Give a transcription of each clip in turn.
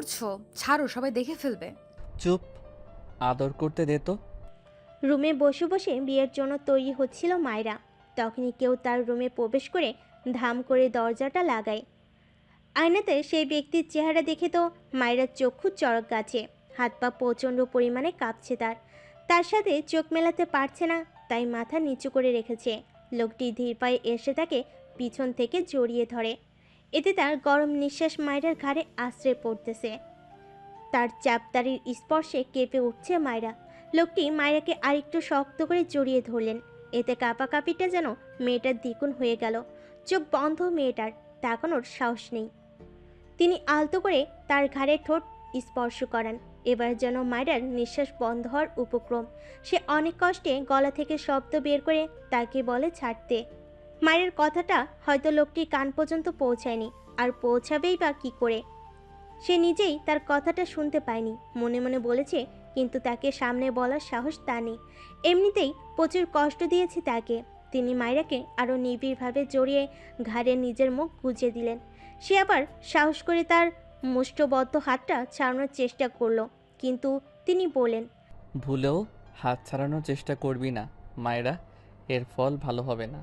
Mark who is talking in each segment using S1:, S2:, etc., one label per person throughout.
S1: করছো? ছাড়ো, সবাই দেখে ফেলবে।
S2: চুপ, আদর করতে দে তো।
S3: রুমে বসে বসে বিয়ের জন্য তৈরি হচ্ছিল মায়রা। তখনই কেউ তার রুমে প্রবেশ করে ধাম করে দরজাটা লাগায়। আয়নাতে সেই ব্যক্তির চেহারা দেখে তো মায়রার চক্ষু চড়ক গাছে, হাত পা প্রচণ্ড পরিমাণে কাঁপছে তার। তার সাথে চোখ মেলাতে পারছে না, তাই মাথা নিচু করে রেখেছে। লোকটি ধীর পায়ে এসে তাকে পিছন থেকে জড়িয়ে ধরে। এতে তার গরম নিঃশ্বাস মায়রার ঘাড়ে আশ্রয় পড়তেছে। তার চাপতারির স্পর্শে কেঁপে উঠছে মায়রা। লোকটি মায়রাকে আরেকটু শক্ত করে জড়িয়ে ধরলেন। এতে কাঁপাকাঁপিটা যেন মেয়েটার দ্বিগুণ হয়ে গেল। চোখ বন্ধ মেয়েটার, তাকানোর সাহস নেই। তিনি আলতো করে তার ঘাড়ে ঠোঁট স্পর্শ করান। এবার যেন মায়রার নিঃশ্বাস বন্ধ হওয়ার উপক্রম। সে অনেক কষ্টে গলা থেকে শব্দ বের করে তাকে বলে ছাড়তে। মায়ের কথাটা হয়তো লোকটির কান পর্যন্ত পৌঁছায়নি, আর পৌঁছাবেই বা কী করে? সে নিজেই তার কথাটা শুনতে পায়নি। মনে মনে বলেছে, কিন্তু তাকে সামনে বলার সাহস তা নেই। এমনিতেই প্রচুর কষ্ট দিয়েছে তাকে। তিনি মায়রাকে আরও নিবিড়ভাবে জড়িয়ে ঘাড়ে নিজের মুখ গুজে দিলেন। সে আবার সাহস করে তার মুষ্ঠবদ্ধ হাতটা ছাড়ানোর চেষ্টা করলো, কিন্তু তিনি বলেন,
S2: ভুলেও হাত ছাড়ানোর চেষ্টা করবি না মায়েরা, এর ফল ভালো হবে না।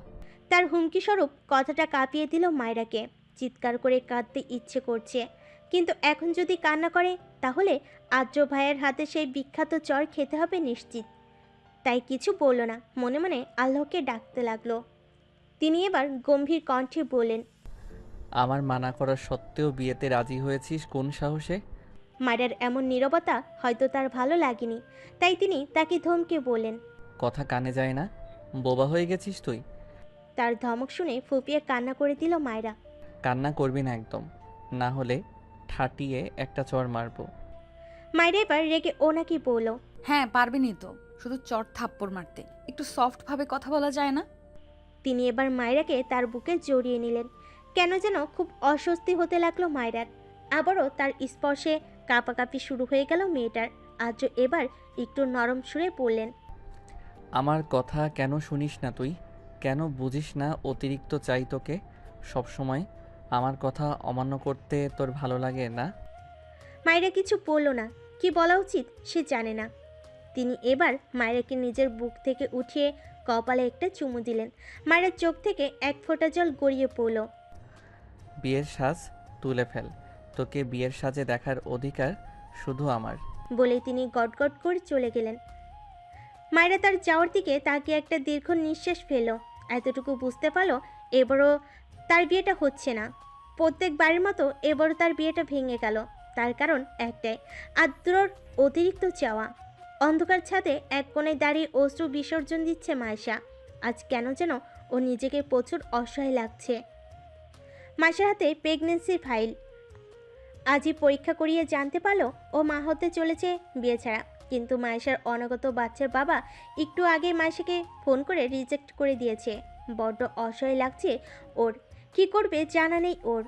S3: তার হুমকিস্বরূপ কথাটা কাঁপিয়ে দিল মায়রাকে। চিৎকার করে কাঁদতে ইচ্ছে করছে, কিন্তু এখন যদি কান্না করে তাহলে আদ্র ভাইয়ের হাতে সেই বিখ্যাত চর খেতে হবে নিশ্চিত। তাই কিছু বলল না, মনে মনে আল্লাহকে ডাকতে লাগলো। তিনি এবার গম্ভীর কণ্ঠে বললেন,
S2: আমার মানা করা সত্ত্বেও বিয়েতে রাজি হয়েছিস কোন সাহসে?
S3: মায়রার এমন নীরবতা হয়তো তার ভালো লাগেনি, তাই তিনি তাকে ধমকে বললেন।
S2: কথা কানে যায় না? বোবা হয়ে গেছিস তুই?
S3: তার ধমক শুনে ফুপিয়ে কান্না করে দিল মায়রা।
S2: কান্না করবি না একদম, না হলে ঠাটিয়ে একটা চড় মারবো।
S3: মায়রা এবার রেগে ওনাকে বলল,
S1: হ্যাঁ, পারবেনই তো, শুধু চট থাপ্পড় মারতে। একটু সফট ভাবে কথা বলা যায় না?
S3: তিনি এবার মায়রাকে তার বুকে জড়িয়ে নিলেন। কেন যেন খুব অস্বস্তি হতে লাগলো মায়রার। আবারও তার স্পর্শে কাঁপাকাঁপি শুরু হয়ে গেল মেয়েটার। আজ এবার একটু নরম সুরে বললেন,
S2: আমার কথা কেন শুনিস না তুই? কেন বুঝিস না অতিরিক্ত চাই তোকে সবসময়? আমার কথা অমান্য করতে তোর ভালো লাগে না?
S3: মায়রা কিছু বলল না, কি বলা উচিত সে জানে না। তিনি এবার মায়রাকে নিজের বুক থেকে উঠিয়ে কপালে একটা চুমু দিলেন। মায়রার চোখ থেকে এক ফোঁটা জল গড়িয়ে পড়ল।
S2: বিয়ের সাজ তুলে ফেল, তোকে বিয়ের সাজে দেখার অধিকার শুধু আমার।
S3: বলে তিনি গটগট করে চলে গেলেন। মায়রা তার যাওয়ার দিকে তাকিয়ে একটা দীর্ঘ নিঃশ্বাস ফেলল। এতটুকু বুঝতে পারল, এবারও তার বিয়েটা হচ্ছে না। প্রত্যেকবারের মতো এবারও তার বিয়েটা ভেঙে গেল। তার কারণ একটাই, আদ্রর অতিরিক্ত চাওয়া। অন্ধকার ছাদে এক কোণে দাঁড়িয়ে অশ্রু বিসর্জন দিচ্ছে মায়েশা। আজ কেন যেন ও নিজেকে প্রচুর অসহায় লাগছে। মায়েশার হাতে প্রেগনেন্সির ফাইল। আজই পরীক্ষা করিয়ে জানতে পারলো ও মা হতে চলেছে বিয়ে ছাড়া। কিন্তু মায়েশার অনাগত বাচ্চার বাবা একটু আগে মায়েশাকে ফোন করে রিজেক্ট করে দিয়েছে। বড্ড অসহায় লাগছে ওর, কি করবে জানা নেই ওর।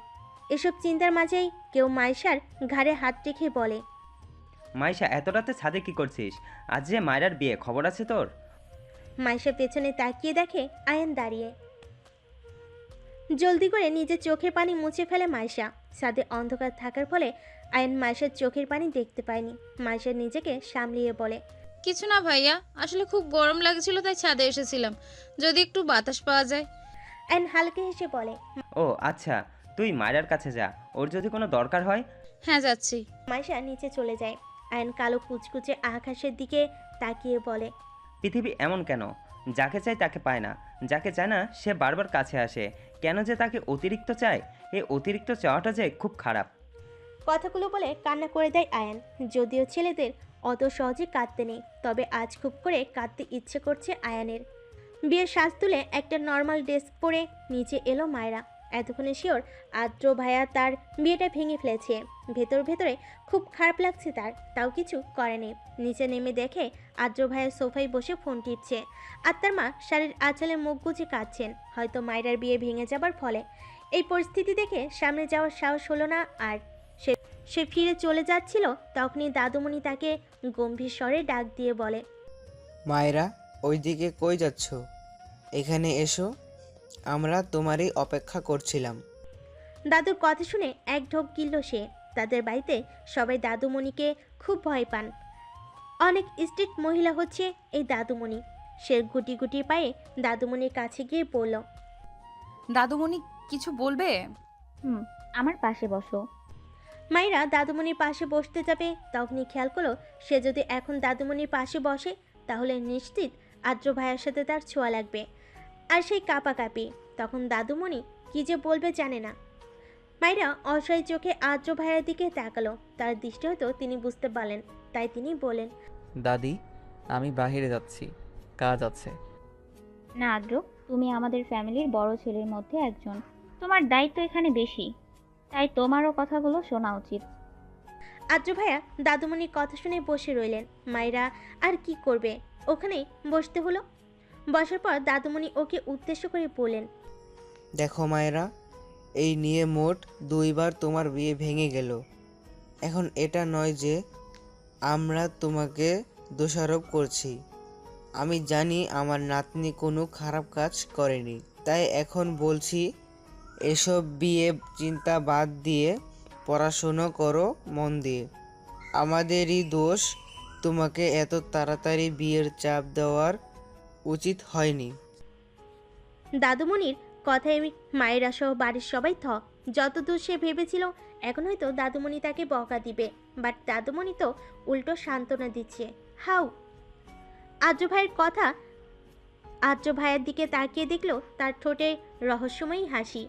S3: এসব চিন্তার মাঝেই কেউ মায়েশার ঘাড়ে হাত রেখে বলে,
S4: মাইশা, এত রাতে ছাদে কি করছিস? আজ যে মায়রার বিয়ে, খবর আছে তোর?
S3: মায়েশা পেছনে তাকিয়ে দেখে আয়ান দাঁড়িয়ে। জলদি করে নিজের চোখের পানি মুছে ফেলে মায়েশা। ছাদে অন্ধকার থাকার ফলে আয়ান মায়েশার চোখের পানি দেখতে পায়নি। মায়েশা নিজেকে সামলিয়ে বলে,
S5: কিছু না ভাইয়া, আসলে খুব গরম লাগছিল তাই ছাদে এসেছিলাম, যদি একটু বাতাস পাওয়া যায়।
S3: আয়ান হালকা হেসে বলে,
S4: ও আচ্ছা, তুই মায়রার কাছে যা, ওর যদি কোনো দরকার হয়।
S5: হ্যাঁ, যাচ্ছি।
S3: মায়েশা নিচে চলে যায়। আয়ন কালো কুচকুচে আকাশের দিকে তাকিয়ে বলে,
S4: পৃথিবী এমন কেন? যাকে চায় তাকে পায় না, যাকে চায় না সে বারবার কাছে আসে। কেন যে তাকে অতিরিক্ত চায়? এই অতিরিক্ত চাওয়াটা যে খুব খারাপ।
S3: কথাগুলো বলে কান্না করে দেয় আয়ান। যদিও ছেলেদের অত সহজে কাঁদতে নেই, তবে আজ খুব করে কাঁদতে ইচ্ছে করছে আয়ানের। বিয়ের সাজ তুলে একটা নর্মাল ড্রেস পরে নিচে এলো মায়রা। এতক্ষণে শিওর আদ্র ভাইয়া তার বিয়েটা ভেঙে ফেলেছে। ভেতর ভেতরে খুব খারাপ লাগছে তার, তাও কিছু করেনি। নিচে নেমে দেখে আদ্র ভাইয়া সোফায় বসে ফোন টিপছে, আর তার মা শাড়ির আঁচলে মুখ গুজে কাঁদছেন, হয়তো মায়রার বিয়ে ভেঙে যাবার ফলে। এই পরিস্থিতি দেখে সামনে যাওয়ার সাহস হলো না আর। সে ফিরে চলে যাচ্ছিল, তখনই দাদুমণি তাকে গম্ভীর স্বরে ডাক দিয়ে বলে,
S6: মায়েরা, ওইদিকে কই যাচ্ছ? এখানে এসো, আমরা তোমারই অপেক্ষা করছিলাম।
S3: দাদুর কথা শুনে এক ঢোক গিলল সে। তাদের বাড়িতে সবাই দাদুমণিকে খুব ভয় পান। অনেক স্ট্রিক্ট মহিলা হচ্ছে এই দাদুমণি। সে গুটি গুটি পায়ে দাদুমণির কাছে গিয়ে বলল,
S1: দাদুমণি কিছু বলবে?
S7: আমার পাশে বসো।
S3: মায়েরা দাদুমণির পাশে বসতে যাবে, তখনই খেয়াল করলো সে যদি এখন দাদুমণির পাশে বসে তাহলে নিশ্চিত আদ্র ভাইয়ের সাথে তার ছোঁয়া লাগবে। আর সেই কাঁপাকাঁপি, তখন দাদুমণি কি যে বলবে জানে না। মায়েরা অসহায় চোখে আদ্র ভাইয়ের দিকে তাকালো। তার দৃষ্টি হয়তো তিনি বুঝতে পারলেন, তাই তিনি বলেন,
S2: দাদি, আমি বাইরে যাচ্ছি, কাজ আছে।
S7: না আদ্র, তুমি আমাদের ফ্যামিলির বড় ছেলের মধ্যে একজন, তোমার দায়িত্ব এখানে বেশি, তাই তোমারও কথাগুলো শোনা উচিত।
S3: আদ্র ভাইয়া দাদুমণির কথা শুনে বসে রইলেন। মায়েরা আর কি করবে, ওখানেই বসতে হলো। বসার পর দাদুমণি ওকে উদ্দেশ্য করে বললেন,
S6: দেখো মায়েরা, এই নিয়ে মোট 2 বার তোমার বিয়ে ভেঙে গেল। এখন এটা নয় যে আমরা তোমাকে দোষারোপ করছি। আমি জানি আমার নাতনি কোনো খারাপ কাজ করেনি, তাই এখন বলছি এসব বিয়ে চিন্তা বাদ দিয়ে পড়াশুনো করো মন দিয়ে। আমাদেরই দোষ তোমাকে এত তাড়াতাড়ি বিয়ের চাপ দেওয়ার উচিত হয়নি।
S3: দাদুমণির কথায় মায়েরা সহ বাড়ির সবাই যতদূর সে ভেবেছিল এখন হয়তো দাদুমণি তাকে বকা দিবে, বাট দাদুমণি তো উল্টো সান্ত্বনা দিচ্ছে। হাউ! আদ্র ভাইয়ের কথা আদ্র ভাইয়ের দিকে তাকিয়ে দেখলো তার ঠোঁটে রহস্যময়ী হাসি।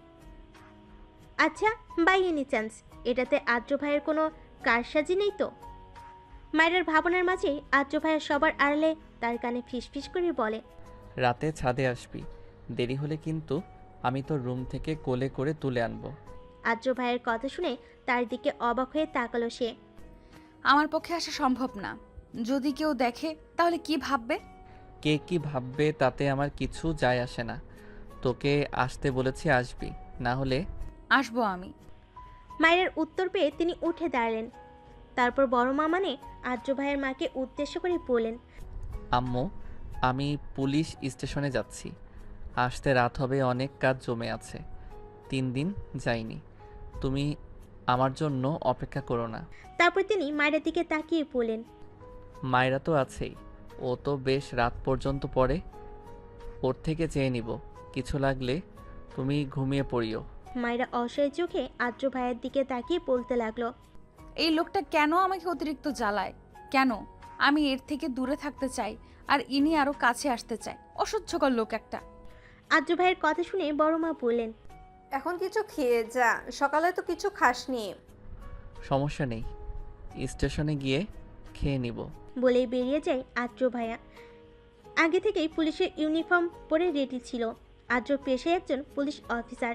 S3: আচ্ছা, বাই এনি চান্স এটাতে আদ্র ভাইয়ের কোনো কারসাজি নেই তো? মায়ের ভাবনার মাঝে আদ্র ভাইয়ের সবার আড়ালে তার কানে ফিসফিস করে বলে,
S2: রাতে ছাদে আসবি, দেরি হলে কিন্তু আমি তোর রুম থেকে কোলে করে তুলে আনবো।
S3: আদ্র ভাইয়ের কথা শুনে তার দিকে অবাক হয়ে তাকালো সে।
S1: আমার পক্ষে আসা সম্ভব না। যদি কেউ দেখে তাহলে কি ভাববে?
S2: কে কি ভাববে তাতে আমার কিছু যায় আসে না। তোকে আসতে বলেছি, আসবি, না হলে
S1: আসবো আমি।
S3: মায়ের উত্তর পেয়ে তিনি উঠে দাঁড়ালেন। তারপর বড় মা মানে আদ্র ভাইয়ের মাকে উদ্দেশ্য করে বললেন,
S2: আম্মু, আমি পুলিশ স্টেশনে যাচ্ছি, আসতে রাত হবে, অনেক কাজ জমে আছে, 3 দিন যাইনি, তুমি আমার জন্য অপেক্ষা করো না।
S3: তারপর তিনি মায়ের দিকে তাকিয়ে বললেন,
S2: মায়েরা তো আছেই, ও তো বেশ রাত পর্যন্ত পড়ে, ওর থেকে চেয়ে নিব, কিছু লাগলে তুমি ঘুমিয়ে পড়িও।
S3: মায়েরা অসহায় চোখে আদ্র ভাইয়ের দিকে তাকিয়ে বলতে লাগলো,
S1: এই লোকটা কেন আমাকে অতিরিক্ত জ্বালায়? কেন? আমি এর থেকে দূরে থাকতে চাই, আর ইনি আরো কাছে আসতে চায়। অসহ্যকর লোক একটা।
S3: আদ্র ভাইয়ের কথা শুনে বড় মা বললেন,
S8: এখন কিছু খেয়ে যা, সকালে তো কিছু খাসনি।
S2: সমস্যা নেই, স্টেশনে গিয়ে খেয়ে নিব।
S3: বলেই বেরিয়ে যায় আদ্র ভাইয়া। আগে থেকেই পুলিশের ইউনিফর্ম পরে রেডি ছিল। আদ্র পেশায় একজন পুলিশ অফিসার,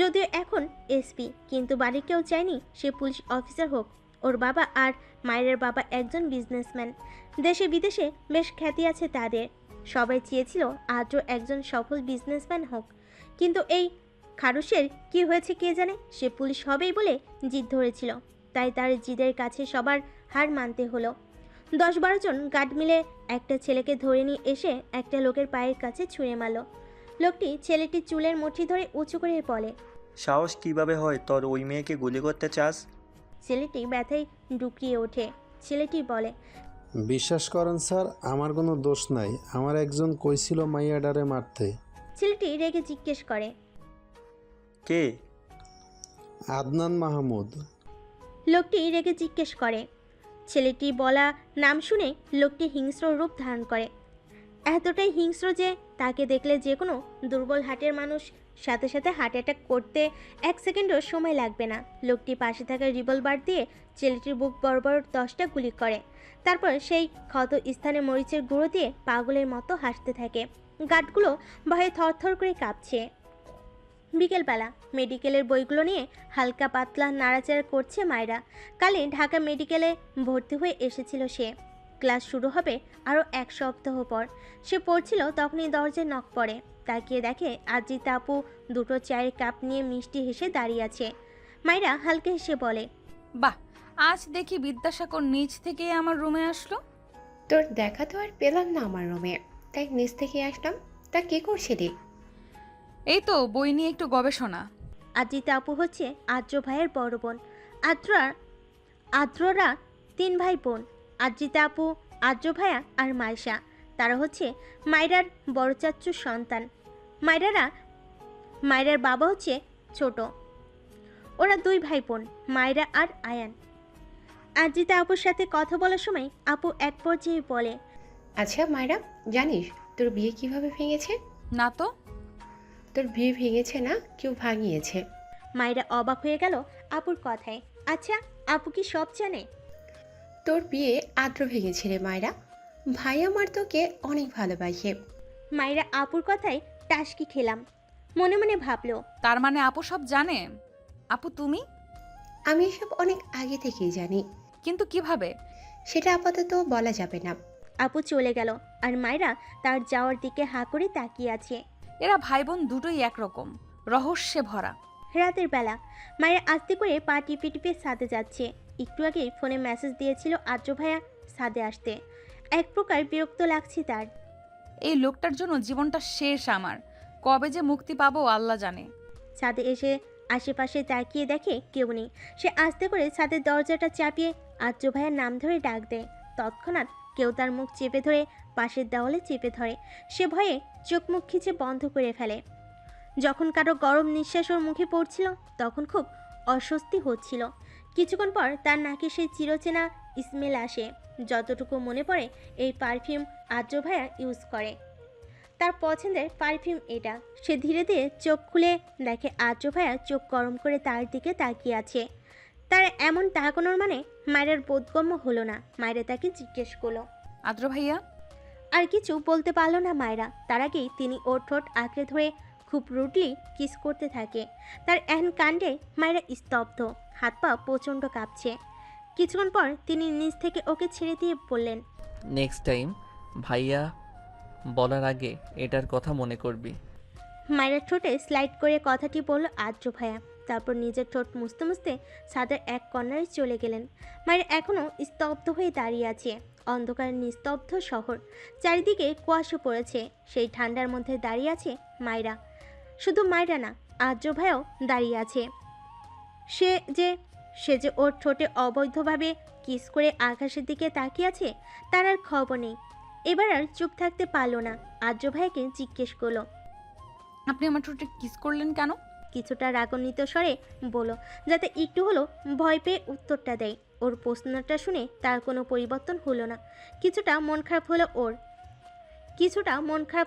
S3: যদিও এখন এসপি, কিন্তু বাড়ির কেউ চায়নি সে পুলিশ অফিসার হোক। ওর বাবা আর মায়ের বাবা একজন বিজনেসম্যান, দেশে বিদেশে বেশ খ্যাতি আছে তাদের। সবাই চেয়েছিল আদ্র একজন সফল বিজনেসম্যান হোক, কিন্তু এই খারুসের কি হয়েছে কে জানে, সে পুলিশ হবেই বলে জিদ ধরেছিল, তাই তার জিদের কাছে সবার হার মানতে হলো। 10-12 জন গার্ড মিলে একটা ছেলেকে ধরে নিয়ে এসে একটা লোকের পায়ের কাছে ছুঁড়ে মারল। লোকটি ছেলেটির চুলের মুঠি ধরে উঁচু করে বলে,
S9: সাহস কিভাবে হয় তোর ওই মেয়েকে গুলি করতে চাস?
S3: ছেলেটি ব্যথায় ডুকরিয়ে ওঠে। ছেলেটি বলে,
S10: বিশ্বাস করেন স্যার, আমার কোনো দোষ নাই, আমার একজন কইছিল মাইয়াডারে মারতে।
S3: ছেলেটি রেগে জিজ্ঞেস করে,
S9: কে?
S10: আদনান মাহমুদ।
S3: লোকটি রেগে জিজ্ঞেস করে। ছেলেটি বলা নাম শুনে লোকটি হিংস্র রূপ ধারণ করে, এতটাই হিংস্র যে তাকে দেখলে যে কোনো দুর্বল হার্টের মানুষ সাথে সাথে হার্ট অ্যাটাক করতে 1 সেকেন্ডও সময় লাগবে না। লোকটি পাশে থাকা রিভলভার দিয়ে ছেলেটির বুক বরাবর 10টা গুলি করে, তারপর সেই ক্ষত স্থানে মরিচের গুঁড়ো দিয়ে পাগলের মতো হাসতে থাকে। গার্ডগুলো ভয়ে থরথর করে কাঁপছে। বিকেলবেলা মেডিকেলের বইগুলো নিয়ে হালকা পাতলা নাড়াচাড়া করছে মায়েরা। কালে ঢাকা মেডিকেলে ভর্তি হয়ে এসেছিল সে। ক্লাস শুরু হবে আরও 1 সপ্তাহ পর। সে পড়ছিল, তখনই দরজায় নক পড়ে। তাকিয়ে দেখে আজিতা আপু 2টো চায়ের কাপ নিয়ে মিষ্টি হেসে দাঁড়িয়ে আছে। মায়েরা হালকা হেসে বলে,
S1: বাহ, আজ দেখি বিদ্যাসাগর নিচ থেকে আমার রুমে আসলো।
S11: তোর দেখা তো আর পেলাম না আমার রুমে, তাই নিচ থেকে আসলাম। তা কি করছিলি?
S1: এই তো বই নিয়ে একটু গবেষণা।
S3: আজিতা আপু হচ্ছে আদ্র ভাইয়ের বড় বোন। আদ্ররা 3 ভাই বোন, আদ্রিতা আপু, আদ্র ভাইয়া আর মাইশা। তারা হচ্ছে মায়রার বড় চাচ্চুর সন্তান। মায়রার বাবা হচ্ছে ছোট। ওরা 2 ভাই বোন, মায়রা আর আয়ান। আদ্রিতা আপুর সাথে কথা বলার সময় আপু এক পর্যায়ে বলে,
S11: আচ্ছা মায়েরা, জানিস তোর বিয়ে কিভাবে ভেঙেছে?
S1: না তো।
S11: তোর বিয়ে ভেঙেছে না, কেউ ভাঙিয়েছে।
S3: মায়রা অবাক হয়ে গেল আপুর কথায়। আচ্ছা, আপু কি সব জানে?
S11: তোর বিয়ে আদ্র ভেঙেছে রে মায়েরা। ভাই আমার তোকে অনেক ভালোবাসে।
S3: মায়রা আপুর কথায় টাসকি খেলাম। মনে মনে ভাবলো,
S1: তার মানে আপু সব জানে। আপু তুমি?
S11: আমি এসব অনেক আগে থেকেই জানি,
S1: কিন্তু কিভাবে?
S11: সেটা আপাতত বলা যাবে না।
S3: আপু চলে গেল আর মায়রা তার যাওয়ার দিকে হাঁ করে তাকিয়ে আছে।
S1: এরা ভাই বোন দুটোই একরকম, রহস্যে ভরা।
S3: রাতের বেলা মায়েরা আস্তে করে পা টিপে টিপে ছাদে যাচ্ছে। একটু আগে ফোনে মেসেজ দিয়েছিল আদ্র ভাইয়া ছাদে আসতে। এক প্রকার বিরক্ত লাগছে তার।
S1: এই লোকটার জন্য জীবনটা শেষ আমার। কবে যে মুক্তি পাবো আল্লাহ জানে।
S3: ছাদে এসে আশেপাশে তাকিয়ে দেখে কেউ নেই। সে আস্তে করে ছাদের দরজাটা চাপিয়ে আদ্র ভাইয়ের নাম ধরে ডাক দেয়। তৎক্ষণাৎ কেউ তার মুখ চেপে ধরে পাশের দেওয়ালে চেপে ধরে। সে ভয়ে চোখ মুখ খিচে বন্ধ করে ফেলে। যখন কারো গরম নিঃশ্বাস ওর মুখে পড়ছিল তখন খুব অস্বস্তি হচ্ছিল। কিছুক্ষণ পর তার নাকে সেই চিরচেনা স্মেল আসে। যতটুকু মনে পড়ে এই পারফিউম আদ্র ভাইয়া ইউজ করে। তার পছন্দের পারফিউম এটা। সে ধীরে ধীরে চোখ খুলে দেখে আদ্র ভাইয়া চোখ গরম করে তার দিকে তাকিয়ে আছে। তার এমন তাকানোর মানে মায়ের বোধগম্য হলো না। মায়েরা তাকে জিজ্ঞেস করলো,
S1: আদ্র ভাইয়া?
S3: আর কিছু বলতে পারলো না মায়েরা। তার আগেই তিনি ওর ঠোঁট আঁকড়ে ধরে খুব রুডলি কিস করতে থাকে। তার এহেন কাণ্ডে মায়েরা স্তব্ধ, হাত পা প্রচণ্ড কাঁপছে। কিছুক্ষণ পর তিনি নিজ থেকে ওকে ছেড়ে দিয়ে বললেন,
S2: নেক্সট টাইম ভাইয়া বলার আগে এটার কথা মনে করবি।
S3: মায়ের ঠোঁটে স্লাইড করে কথাটি বলল আদ্র ভাইয়া। তারপর নিজের ঠোঁট মুছতে মুছতে ছাদের এক কর্নারে চলে গেলেন। মায়ের এখনও স্তব্ধ হয়ে দাঁড়িয়ে আছে। অন্ধকার নিস্তব্ধ শহর, চারিদিকে কুয়াশা পড়েছে। সেই ঠান্ডার মধ্যে দাঁড়িয়ে আছে মায়রা। শুধু মায়রা না, আদ্র ভাইয়াও দাঁড়িয়ে আছে। সে যে ওর ঠোঁটে অবৈধভাবে কিস করে আকাশের দিকে তাকিয়ে আছে তার আর খবর নেই। এবার আর চুপ থাকতে পারলো না। আদ্র ভাইয়াকে জিজ্ঞেস করলো,
S1: আপনি আমার ঠোঁটে কিস করলেন কেন?
S3: কিছুটা রাগান্বিত স্বরে বলল, যাতে একটু হলো ভয় পেয়ে উত্তরটা দেয়। ওর প্রশ্নটা শুনে তার কোনো পরিবর্তন হলো না। কিছুটা মন খারাপ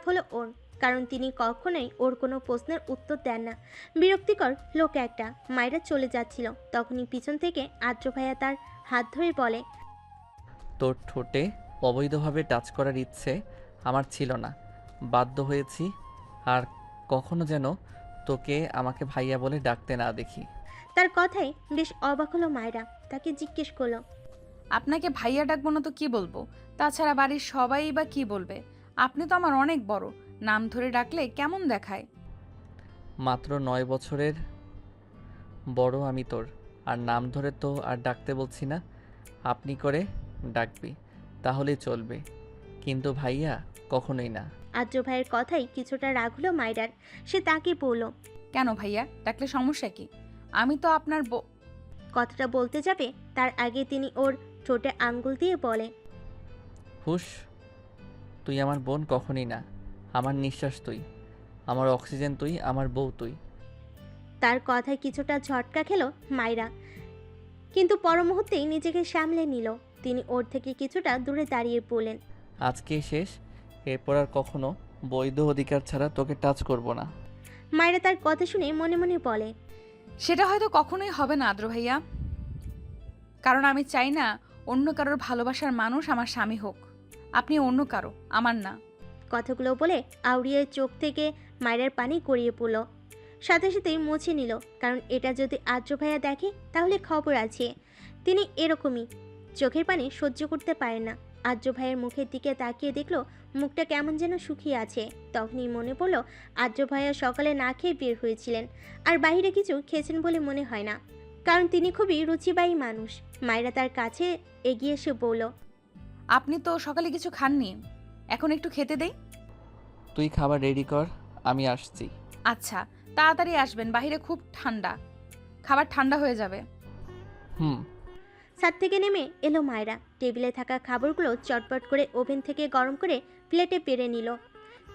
S3: হলো ওর, কারণ তিনি কখনোই ওর কোনো প্রশ্নের উত্তর দেন না। বিরক্তিকর লোক একটা। মায়েরা চলে যাচ্ছিল, তখনই পিছন থেকে আদ্র ভাইয়া তার হাত ধরে বলে,
S2: তোর ঠোঁটে অবৈধভাবে টাচ করার ইচ্ছে আমার ছিল না, বাধ্য হয়েছি। আর কখনো যেন তোকে আমাকে ভাইয়া বলে ডাকতে না দেখি।
S3: তার কথায় বেশ অবাক হলো মায়েরা। তাকে জিজ্ঞেস করলো,
S1: আপনাকে ভাইয়া ডাকবো না তো কি বলবো? তাছাড়া বাড়ির সবাই বা কি বলবে? আপনি তো আমার অনেক বড়, নাম ধরে ডাকলে কেমন দেখায়?
S2: মাত্র 9 বছরের বড় আমি তোর, আর নাম ধরে তো আর ডাকতে বলছি না। আপনি করে ডাকবি তাহলেই চলবে, কিন্তু ভাইয়া কখনোই না।
S3: আদ্র ভাইয়ের কথাই কিছুটা রাগ হলো মায়রার। সে তাকে বলল,
S1: কেন ভাইয়া ডাকলে সমস্যা কি? আমি তো আপনার
S3: কথাটা বলতে যাবে তার আগে তিনি ওর ঠোঁটে আঙ্গুল দিয়ে বলে,
S2: হুশ, তুই আমার বোন কখনই না। আমার নিঃশ্বাস তুই, আমার অক্সিজেন তুই, আমার বউ তুই।
S3: তার কথায় কিছুটা ঝটকা খেলো মায়রা, কিন্তু পর মুহূর্তেই নিজেকে সামলে নিল। তিনি ওর থেকে কিছুটা দূরে দাঁড়িয়ে বললেন,
S2: আজকেই শেষ, এরপর আর কখনো বৈধ অধিকার ছাড়া তোকে টাচ করব না।
S3: মায়রা তার কথা শুনে মনে মনে বলে,
S1: সেটা হয়তো কখনোই হবে না আদ্র ভাইয়া, কারণ আমি চাই না অন্য কারোর ভালোবাসার মানুষ আমার স্বামী হোক। আপনি অন্য কারো, আমার না।
S3: কথাগুলো বলে আউরিয়ার চোখ থেকে মায়রার পানি গড়িয়ে পড়ল। সাথে সাথেই মুছে নিল, কারণ এটা যদি আদ্র ভাইয়া দেখে তাহলে খবর আছে। তিনি এরকমই, চোখের পানি সহ্য করতে পারেন না। আদ্র ভাইয়ের মুখের দিকে তাকিয়ে দেখলো মুখটা কেমন যেন শুকিয়ে আছে। তখনই মনে পড়ল আদ্র ভাইয়া সকালে না খেয়ে বের হয়েছিলেন, আর বাইরে কিছু খেয়েছেন বলে মনে হয় না, কারণ তিনি খুবই রুচিবাহী মানুষ। মায়রা তার কাছে এগিয়ে এসে বলল,
S1: আপনি তো সকালে কিছু খাননি, এখন একটু খেতে দেই।
S2: তুই খাবার রেডি কর, আমি আসছি।
S1: আচ্ছা, তাড়াতাড়ি আসবেন, বাইরে খুব ঠান্ডা, খাবার ঠান্ডা হয়ে যাবে।
S2: হুম।
S3: ছাদ থেকে নেমে এলো মায়রা। টেবিলে থাকা খাবারগুলো চটপট করে ওভেন থেকে গরম করে প্লেটে পেরে নিল।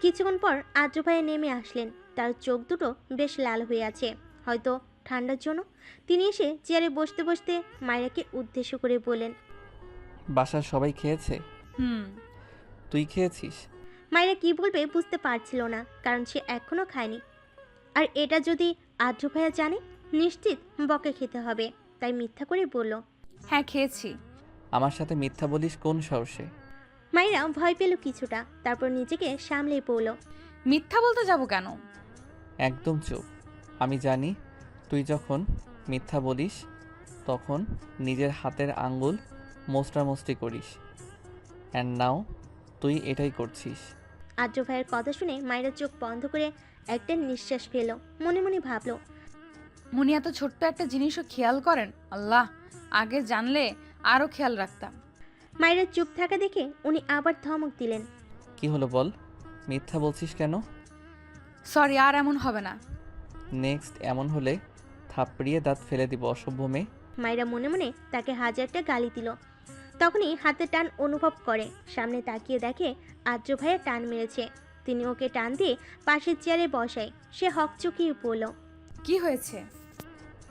S3: কিছুক্ষণ পর আদ্র ভাইয়া নেমে আসলেন। তার চোখ দুটো বেশ লাল হয়ে আছে, হয়তো ঠান্ডার জন্য। তিনি এসে চেয়ারে বসতে বসতে মায়রাকে উদ্দেশ্য করে বললেন,
S2: বাসার সবাই খেয়েছে?
S1: হুম।
S2: তুই খেয়েছিস?
S3: মায়রা কি বলবে বুঝতে পারছিল না, কারণ সে এখনো খায়নি। আর এটা যদি আদ্র ভাইয়া জানে, নিশ্চিত বকে খেতে হবে। তাই মিথ্যা করে বলল,
S1: হ্যাঁ খেয়েছি।
S2: আমার সাথে মিথ্যা বলিস কোন সাহসে?
S3: মায়রা ভয় পেল কিছুটা, তারপর নিজেকে সামলে পড়ল।
S1: মিথ্যা বলতে যাব কেন?
S2: একদম চুপ। আমি জানি তুই যখন মিথ্যা বলিস তখন নিজের হাতের আঙ্গুল মোস্টামুষ্টি করিস। অ্যান্ড নাও তুই এটাই করছিস।
S3: আদ্র ভাইয়ের কথা শুনে মায়েরা চোখ বন্ধ করে একটা নিঃশ্বাস ফেল। মনে মনে ভাবল,
S1: উনি এত ছোট্ট একটা জিনিসও খেয়াল করেন। আল্লাহ, আগে জানলে আরও খেয়াল রাখতাম।
S3: মায়েরা চুপ থাকা দেখে উনি আবার ধমক দিলেন,
S2: কি হলো বল, মিথ্যা বলছিস কেন?
S1: সরি, আর এমন হবে না।
S2: নেক্সট এমন হলে থাপড়িয়ে দাঁত ফেলে দিব, অসভ্য মেয়ে।
S3: মায়েরা মনে মনে তাকে হাজারটা গালি দিল। তখনই হাতে টান অনুভব করে। সামনে তাকিয়ে দেখে আদ্র ভাইয়া টান মেরেছে। তিনি ওকে টান দিয়ে পাশের চেয়ারে বসায়। সে হকচকিয়ে পড়ল।
S1: কি হয়েছে?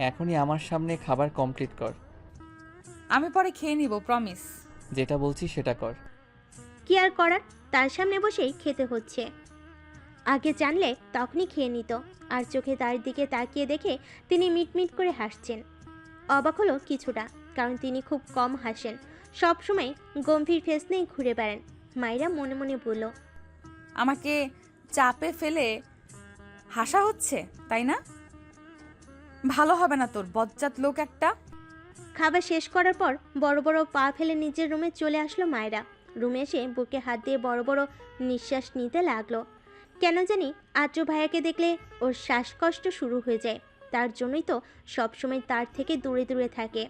S2: এখনই আমার সামনে খাবার কমপ্লিট কর।
S1: আমি পরে খেয়ে নিব, প্রমিস।
S2: যেটা বলছি সেটা কর।
S3: কি আর করার, তার সামনে বসেই খেতে হচ্ছে। আগে জানলে তখনই খেয়ে নিত। আর চোখে তার দিকে তাকিয়ে দেখে তিনি মিটমিট করে হাসছেন। অবাক হলো কিছুটা, কারণ তিনি খুব কম হাসেন। সবসময় গম্ভীর ফেস নিয়ে ঘুরে বেড়ান। মায়েরা মনে মনে বলল,
S1: আমাকে চাপে ফেলে হাসা হচ্ছে, তাই না? ভালো হবে না তোর, বজ্জাত লোক একটা।
S3: খাবার শেষ করার পর বড় বড় পা ফেলে নিজের রুমে চলে আসলো মায়েরা। রুমে এসে বুকে হাত দিয়ে বড় বড় নিঃশ্বাস নিতে লাগলো। কেন জানি আদ্র ভাইয়াকে দেখলে ওর শ্বাসকষ্ট শুরু হয়ে যায়। তার জন্যই তো সবসময় তার থেকে দূরে দূরে থাকে।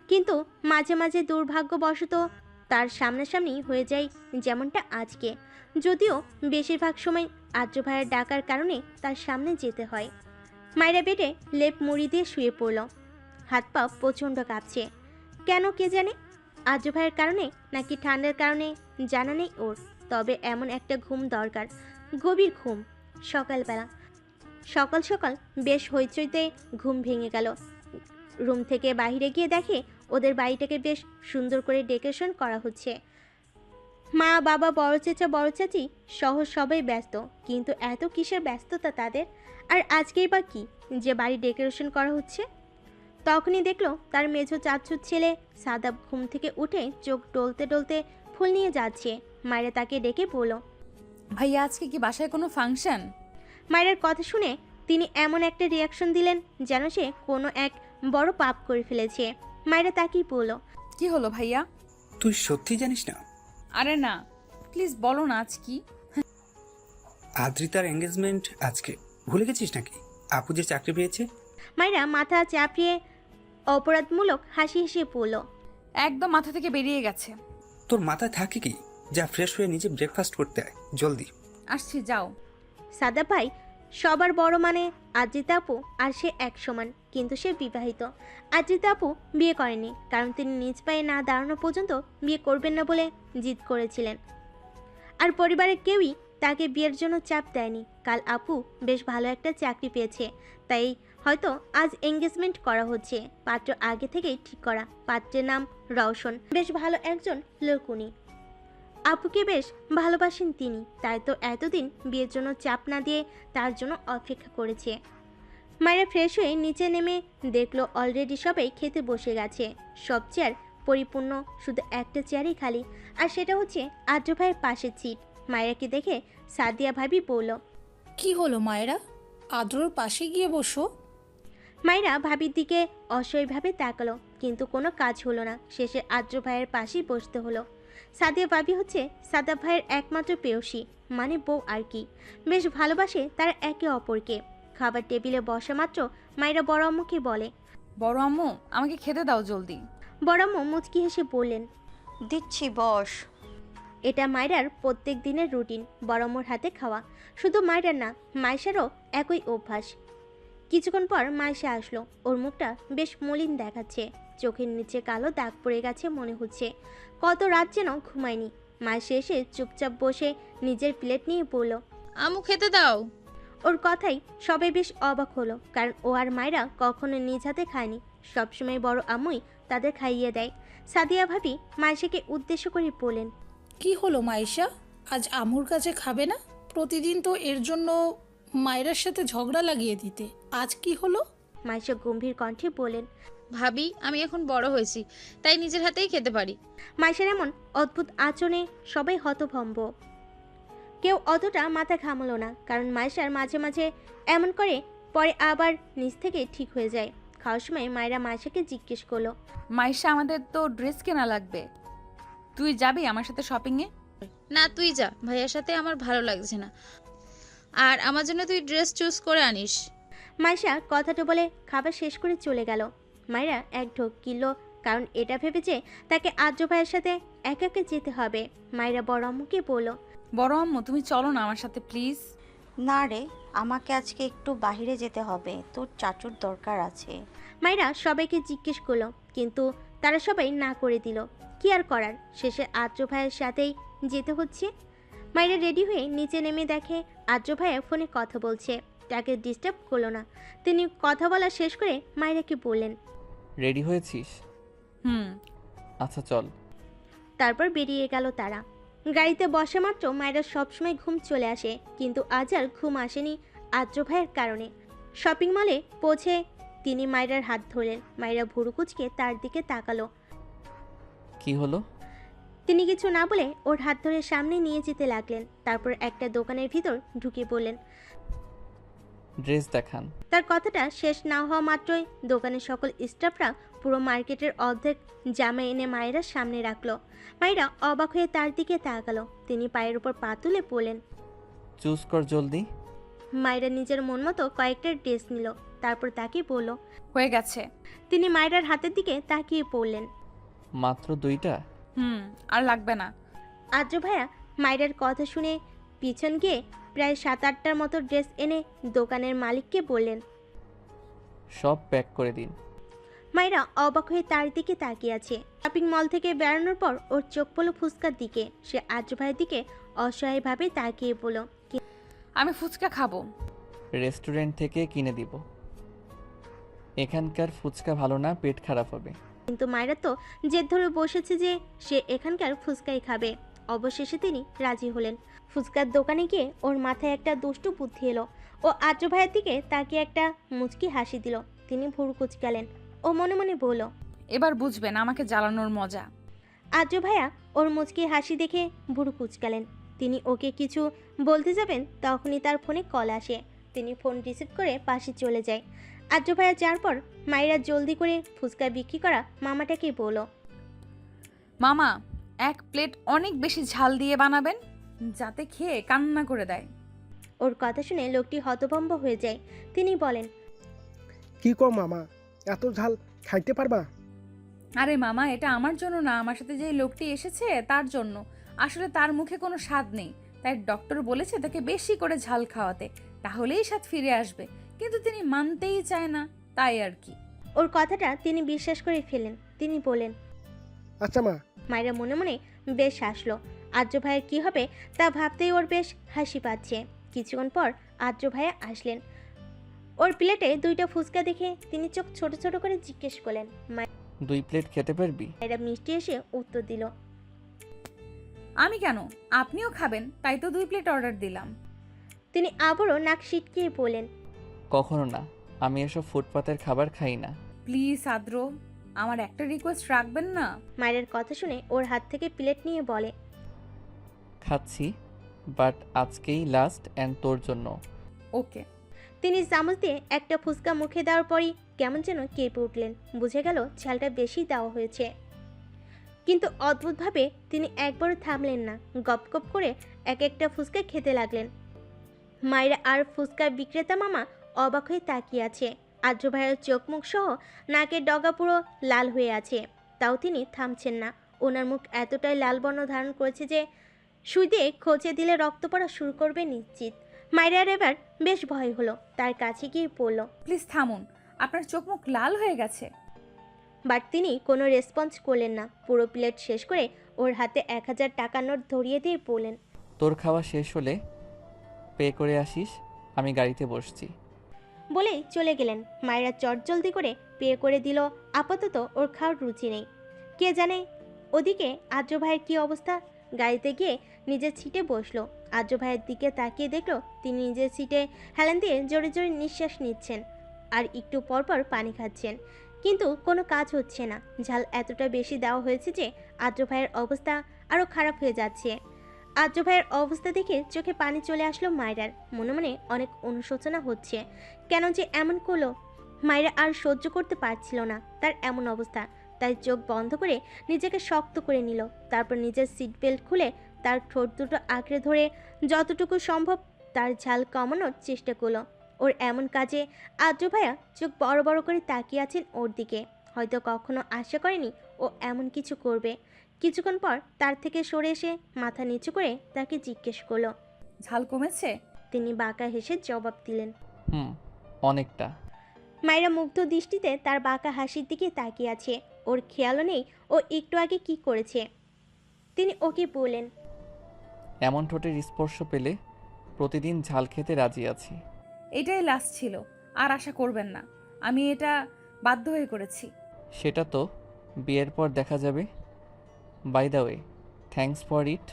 S3: কিন্তু মাঝে মাঝে দুর্ভাগ্যবশত তার সামনাসামনি হয়ে যায়, যেমনটা আজকে। যদিও বেশিরভাগ সময় আদ্র ভাইয়ের ডাকার কারণে তার সামনে যেতে হয়। মায়েরা বেডে লেপ মুড়ি দিয়ে শুয়ে পড়ল। হাত পা প্রচণ্ড কাঁপছে। কেন কে জানে, আদ্র ভাইয়ের কারণে নাকি ঠান্ডার কারণে জানা নেই ওর। তবে এমন একটা ঘুম দরকার, গভীর ঘুম। সকালবেলা সকাল সকাল বেশ হইচইতে ঘুম ভেঙে গেল। রুম থেকে বাইরে গিয়ে দেখে ওদের বাড়িটাকে বেশ সুন্দর করে ডেকোরেশন করা হচ্ছে। মা, বাবা, বড় চেঁচা, বড় চাচি সহ সবাই ব্যস্ত। কিন্তু এত কিসের ব্যস্ততা তাদের? আর আজকেই বা কি যে বাড়ি ডেকোরেশন করা হচ্ছে? তখনই দেখলো তার মেঝো চাচুর ছেলে সাদাব ঘুম থেকে উঠে চোখ ডলতে ডলতে ফুল নিয়ে যাচ্ছে। মায়েরা তাকে ডেকে বলল,
S1: ভাইয়া আজকে কি বাসায় কোনো ফাংশন?
S3: মায়ের কথা শুনে তিনি এমন একটা রিয়াকশন দিলেন যেন সে কোনো এক বড় পাপ করে ফেলেছে। মায়েরা তাকেই বলল,
S1: কি হলো ভাইয়া?
S12: তুই সত্যি জানিস না?
S1: আরে না, প্লিজ বলো না আজ কি।
S12: আদ্রিতার এঙ্গেজমেন্ট আজকে, ভুলে গেছিস নাকি? আপু যে চাকরি পেয়েছে।
S3: মায়েরা মাথা চাপিয়ে অপরাধমূলক হাসি হেসে পড়ল,
S1: একদম মাথা থেকে বেরিয়ে গেছে।
S12: তোর মাথায় থাকে কি? যা ফ্রেশ হয়ে নিজে ব্রেকফাস্ট করতে আয় জলদি।
S1: আসছি, যাও।
S3: সাদা ভাই সবার বড়, মানে আদ্রিতা আপু আর সে এক সমান। কিন্তু সে বিবাহিত। আদ্রিতা আপু বিয়ে করেনি, কারণ তিনি নিজ পায়ে না দাঁড়ানো পর্যন্ত বিয়ে করবেন না বলে জিদ করেছিলেন। আর পরিবারের কেউই তাকে বিয়ের জন্য চাপ দেয়নি। কাল আপু বেশ ভালো একটা চাকরি পেয়েছে, তাই হয়তো আজ এঙ্গেজমেন্ট করা হচ্ছে। পাত্র আগে থেকেই ঠিক করা। পাত্রের নাম রওশন, বেশ ভালো একজন লোক উনি। আপুকে বেশ ভালোবাসেন তিনি, তাই তো এতদিন বিয়ের জন্য চাপ না দিয়ে তার জন্য অপেক্ষা করেছে। মায়েরা ফ্রেশ হয়ে নিচে নেমে দেখলো অলরেডি সবাই খেতে বসে গেছে। সব চেয়ার পরিপূর্ণ, শুধু একটা চেয়ারই খালি, আর সেটা হচ্ছে আদ্র ভাইয়ের পাশের সিট। মায়েরাকে দেখে সাদিয়া ভাবি বলল,
S13: কি হলো মায়েরা, আদ্রর পাশে গিয়ে বসো।
S3: মায়েরা ভাবির দিকে অসহায়ভাবে তাকালো, কিন্তু কোনো কাজ হলো না। শেষে আদ্র ভাইয়ের পাশেই বসতে হলো। সাদিয়া ভাবি হচ্ছে সাদা ভাইয়ের একমাত্র প্রেয়সী, মানে বউ আর কি। বেশ ভালোবাসে তারা একে অপরকে। খাবার টেবিলে বসা মাত্র মায়েরা বড় আম্মুকে বলে,
S1: বড় আম্মু, আমাকে খেতে দাও জলদি।
S3: বড় আম্মু মুচকি হেসে বললেন,
S8: দিচ্ছি, বস।
S3: এটা মায়েরার প্রত্যেক দিনের রুটিন, বড় আম্মুর হাতে খাওয়া। শুধু মায়েরার না, মায়েশারও একই অভ্যাস। কিছুক্ষণ পর মায়েশা আসলো। ওর মুখটা বেশ মলিন দেখাচ্ছে। চোখের নিচে কালো দাগ পড়ে গেছে মনে হচ্ছে। কত রাত যেন ঘুমায়নি। মাসি এসে চুপচাপ বসে নিজের প্লেট নিয়ে বলল,
S5: আমু খেতে দাও।
S3: ওর কথাই সবাই বেশ অবাক হলো, কারণ ও আর মায়েরা কখনো নিজ হাতে খায়নি। সবসময় বড় আম্মুই তাদের খাইয়ে দেয়। সাদিয়া ভাবি মাইশাকে উদ্দেশ্য করে বলেন,
S13: কি হলো মাইশা, আজ আমুর কাছে খাবে না? প্রতিদিন তো এর জন্য মায়েরার সাথে ঝগড়া লাগিয়ে দিতে, আজ কি হলো?
S3: মাইশা গম্ভীর কণ্ঠে বলেন,
S5: ভাবি আমি এখন বড় হয়েছি, তাই নিজের হাতেই খেতে পারি।
S3: মাইশার এমন অদ্ভুত আচরণে সবাই হতভম্ব। কেউ অতটা মাথা ঘামালো না, কারণ মাইশার মাঝে মাঝে এমন করে, পরে আবার নিজ থেকে ঠিক হয়ে যায়। খাওয়ার সময় মায়েরা মাইশাকে জিজ্ঞেস করলো,
S1: মাইশা, আমাদের তো ড্রেস কেনা লাগবে, তুই যাবি আমার সাথে শপিংয়ে?
S5: না তুই যা, ভাইয়ার সাথে আমার ভালো লাগছে না, আর আমার জন্য তুই ড্রেস চুজ করে আনিস।
S3: মাইশা কথাটা বলে খাবার শেষ করে চলে গেল। মায়েরা এক ঢোক কিনল, কারণ এটা ভেবেছে তাকে আর্য ভাইয়ের সাথে একা একা যেতে হবে। মায়েরা বড় আম্মুকে বলল,
S1: বড় আম্মু, তুমি চলো না আমার সাথে প্লিজ।
S14: না রে, আমাকে আজকে একটু বাইরে যেতে হবে, তোর চাচুর দরকার আছে।
S3: মায়েরা সবাইকে জিজ্ঞেস করলো, কিন্তু তারা সবাই না করে দিল। কি আর করার, শেষে আর্য ভাইয়ের সাথেই যেতে হচ্ছে। মায়েরা রেডি হয়ে নিচে নেমে দেখে আর্য ভাইয়া ফোনে কথা বলছে। তাকে ডিস্টার্ব করলো না। তিনি কথা বলা শেষ করে মায়েরাকে বললেন,
S2: রেডি হয়েছিস? আচ্ছা চল।
S3: তারপর বেরিয়ে গেল তারা। গাড়িতে বসা মাত্র মায়েরা সবসময় ঘুম চলে আসে, কিন্তু আজ আর ঘুম আসেনি আর্য ভাইয়ের কারণে। শপিং মলে পৌঁছে তিনি মায়েরার হাত ধরলেন। মায়েরা ভুরু কুচকে তার দিকে তাকালো।
S2: কি হলো?
S3: তিনি কিছু না বলে ওর হাত ধরে সামনে নিয়ে যেতে লাগলেন। তারপর একটা দোকানের ভিতর ঢুকে বললেন,
S2: ড্রেস দেখান।
S3: তার কথাটা শেষ না হওয়া মাত্রই দোকানের সকল স্টাফরা পুরো মার্কেটের অর্ধেক জামা এনে মায়েরার সামনে রাখলো। মায়েরা অবাক হয়ে তার দিকে তাকালো। তিনি পায়ের উপর পা তুলে বললেন,
S2: চুজ কর জলদি।
S3: মায়েরা নিজের মন মতো কয়েকটা ড্রেস নিল, তারপর তাকে বলল,
S1: হয়ে গেছে।
S3: তিনি মায়েরার হাতের দিকে তাকিয়ে পড়লেন,
S2: মাত্র 2টা?
S1: আর লাগবে না।
S3: আর্য ভাইয়া মায়েরার কথা শুনে পিছন গিয়ে প্রায় 7-8টার মতো ড্রেস এনে দোকানের মালিককে বললেন,
S2: সব প্যাক করে দিন।
S3: মায়েরা অবাক হয়ে তার দিকে তাকিয়ে আছে। শপিং মল থেকে বেরানোর পর ওর চোখ পড়ল ফুচকার দিকে। সে আর্য ভাইয়ের দিকে অসহায়ভাবে তাকিয়ে বলল,
S1: আমি ফুচকা খাবো।
S2: রেস্টুরেন্ট থেকে কিনে দিব। এখানকার ফুচকা ভালো না, পেট খারাপ হবে।
S3: কিন্তু মায়েরা তো জেদ ধরে বসেছে যে সে এখানকার ফুচকাই খাবে। অবশেষে তিনি রাজি হলেন। ফুচকার দোকানে গিয়ে ওর মাথায় একটা দুষ্টু বুদ্ধি এলো। ও আর্য ভাইয়ের দিকে তাকিয়ে একটা মুচকি হাসি দিল। তিনি ভুরু কুচকালেন। ও মনে মনে বলল,
S1: এবার বুঝবেন আমাকে জ্বালানোর মজা।
S3: আর্য ভাইয়া ওর মুচকি হাসি দেখে ভুরু কুচকালেন। তিনি ওকে কিছু বলতে যাবেন, তখনই তার ফোনে কল আসে। তিনি ফোন রিসিভ করে পাশে চলে যায়। আর্য ভাইয়া যাওয়ার পর মায়েরা জলদি করে ফুচকা বিক্রি করা মামাটাকে বলল,
S1: মামা, 1 প্লেট অনেক বেশি ঝাল দিয়ে বানাবেন, যাতে খেয়ে কান্না করে দেয়।
S3: ওর কথা শুনে লোকটি হতভম্ব হয়ে যায়। তিনি বলেন,
S15: কি কর মামা, এত ঝাল খাইতে পারবা?
S1: আরে মামা, এটা আমার জন্য না, আমার সাথে যে লোকটি এসেছে তার জন্য। আসলে তার মুখে কোনো স্বাদ নেই, তাই ডক্টর বলেছে তাকে বেশি করে ঝাল খাওয়াতে, তাহলেই স্বাদ ফিরে আসবে। কিন্তু তিনি মানতেই চায় না, তাই আর কি।
S3: ওর কথাটা তিনি বিশ্বাস করে ফেলেন। তিনি বলেন,
S15: আচ্ছা মা।
S3: মায়েরা মনে মনে বেশ হাসলো। আর্য ভাইয়ের কি হবে তা ভাবতেই ওর বেশ হাসি পাচ্ছে। কিছুক্ষণ পর আর্য ভাইয়া আসলেন। ওর প্লেটে 2টা ফুচকা দেখে তিনি চোখ ছোট ছোট করে জিজ্ঞেস করলেন,
S2: 2 প্লেট খেতে পারবি?
S3: মায়েরা মিষ্টি এসে উত্তর দিল,
S1: আমি কেন, আপনিও খাবেন, তাই তো 2 প্লেট অর্ডার দিলাম।
S3: তিনি আবারও নাক সিটকিয়ে বলেন,
S2: কখনো না, আমি এসব ফুটপাতের খাবার খাই না।
S1: প্লিজ আদ্র, আমার একটা রিকোয়েস্ট রাখবেন না?
S3: মায়ের কথা শুনে ওর হাত থেকে প্লেট নিয়ে বলে,
S2: খাচ্ছি, বাট আজকেই লাস্ট অ্যান্ড তোর জন্য।
S1: ওকে।
S3: তিনি চামচ দিয়ে একটা ফুচকা মুখে দেওয়ার পরই কেমন যেন কেঁপে উঠলেন। বুঝে গেল ঝালটা বেশি দেওয়া হয়েছে। কিন্তু অদ্ভুতভাবে তিনি একবারও থামলেন না। গপ গপ করে এক একটা ফুচকা খেতে লাগলেন। মায়েরা আর ফুচকা বিক্রেতা মামা অবাক হয়ে তাকিয়ে আছে। আর্য ভাইয়ের চোখ মুখ সহ নাকের ডগা পুরো লাল হয়ে আছে, তাও তিনি থামছেন না। ওনার মুখ এতটাই লাল বর্ণ ধারণ করেছে যে সুই দিয়ে খোঁচে দিলে রক্ত পড়া শুরু করবে নিশ্চিত। মায়েরার এবার বেশ ভয় হলো। তার কাছে গিয়ে পড়ল,
S1: প্লিজ থামুন, আপনার চোখ মুখ লাল হয়ে গেছে।
S3: বাট তিনি কোনো রেসপন্স করলেন না। পুরো প্লেট শেষ করে ওর হাতে 1000 টাকার নোট ধরিয়ে দিয়ে বললেন,
S2: তোর খাওয়া শেষ হলে পে করে আসিস, আমি গাড়িতে বসছি।
S3: বলেই চলে গেলেন। মায়েরা চটজলদি করে পে করে দিল। আপাতত ওর খাওয়ার রুচি নেই। কে জানে ওদিকে আদ্র ভাইয়ের কী অবস্থা। গাড়িতে গিয়ে নিজের সিটে বসলো। আদ্র ভাইয়ের দিকে তাকিয়ে দেখলো তিনি নিজের সিটে হেলান দিয়ে জোরে জোরে নিঃশ্বাস নিচ্ছেন আর একটু পরপর পানি খাচ্ছেন, কিন্তু কোনো কাজ হচ্ছে না। ঝাল এতটা বেশি দেওয়া হয়েছে যে আদ্র ভাইয়ের অবস্থা আরও খারাপ হয়ে যাচ্ছে। আদ্র ভাইয়ের অবস্থা দেখে চোখে পানি চলে আসলো মায়রার। মনে মনে অনেক অনুশোচনা হচ্ছে, কেন যে এমন করলো। মায়রা আর সহ্য করতে পারছিল না তার এমন অবস্থা, তাই চোখ বন্ধ করে নিজেকে শক্ত করে নিল। তারপর নিজের সিট বেল্ট খুলে তার ঠোঁট দুটো আঁকড়ে ধরে যতটুকু সম্ভব তার ঝাল কমানোর চেষ্টা করলো। ওর এমন কাজে আদ্র ভাইয়া চোখ বড় বড় করে তাকিয়ে আছেন ওর দিকে। হয়তো কখনো আশা করেনি ও এমন কিছু করবে। কিছুক্ষণ পর তার থেকে সরে এসে মাথা নিচু করে তাকে জিজ্ঞেস করলো,
S1: ঝাল কমেছে?
S3: তিনি বাঁকা হেসে জবাব দিলেন,
S2: অনেকটা।
S3: মায়েরা মুগ্ধ দৃষ্টিতে তার বাঁকা হাসির দিকে তাকিয়ে আছে। ওর খেয়ালও নেই ও একটু আগে কি করেছে। তিনি ওকে বললেন,
S2: এমন ঠোঁটের স্পর্শ পেলে প্রতিদিন ঝাল খেতে রাজি আছি।
S1: এটাই লাস্ট ছিল, আর আশা করবেন না। আমি এটা বাধ্য হয়ে করেছি।
S2: সেটা তো বিয়ের পর দেখা যাবে। By the way, thanks for it.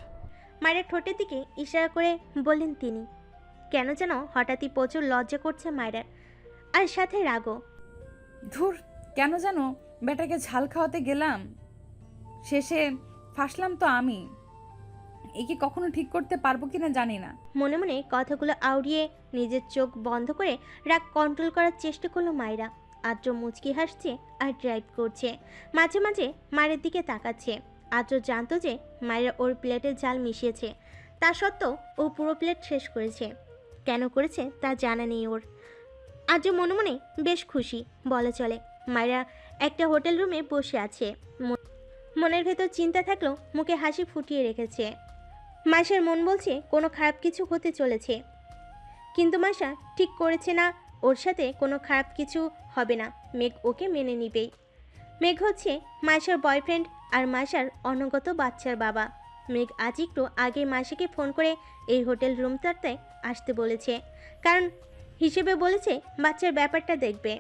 S3: মায়েরা ঠোঁটের দিকে ইশারা করে বললেন তিনি। কেন যেন হঠাৎই প্রচুর লজ্জা করছে মায়েরার, আর সাথে রাগও।
S1: ধুর, কেন যেন বেটাকে ঝাল খাওয়াতে গেলাম, শেষে ফাঁসলাম তো আমি। একে কখনো ঠিক করতে পারবো কিনা জানি না।
S3: মনে মনে কথাগুলো আউড়িয়ে নিজের চোখ বন্ধ করে রাগ কন্ট্রোল করার চেষ্টা করলো মায়েরা। আদ্র মুচকি হাসছে আর ড্রাইভ করছে, মাঝে মাঝে মায়ের দিকে তাকাচ্ছে। আদ্র জানতো যে মায়েরা ওর প্লেটে ঝাল মিশিয়েছে, তা সত্ত্বেও ও পুরো প্লেট শেষ করেছে। কেন করেছে তা জানা নেই ওর। আদ্র মনে মনে বেশ খুশি বলা চলে। মায়েরা একটা হোটেল রুমে বসে আছে। মনের ভেতর চিন্তা থাকলেও মুখে হাসি ফুটিয়ে রেখেছে। মাসার মন বলছে কোনো খারাপ কিছু হতে চলেছে, কিন্তু মাসা ঠিক করেছে না ওর সাথে কোনো খারাপ কিছু হবে না। মেঘ ওকে মেনে নিবেই। মেঘ হচ্ছে মাসার বয়ফ্রেন্ড আর মাসার অনগত বাচ্চার বাবা। মেঘ আজ একটু আগে মাসাকে ফোন করে এই হোটেল রুমটাতে আসতে বলেছে, কারণ হিসেবে বলেছে বাচ্চার ব্যাপারটা দেখবে।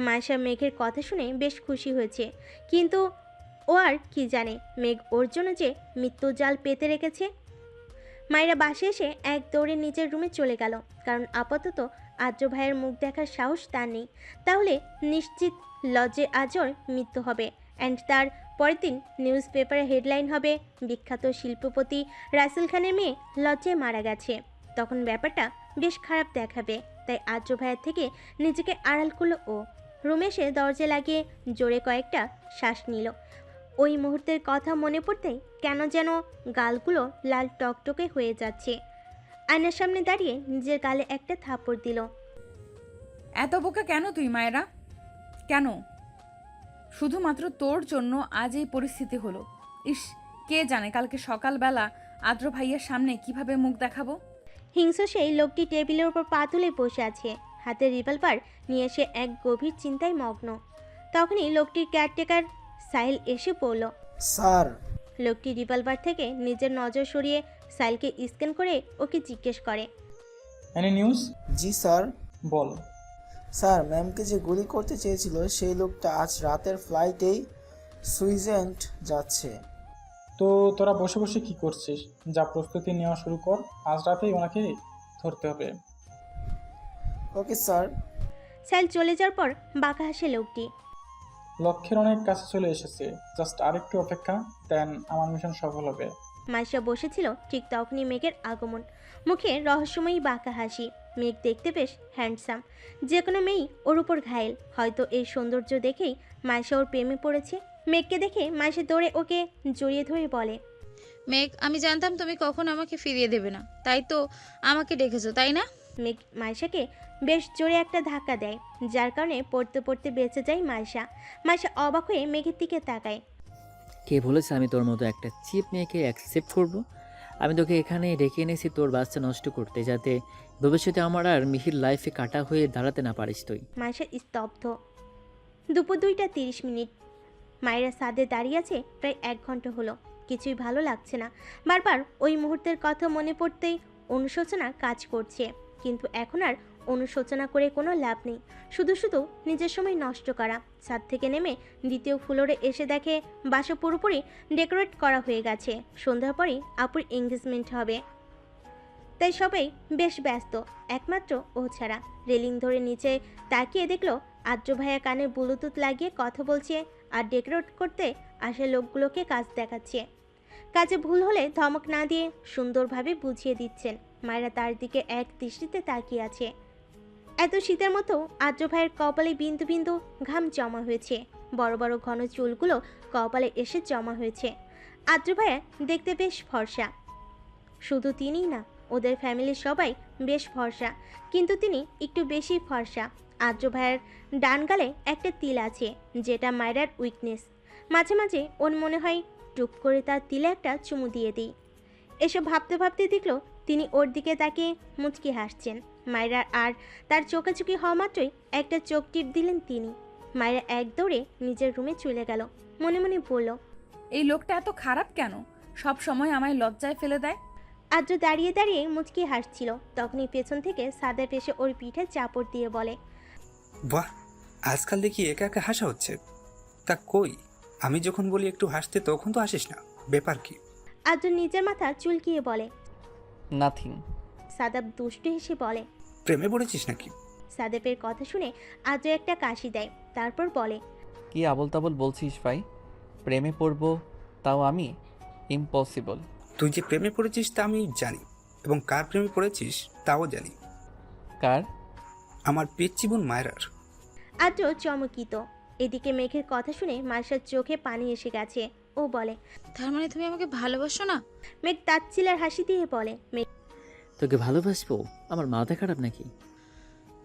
S3: মাসা মেঘের কথা শুনে বেশ খুশি হয়েছে, কিন্তু ও আর কি জানে মেঘ ওর জন্য যে মৃত্যু জাল পেতে রেখেছে। মায়েরা বাসে এসে এক দৌড়ে নিজের রুমে চলে গেল, কারণ আপাতত আদ্র ভাইয়ের মুখ দেখার সাহস তার নেই। তাহলে নিশ্চিত লজ্জে আজর মৃত্যু হবে, অ্যান্ড তার পরের দিন নিউজ পেপারে হেডলাইন হবে, বিখ্যাত শিল্পপতি রাসেল খানের মেয়ে লজ্জায় মারা গেছে। তখন ব্যাপারটা বেশ খারাপ দেখাবে। তাই আদ্র ভাইয়ের থেকে নিজেকে আড়াল করলো ও। রুমে এসে দরজা লাগিয়ে জোরে কয়েকটা শ্বাস নিল। ওই মুহূর্তের কথা মনে পড়তেই কেন যেন গালগুলো লাল টকটকে হয়ে যাচ্ছে। আয়নার সামনে দাঁড়িয়ে নিজের গালে একটা থাপড় দিল।
S1: এত বোকা কেন তুই মায়েরা? কেন? শুধুমাত্র তোর জন্য আজ এই পরিস্থিতি হলো। ইস, কে জানে কালকে সকালবেলা আদ্র ভাইয়ের সামনে কিভাবে মুখ দেখাবো।
S3: হিংস্র সেই লোকটি টেবিলের উপর পা তুলে বসে আছে, হাতে রিভলভার নিয়ে সে এক গভীর চিন্তায় মগ্ন। তখনই লোকটির কেয়ারটেকার সাহিল এসে পড়ল।
S6: স্যার।
S3: লোকটি রিভলভার থেকে নিজের নজর সরিয়ে সাহিলকে স্ক্যান করে ওকে জিজ্ঞেস করে,
S16: এনি নিউজ?
S6: জি স্যার।
S16: বল।
S6: স্যার, ম্যামকে যে গুলি করতে চেয়েছিল সেই লোকটা আজ রাতের ফ্লাইটেই সুইজারল্যান্ড যাচ্ছে।
S16: তো তোরা বসে বসে কি করছিস? যা প্রস্তুতি নেওয়া শুরু কর, আজ রাতেই ওনাকে ধরতে হবে।
S6: Okay sir.
S3: সাহিল চলে যাওয়ার পর বাঁকা হাসে লোকটি।
S16: লক্ষ্যের অনেক কাছে চলে এসেছে, জাস্ট আরেকটু অপেক্ষা, দেন আমার মিশন সফল হবে।
S3: মাইশা বসেছিল, ঠিক তখনই মেঘের আগমন। মুখে রহস্যময়ী বাঁকা হাসি। মেঘ দেখতে বেশ হ্যান্ডসাম, যে কোনো মেয়েই ওর উপর ঘায়েল। হয়তো এই সৌন্দর্য দেখেই মাইশা ওর প্রেমে পড়েছে। মেঘকে দেখে মাইশা দৌড়ে ওকে জড়িয়ে ধরে বলে,
S5: মেঘ, আমি জানতাম তুমি কখনো আমাকে ফিরিয়ে দেবে না, তাই তো আমাকে ডেকেছো, তাই না?
S3: মেঘ মাইশাকে বেশ জোরে একটা ধাক্কা দেয়, যার কারণে পড়তে পড়তে বেঁচে যায় মাইশা। মাইশা অবাক হয়ে মেঘের দিকে তাকায়।
S17: কে বলেছে আমি তোর মতো একটা চিপ মেয়েকে অ্যাকসেপ্ট করব? আমি তোকে এখানে ডেকে এনেছি তোর বাচ্চা নষ্ট করতে, যাতে ভবিষ্যতে আমার আর মিহির লাইফে কাটা হয়ে দাঁড়াতে না পারিস তুই।
S3: মাইশা স্তব্ধ। দুপুর 2টা 30 মিনিট। মায়েরা ছাদে দাঁড়িয়ে আছে প্রায় 1 ঘন্টা হলো। কিছুই ভালো লাগছে না। বারবার ওই মুহূর্তের কথা মনে পড়তেই অনুশোচনা কাজ করছে, কিন্তু এখন আর অনুশোচনা করে কোনো লাভ নেই। শুধু শুধু নিজের সময় নষ্ট করা। ছাদ থেকে নেমে দ্বিতীয় ফ্লোরে এসে দেখে বাসা পুরোপুরি ডেকোরেট করা হয়ে গেছে। সন্ধ্যার পরেই আপুর এঙ্গেজমেন্ট হবে, তাই সবাই বেশ ব্যস্ত, একমাত্র ও ছাড়া। রেলিং ধরে নিচে তাকিয়ে দেখলো আদ্র ভাইয়া কানে ব্লুটুথ লাগিয়ে কথা বলছে আর ডেকোরেট করতে আসে লোকগুলোকে কাজ দেখাচ্ছে। কাজে ভুল হলে ধমক না দিয়ে সুন্দরভাবে বুঝিয়ে দিচ্ছেন। মায়েরা তার দিকে এক দৃষ্টিতে তাকিয়ে আছে। এত শীতের মতো আদ্র ভাইয়ের কপালে বিন্দু বিন্দু ঘাম জমা হয়েছে। বড় বড় ঘন চুলগুলো কপালে এসে জমা হয়েছে। আদ্র ভাইয়া দেখতে বেশ ফর্সা। শুধু তিনিই না, ওদের ফ্যামিলির সবাই বেশ ফর্সা, কিন্তু তিনি একটু বেশি ফর্সা। আদ্র ভাইয়ের ডান গালে একটা তিল আছে, যেটা মায়েরার উইকনেস। মাঝে মাঝে ওর মনে হয় টুক করে তার তিলে একটা চুমু দিয়ে দিই। এসব ভাবতে ভাবতে দেখলো তিনি ওর দিকে তাকিয়ে মুচকি হাসছেন। মায়েরা আর তার চোখাচুকি হওয়া মাত্রই একটা চোখ টিপ দিলেন তিনি। মায়েরা এক দৌড়ে নিজের রুমে চলে গেল। মনে মনে বলল,
S1: এই লোকটা এত খারাপ কেন? সব সময় আমায় লজ্জায় ফেলে দেয়।
S3: আদ্র দাঁড়িয়ে দাঁড়িয়ে মুচকি হাসছিল। তখনই পেছন থেকে সাদের পেশে ওর পিঠে চাপড় দিয়ে বলে,
S12: বাহ, আজকাল দেখি একা একা হাসা হচ্ছে। তা কই, আমি যখন বলি একটু হাসতে তখন তো হাসিস না, ব্যাপার কি?
S3: আদ্র নিজের মাথা চুলকিয়ে বলে।
S2: নাথিং।
S3: সাদাব দুষ্টু হেসে বলে,
S12: প্রেমে পড়েছিস নাকি?
S3: সাদেবের কথা শুনে আদ্র একটা কাশি দেয়, তারপর বলে,
S2: কি আবল তাবল বলছিস ভাই? প্রেমে পড়বো তাও আমি? ইম্পসিবল।
S12: তুই যে প্রেমে পড়েছিস তা আমি জানি, এবং কার প্রেমে পড়েছিস তাও জানি।
S2: কার?
S12: আমার পিচ্চি বোন মায়রার।
S3: আদ্র চমকিত। এদিকে মেঘের কথা শুনে মার্শার চোখে পানি এসে গেছে। ও বলে,
S5: তার মানে তুমি আমাকে ভালোবাসো না?
S3: মেঘ তাচ্ছিলার হাসি দিয়ে বলে,
S17: তোকে ভালোবাসবো? আমার মাথা খারাপ নাকি?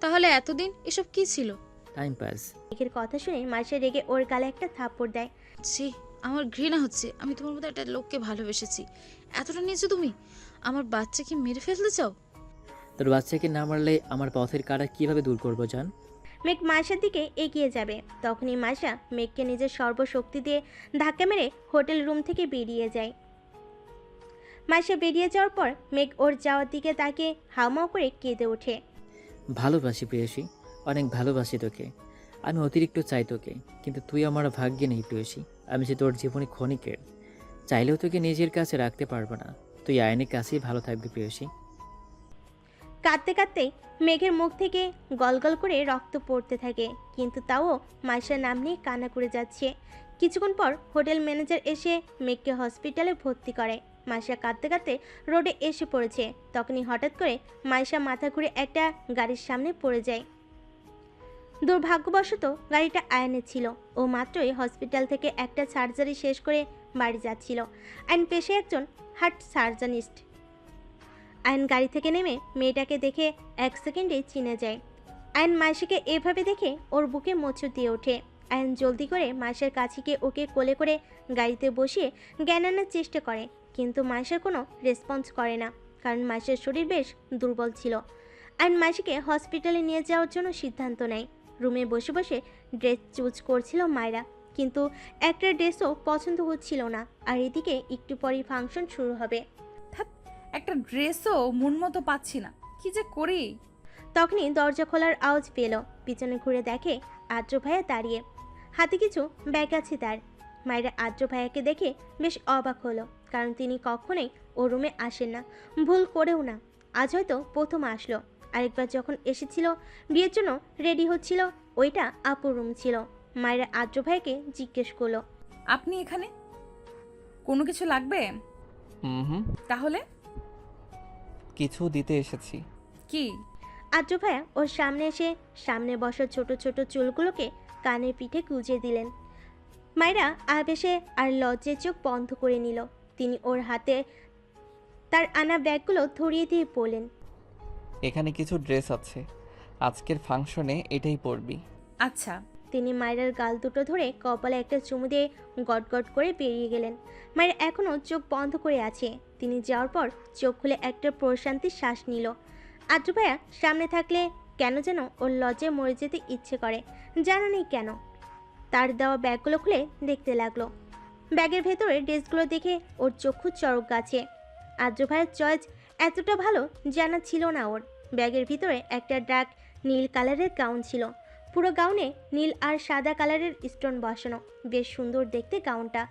S5: তাহলে এতদিন এসব কি ছিল?
S17: Time pass.
S3: মেঘের কথা শুনে মার্শা রেগে ওর গালে একটা থাপ্পড় দেয়।
S5: ছি, আমার ঘৃণা হচ্ছে। আমি তোমার মতো একটা লোককে ভালোবেসেছি। এতটা নিয়েছো তুমি? আমার বাচ্চাকে মেরে ফেলতে চাও?
S17: তোর বাচ্চাকে না মারলে আমার পথের কাটা কিভাবে দূর করবো জান?
S3: মেঘ মার্শার দিকে এগিয়ে যাবে, তখনই মার্শা মেঘকে নিজের সর্বশক্তি দিয়ে ধাক্কা মেরে হোটেল রুম থেকে বেরিয়ে যায়। মার্শা বেরিয়ে যাওয়ার পর মেঘ ওর যাওয়ার দিকে তাকে হাউমাউ করে কেঁদে ওঠে।
S17: ভালোবাসি প্রেয়সী, অনেক ভালোবাসি তোকে। আমি অতিরিক্ত চাই তোকে, কিন্তু তুই আমার ভাগ্যে নেই প্রেয়সী। আমি যে তোর জীবনে ক্ষণিকের, চাইলেও তোকে নিজের কাছে রাখতে পারবো না। তুই আইনের কাছেই ভালো থাকবি প্রেয়সী।
S3: কাঁদতে কাঁদতে মেঘের মুখ থেকে গলগল করে রক্ত পড়তে থাকে, কিন্তু তাও মার্শার নাম নিয়ে কান্না করে যাচ্ছে। কিছুক্ষণ পর হোটেল ম্যানেজার এসে মেঘকে হসপিটালে ভর্তি করে। মার্শা কাঁদতে কাঁদতে রোডে এসে পড়েছে। তখনই হঠাৎ করে মার্শা মাথা ঘুরে একটা গাড়ির সামনে পড়ে যায়। দুর্ভাগ্যবশত গাড়িটা আয়নের ছিল। ও মাত্রই হসপিটাল থেকে একটা সার্জারি শেষ করে বাড়ি যাচ্ছিল। আইন পেশায় একজন হার্ট সার্জনিস্ট। আইন গাড়ি থেকে নেমে মেয়েটাকে দেখে 1 সেকেন্ডে চিনে যায়। আইন মাইশাকে এভাবে দেখে ওর বুকে মোচড় দিয়ে ওঠে। আইন জলদি করে মাইশার কাছে গিয়ে ওকে কোলে করে গাড়িতে বসিয়ে জ্ঞান আনার চেষ্টা করে, কিন্তু মাইশার কোনো রেসপন্স করে না, কারণ মাইশার শরীর বেশ দুর্বল ছিল। আইন মাইশাকে হসপিটালে নিয়ে যাওয়ার জন্য সিদ্ধান্ত নেয়। রুমে বসে বসে ড্রেস চুজ করছিল মায়েরা, কিন্তু একটা ড্রেসও পছন্দ হচ্ছিল না। আর এদিকে একটু পরেই ফাংশন শুরু হবে।
S1: একটা ড্রেসও মন মতো পাচ্ছি না, কি যে করি।
S3: তখনই দরজা খোলার আওয়াজ পেল। পিছনে ঘুরে দেখে আদ্র ভাইয়া দাঁড়িয়ে, হাতে কিছু ব্যাগ আছে তার। মায়েরা আদ্র ভাইয়াকে দেখে বেশ অবাক হলো, কারণ তিনি কখনোই ও রুমে আসেন না, ভুল করেও না। আজ হয়তো প্রথম আসলো। আরেকবার যখন এসেছিল বিয়ের জন্য রেডি হচ্ছিল, ওইটা আপুর রুম ছিল। মায়েরা আদ্র ভাইকে জিজ্ঞেস করলো,
S1: আপনি এখানে? কোনো কিছু লাগবে?
S2: হুম,
S1: তাহলে
S2: কিছু দিতে এসেছি।
S1: কি?
S3: আদ্র ভাইয়া ওর সামনে এসে সামনে বসা ছোট ছোট চুলগুলোকে কানের পিঠে গুজে দিলেন। মায়েরা আবেশে আর লজ্জায় চোখ বন্ধ করে নিল। তিনি ওর হাতে তার আনা ব্যাগগুলো ধরিয়ে দিয়ে বললেন,
S2: এখানে কিছু ড্রেস আছে, আজকের ফাংশনে এটাই পরবি।
S3: আচ্ছা। তিনি মায়েরার গাল দুটো ধরে কপালে একটা চুমু দিয়ে গটগট করে বেরিয়ে গেলেন। মায়েরা এখনও চোখ বন্ধ করে আছে। তিনি যাওয়ার পর চোখ খুলে একটা প্রশান্তির শ্বাস নিল। আদ্র ভাইয়া সামনে থাকলে কেন যেন ওর লজ্জায় মরে যেতে ইচ্ছে করে, জানা নেই কেন। তার দেওয়া ব্যাগগুলো খুলে দেখতে লাগলো। ব্যাগের ভেতরে ড্রেসগুলো দেখে ওর চক্ষু চড়ক গাছে। আদ্র ভাইয়ের চয়েস এতটা ভালো জানা ছিল না ওর। ব্যাগের ভিতরে একটা ডার্ক নীল কালারের গাউন ছিল। পুরো গাউনে নীল আর সাদা কালারের স্টোন বসানো, বেশ সুন্দর দেখতে গাউনটা।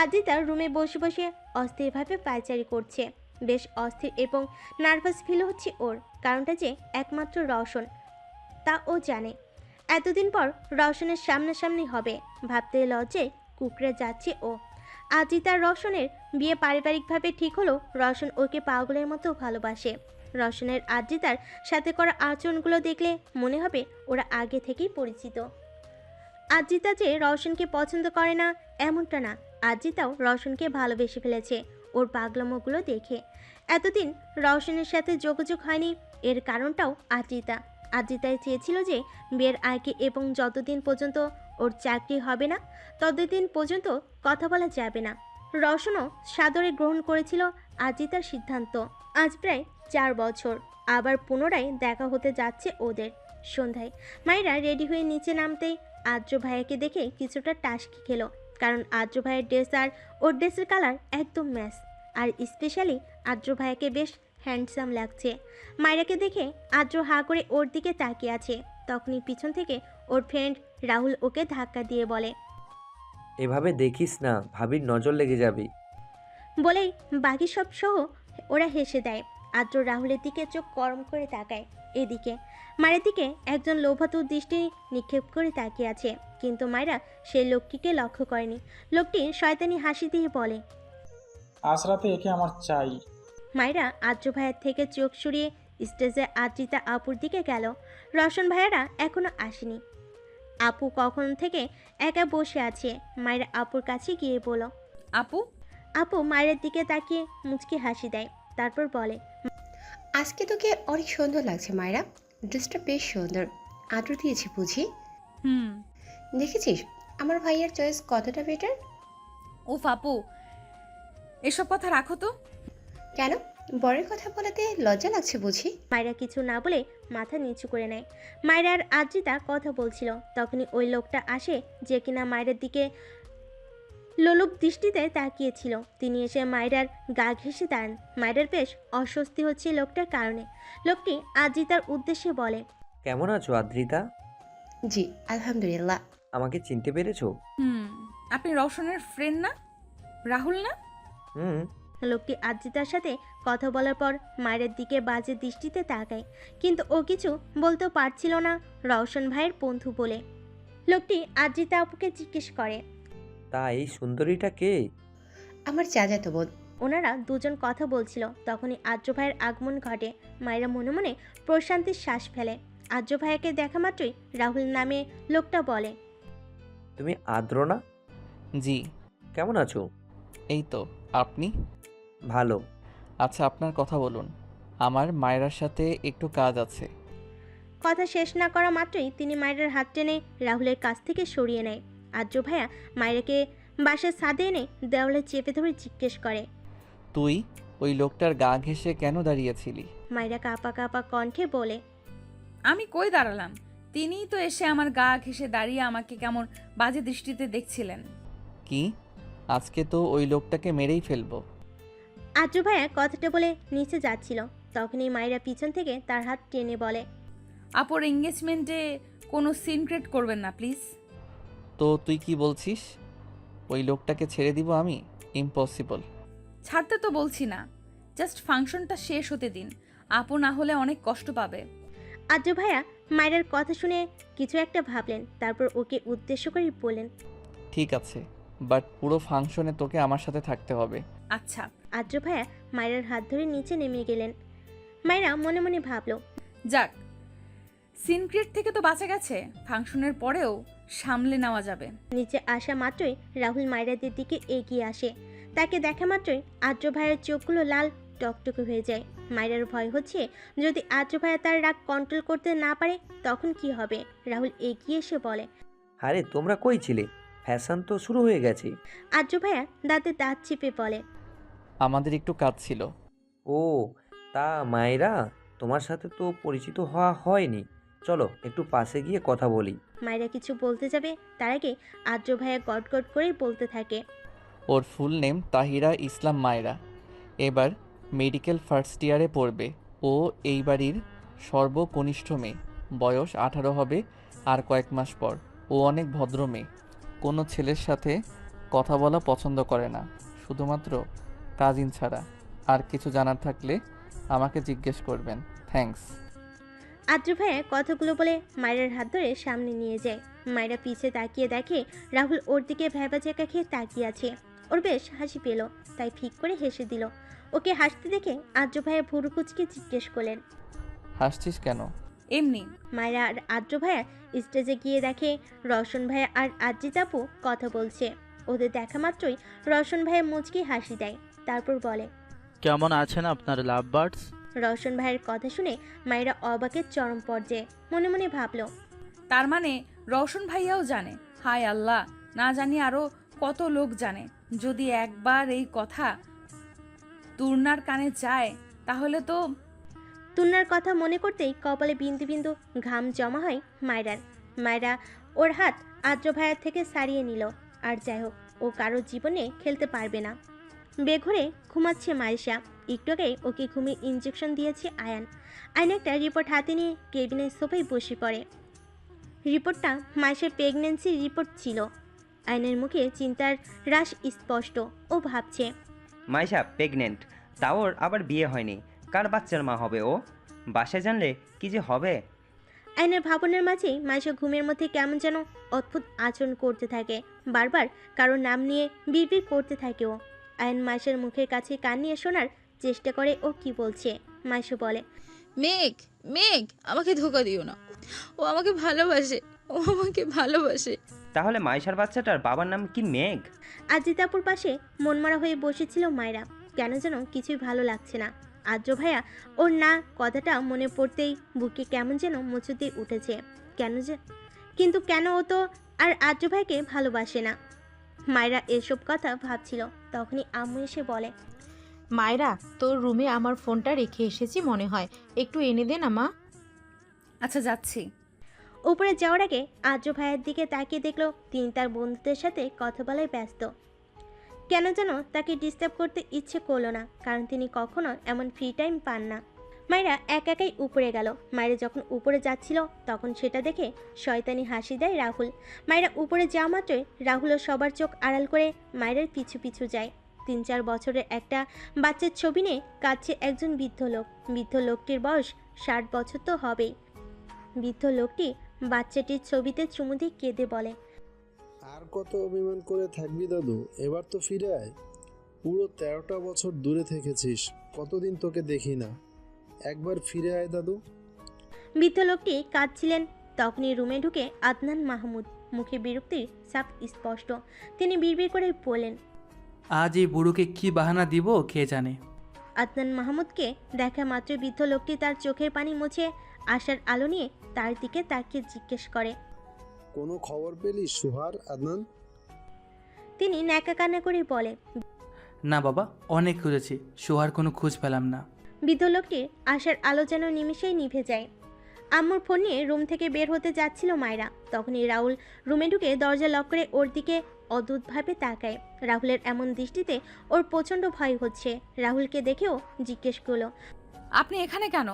S3: আদ্রিতার রুমে বসে বসে অস্থিরভাবে পায়চারি করছে। বেশ অস্থির এবং নার্ভাস ফিল হচ্ছে ওর। কারণটা যে একমাত্র রওশন, তা ও জানে। এতদিন পর রওশনের সামনাসামনি হবে ভাবতে লজ্জায় কুকড়ে যাচ্ছে ও। আদ্রিতার রওশনের বিয়ে পারিবারিকভাবে ঠিক হলো। রওশন ওকে পাগলের মতো ভালোবাসে। রওশনের আদ্রিতার সাথে করা আচরণগুলো দেখলে মনে হবে ওরা আগে থেকেই পরিচিত। আদ্রিতা যে রওশনকে পছন্দ করে না এমনটা না, আদ্রিতাও রওশনকে ভালোবেসে ফেলেছে ওর পাগলামোগুলো দেখে। এতদিন রওশনের সাথে যোগাযোগ হয়নি, এর কারণটাও আদ্রিতায় চেয়েছিল যে বিয়ের আগে এবং যতদিন পর্যন্ত ওর চাকরি হবে না ততদিন পর্যন্ত কথা বলা যাবে না। রওশনও সাদরে গ্রহণ করেছিল আদ্রিতার সিদ্ধান্ত। আজ প্রায় 4 বছর আবার পুনরায় দেখা হতে যাচ্ছে ওদের। সন্ধ্যায় মায়েরা রেডি হয়ে নিচে নামতেই আদ্র ভাইয়াকে দেখে কিছুটা টাসকি খেলো, কারণ আদ্র ভাইয়ের ড্রেস আর ওর ড্রেসের কালার একদম ম্যাচ। আর স্পেশালি আদ্র ভাইয়াকে বেশ হ্যান্ডসাম লাগছে। মায়েরাকে দেখে আদ্র হা করে ওর দিকে তাকিয়ে আছে। তখনই পিছন থেকে ওর ফ্রেন্ড রাহুল ওকে ধাক্কা দিয়ে বলে,
S18: এভাবে দেখিস না, ভাবির নজর লেগে যাবে।
S3: বলেই বাকি সব সহ ওরা হেসে দেয়। আদ্র রাহুলের দিকে চোখ গরম করে তাকায়। এদিকে মায়ের দিকে একজন লোভাতুর দৃষ্টি নিক্ষেপ করে তাকিয়ে আছে, কিন্তু মায়েরা সেই লোকটিকে লক্ষ্য করেনি। লোকটি শয়তানি হাসি দিয়ে বলে,
S16: আজ রাতে একে আমার চাই।
S3: মায়েরা আদ্র ভাইয়ের থেকে চোখ সরিয়ে স্টেজে আদ্রিতা আপুর দিকে গেল। রওশন ভাইয়ারা এখনো আসেনি। আপু কখন থেকে একা বসে আছে। মায়েরা আপুর কাছে গিয়ে বলল,
S1: আপু।
S3: আপু মায়ের দিকে তাকিয়ে মুচকি হাসি দেয়, তারপর বলে,
S11: আজকে তোকে অনেক সুন্দর লাগছে মায়েরা, ড্রেসটা বেশ সুন্দর। আদর দিয়েছি বুঝি? দেখেছিস আমার ভাইয়ের চয়েস কতটা বেটার?
S1: উফ আপু, এসব কথা রাখো তো।
S11: কেন, বরের কথা বলাতে লজ্জা লাগছে বুঝি?
S3: মায়েরা কিছু না বলে মাথা নিচু করে নেয়। মায়েরা আর আদ্রিতা কথা বলছিল, তখনই ওই লোকটা আসে যে কিনা মায়ের দিকে লোলুপ দৃষ্টিতে তাকিয়েছিল। তিনি এসে মায়েরার গা ঘেঁষে দাঁড়ান। মায়েরার বেশ অস্বস্তি হচ্ছে লোকটার কারণে। লোকটি আদ্রিতার উদ্দেশ্যে বলে,
S18: কেমন আছো আদ্রিতা?
S11: জি আলহামদুলিল্লাহ।
S18: আমাকে চিনতে পেরেছো?
S1: আপনি রওশনের ফ্রেন্ড না, রাহুল না?
S3: লোকটি আদ্রিতার সাথে কথা বলার পর মায়ের দিকে বাজে দৃষ্টিতে তাকায়, কিন্তু ও কিছু বলতেও পারছিল না রওশন ভাইয়ের বন্ধু বলে। লোকটি আদ্রিতা আপুকে জিজ্ঞেস করে,
S18: তা এই সুন্দরীটা কে?
S11: আমার চাচাতো বোন।
S3: ওনারা দুজন কথা বলছিল, তখনই আদ্র ভাইয়ের আগমন ঘটে। মায়েরা মনে মনে প্রশান্তির শ্বাস ফেলে। আদ্র ভাইয়াকে দেখা মাত্রই রাহুল নামে লোকটা বলে,
S18: তুমি আদ্র না?
S2: জি।
S18: কেমন আছো?
S2: এই তো, আপনি?
S18: ভালো।
S2: আচ্ছা, আপনার কথা বলুন, আমার মায়েরার সাথে একটু কাজ আছে।
S3: কথা শেষ না করা মাত্রই তিনি মায়ের হাত টেনে রাহুলের কাছ থেকে সরিয়ে নেয়। আদ্র ভাইয়া মায়েরাকে বাসার ছাদে এনে দেওয়ালে চেপে ধরে জিজ্ঞেস করে,
S2: তুই ওই লোকটার গা ঘেঁষে কেন দাঁড়িয়েছিলি?
S3: মায়েরা কাঁপা কাঁপা কণ্ঠে বলে,
S1: আমি কই দাঁড়ালাম, তিনিই তো এসে আমার গা ঘেঁষে দাঁড়িয়ে আমাকে কেমন বাজে দৃষ্টিতে দেখছিলেন।
S2: কি? আজকে তো ওই লোকটাকে মেরেই ফেলবো।
S3: আদ্র ভাইয়া কথাটা বলে নিচে যাচ্ছিল, তখনই মায়েরা পিছন থেকে তার হাত টেনে বলে,
S1: আপুর এঙ্গেজমেন্টে কোনো সিনক্রেট করবেন না প্লিজ।
S2: তো তুই কি বলছিস, ওই লোকটাকে ছেড়ে দিব আমি? ইম্পসিবল।
S1: ছাড়তে তো বলছি না, জাস্ট ফাংশনটা শেষ হতে দিন, আপু না হলে অনেক কষ্ট পাবে।
S3: আদ্র ভাইয়া মায়ের কথা শুনে কিছু একটা ভাবলেন, তারপর ওকে উদ্দেশ্য করে বললেন,
S2: ঠিক আছে, বাট পুরো ফাংশনে তোকে আমার সাথে থাকতে হবে।
S1: আচ্ছা।
S3: আদ্র ভাইয়া মায়ের হাত ধরে নিচে নেমে গেলেন। মায়েরা মনে মনে ভাবল,
S1: যাক, সিনক্রেট থেকে তো বাঁচা গেছে, ফাংশনের পরেও সামলে নেওয়া যাবে।
S3: নিচে আসা মাত্রই রাহুল মায়েরাদের দিকে এগিয়ে আসে। তাকে দেখা মাত্রই আদ্র ভাইয়ের চোখগুলো লাল টকটকে হয়ে যায়। মায়েরার ভয় হচ্ছে যদি আদ্র ভাইয়া তার রাগ কন্ট্রোল করতে না পারে তখন কি হবে। রাহুল এগিয়ে এসে বলে,
S18: আরে তোমরা কই ছিলে? ফ্যাশন তো শুরু হয়ে গেছে।
S3: আদ্র ভাইয়া দাঁতে দাঁত চিপে বলে,
S2: আমাদের একটু কাজ ছিল।
S18: ও তা মায়েরা, তোমার সাথে তো পরিচিত হওয়া হয়নি, চলো একটু পাশে গিয়ে কথা বলি।
S3: মায়েরা কিছু বলতে যাবে তার আগে আদ্র ভাইয়া গটগট করে বলতে থাকে।
S2: ওর ফুল নেম তাহিরা ইসলাম মায়রা। এবার মেডিকেল ফার্স্ট ইয়ারে পড়বে। ও এই বাড়ির সর্বকনিষ্ঠ মেয়ে। বয়স 18 হবে আর কয়েক মাস পর। ও অনেক ভদ্র মেয়ে। কোনো ছেলের সাথে কথা বলা পছন্দ করে না, শুধুমাত্র কাজিন ছাড়া। আর কিছু জানার থাকলে আমাকে জিজ্ঞেস করবেন। থ্যাঙ্কস।
S3: আদ্র ভাইয়া কথাগুলো বলে মায়েরার হাত ধরে সামনে নিয়ে যায়। মায়েরা পিছে তাকিয়ে দেখে রাহুল ওর দিকে ভ্যাবা চেকা খেয়ে তাকিয়ে আছে। ওর বেশ হাসি পেল, তাই ফিক করে হেসে দিল। ওকে হাসতে দেখে আদ্র ভাইয়া ভুরু কুচকে জিজ্ঞেস করলেন,
S2: হাসছিস কেন?
S1: এমনি।
S3: মায়েরা আর আদ্র ভাইয়া স্টেজে গিয়ে দেখে রওশন ভাইয়া আর আজিত আপু কথা বলছে। ওদের দেখা মাত্রই রওশন ভাইয়া মুচকি হাসি দেয়, তারপর বলে,
S19: কেমন আছেন আপনার লাভ বার্ডস?
S3: রওশন ভাইয়ের কথা শুনে মায়েরা অবাকের চরম পর্যায়ে। মনে মনে ভাবলো,
S1: তার মানে রওশন ভাইয়াও জানে। হায় আল্লাহ, না জানি আরো কত লোক জানে। যদি একবার এই কথা তুর্নার কানে যায় তাহলে তো।
S3: তুন্নার কথা মনে করতেই কপালে বিন্দু বিন্দু ঘাম জমা হয় মায়রার। মায়রা ওর হাত আদ্র ভাইয়ার থেকে সারিয়ে নিল। আর যাই হোক, ও কারো জীবনে খেলতে পারবে না। বেঘরে ঘুমাচ্ছে মাইশা। একটু আগেই ওকে ঘুমিয়ে ইঞ্জেকশন দিয়েছে আয়ান। আয়ন একটা রিপোর্ট হাতে নিয়ে কেবিনের সোফায় বসে পড়ে। রিপোর্টটা মাইশার প্রেগনেন্সি রিপোর্ট ছিল। আয়নের মুখে চিন্তার রাশ স্পষ্ট। ও ভাবছে,
S4: মাইশা প্রেগনেন্ট, তাও ওর আবার বিয়ে হয়নি। কার বাচ্চার মা হবে ও? বাসায় জানলে কি যে হবে।
S3: আয়নের ভাবনার মাঝেই মাইশা ঘুমের মধ্যে কেমন যেন অদ্ভুত আচরণ করতে থাকে। বারবার কারোর নাম নিয়ে বিড়বিড় করতে থাকে ও। আয়ন মাইশার মুখের কাছে কান নিয়ে শোনার চেষ্টা করে ও কি বলছে। মাইশা বলে,
S5: মেঘ, মেঘ, আমাকে ধোকা দিও না। ও আমাকে ভালোবাসে, ও আমাকে ভালোবাসে।
S4: তাহলে মাইশার বাচ্চাটার বাবার নাম কি মেঘ?
S3: আজিতাপুর পাশে মনমরা হয়ে বসেছিল মায়রা। কেন যেন কিছুই ভালো লাগছে না। আদ্র ভাইয়া ওর না কথাটা মনে পড়তেই বুকে কেমন যেন মুচু দিয়ে উঠেছে। কিন্তু কেন ও তো আর আদ্র ভাইকে ভালোবাসে না? মায়রা এসব কথা ভাবছিল, তখনই আম্মু এসে বলে,
S20: মায়রা, তোর রুমে আমার ফোনটা রেখে এসেছি মনে হয়, একটু এনে দে না মা।
S1: আচ্ছা, যাচ্ছি।
S3: উপরে যাওয়ার আগে আদ্র ভাইয়ের দিকে তাকিয়ে দেখলো তিনি তার বন্ধুদের সাথে কথা বলায় ব্যস্ত। কেন যেন তাকে ডিস্টার্ব করতে ইচ্ছে করলো না, কারণ তিনি কখনো এমন ফ্রি টাইম পান না। মায়েরা একাই উপরে গেল। মায়েরা যখন উপরে যাচ্ছিল তখন সেটা দেখে শয়তানি হাসি দেয় রাহুল। মায়েরা উপরে যাওয়া মাত্রই রাহুলও সবার চোখ আড়াল করে মায়েরার পিছু পিছু যায়। 3-4 বছরের একটা বাচ্চার ছবি নিয়ে কাঁদছে একজন বৃদ্ধ লোক। বৃদ্ধ লোকটির বয়স 60 বছর তো হবেই। বৃদ্ধ লোকটি বাচ্চাটির ছবিতে চুমু দিয়ে কেঁদে বলে,
S10: আর কত অভিমান করে থাকবি দাদু, এবার তো ফিরে আয়। পুরো 13টা বছর দূরে থেকেছিস, কতদিন তোকে দেখি না, একবার ফিরে আয় দাদু।
S3: বৃদ্ধ লোকটি কাঁদছিলেন। তখনই রুমে ঢুকে আদনান মাহমুদ। মুখে বিরক্তির ছাপ স্পষ্ট। তিনি বিড়বিড় করে বললেন,
S19: আজ এই বুড়োকে কি বাহানা দিব কে জানে।
S3: আদনান মাহমুদকে দেখা মাত্র বৃদ্ধ লোকটি তার চোখের পানি মুছে আশার আলো নিয়ে তার দিকে তাকিয়ে জিজ্ঞেস করে,
S10: কোনো খবর পেলি সুহার আদনান?
S3: তিনি ন্যাকা কান্না করে বলে,
S19: না বাবা, অনেক খুঁজেছি, সোহার কোনো খোঁজ পেলাম না।
S3: বৃদ্ধ লোকটির আশার আলো যেন নিমেষেই নিভে যায়। আম্মুর ফোন নিয়ে রুম থেকে বের হতে যাচ্ছিল মায়রা। তখনই রাহুল রুমে ঢুকে দরজা লক করে ওর দিকে অদ্ভুতভাবে তাকায়। রাহুলের এমন দৃষ্টিতে ওর প্রচণ্ড ভয় হচ্ছে। রাহুলকে দেখেও জিজ্ঞেস করলো,
S1: আপনি এখানে কেন?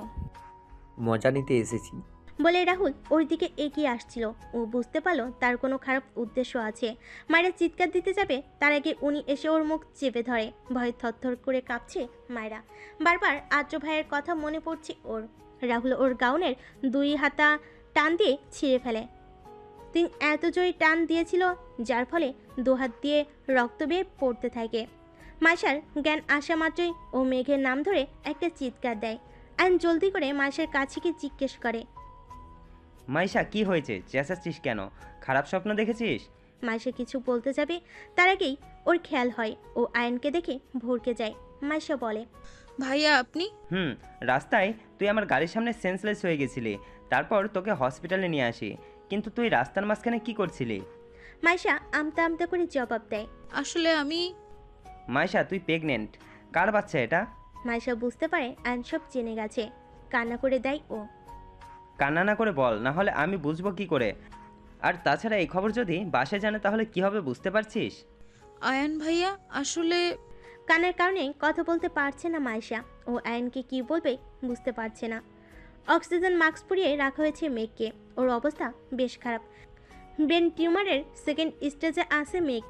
S18: মজা নিতে এসেছি।
S3: বলে রাহুল ওর দিকে এগিয়ে আসছিল। ও বুঝতে পারলো তার কোনো খারাপ উদ্দেশ্য আছে। মায়েরা চিৎকার দিতে যাবে তার আগে উনি এসে ওর মুখ চেপে ধরে। ভয়ে থরথর করে কাঁপছে মায়েরা। বারবার আদ্র ভাইয়ের কথা মনে পড়ছে ওর। রাহুল ওর গাউনের 2 হাতা টান দিয়ে ছিঁড়ে ফেলে। তিনি এত জোরে টান দিয়েছিল যার ফলে 2 হাত দিয়ে রক্ত বেয়ে পড়তে থাকে। মাইশার জ্ঞান আসা মাত্রই ও মেঘের নাম ধরে একটা চিৎকার দেয়। আইন জলদি করে মাইশার কাছে গিয়ে জিজ্ঞেস করে,
S4: মাইশা কি হয়েছে? চেঁচাচ্ছিস কেন? খারাপ স্বপ্ন দেখেছিস?
S3: মাইশা কিছু বলতে যাবে তার আগেই ওর খেয়াল হয় ও আয়নকে দেখে ভরকে যায়। মাইশা বলে,
S5: ভাইয়া আপনি?
S4: রাস্তায় তুই আমার গাড়ির সামনে সেন্সলেস হয়ে গেছিলি, তারপর তোকে হসপিটালে নিয়ে আসি। কিন্তু তুই রাস্তার মাঝখানে কি করছিলি?
S3: মাইশা আমতা আমতা করে জবাব দেয়,
S5: আসলে আমি।
S4: মাইশা তুই প্রেগনেন্ট, কার বাচ্চা এটা?
S3: মাইশা বুঝতে পারে আয়ন সব জেনে গেছে। কান্না করে দেয় ও।
S4: কান্না না করে বল, না হলে আমি বুঝবো কি করে। আর তাছাড়া এই খবর যদি বাসায় জানে তাহলে কি হবে বুঝতে পারছিস?
S5: আয়ান ভাইয়া আসলে
S3: কান্নার কারণে কথা বলতে পারছে না মাইশা। ও আয়নকে কি বলবে বুঝতে পারছে না। অক্সিজেন মাস্ক পরিয়ে রাখা হয়েছে মেঘকে। ওর অবস্থা বেশ খারাপ। ব্রেন টিউমারের সেকেন্ড স্টেজে আছে মেঘ।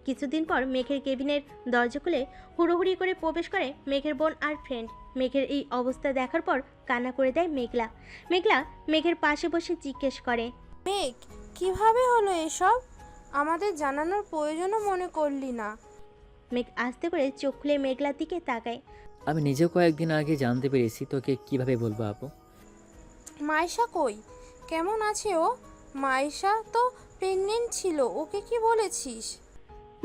S3: কিছুদিন পর মেঘের কেবিনের দরজা খুলে হুড়োহুড়ি করে প্রবেশ করে মেঘের বোন আর ফ্রেন্ড। মেঘের এই অবস্থা দেখার পর কান্না করে দেয় মেঘলা। মেঘলা মেঘের পাশে বসে জিজ্ঞেস করে,
S21: মেঘ, কিভাবে হলো এসব? আমাদের জানানোর প্রয়োজনও মনে করলি না।
S3: মেঘ আস্তে করে চোখ খুলে মেঘলার দিকে তাকায়।
S17: আমি নিজেও কয়েকদিন আগে জানতে পেরেছি, তোকে কিভাবে বলবো আপু?
S21: মাইশা কই? কেমন আছে ও? মাইশা তো প্রেগনেন্ট ছিল, ওকে কি বলেছিস?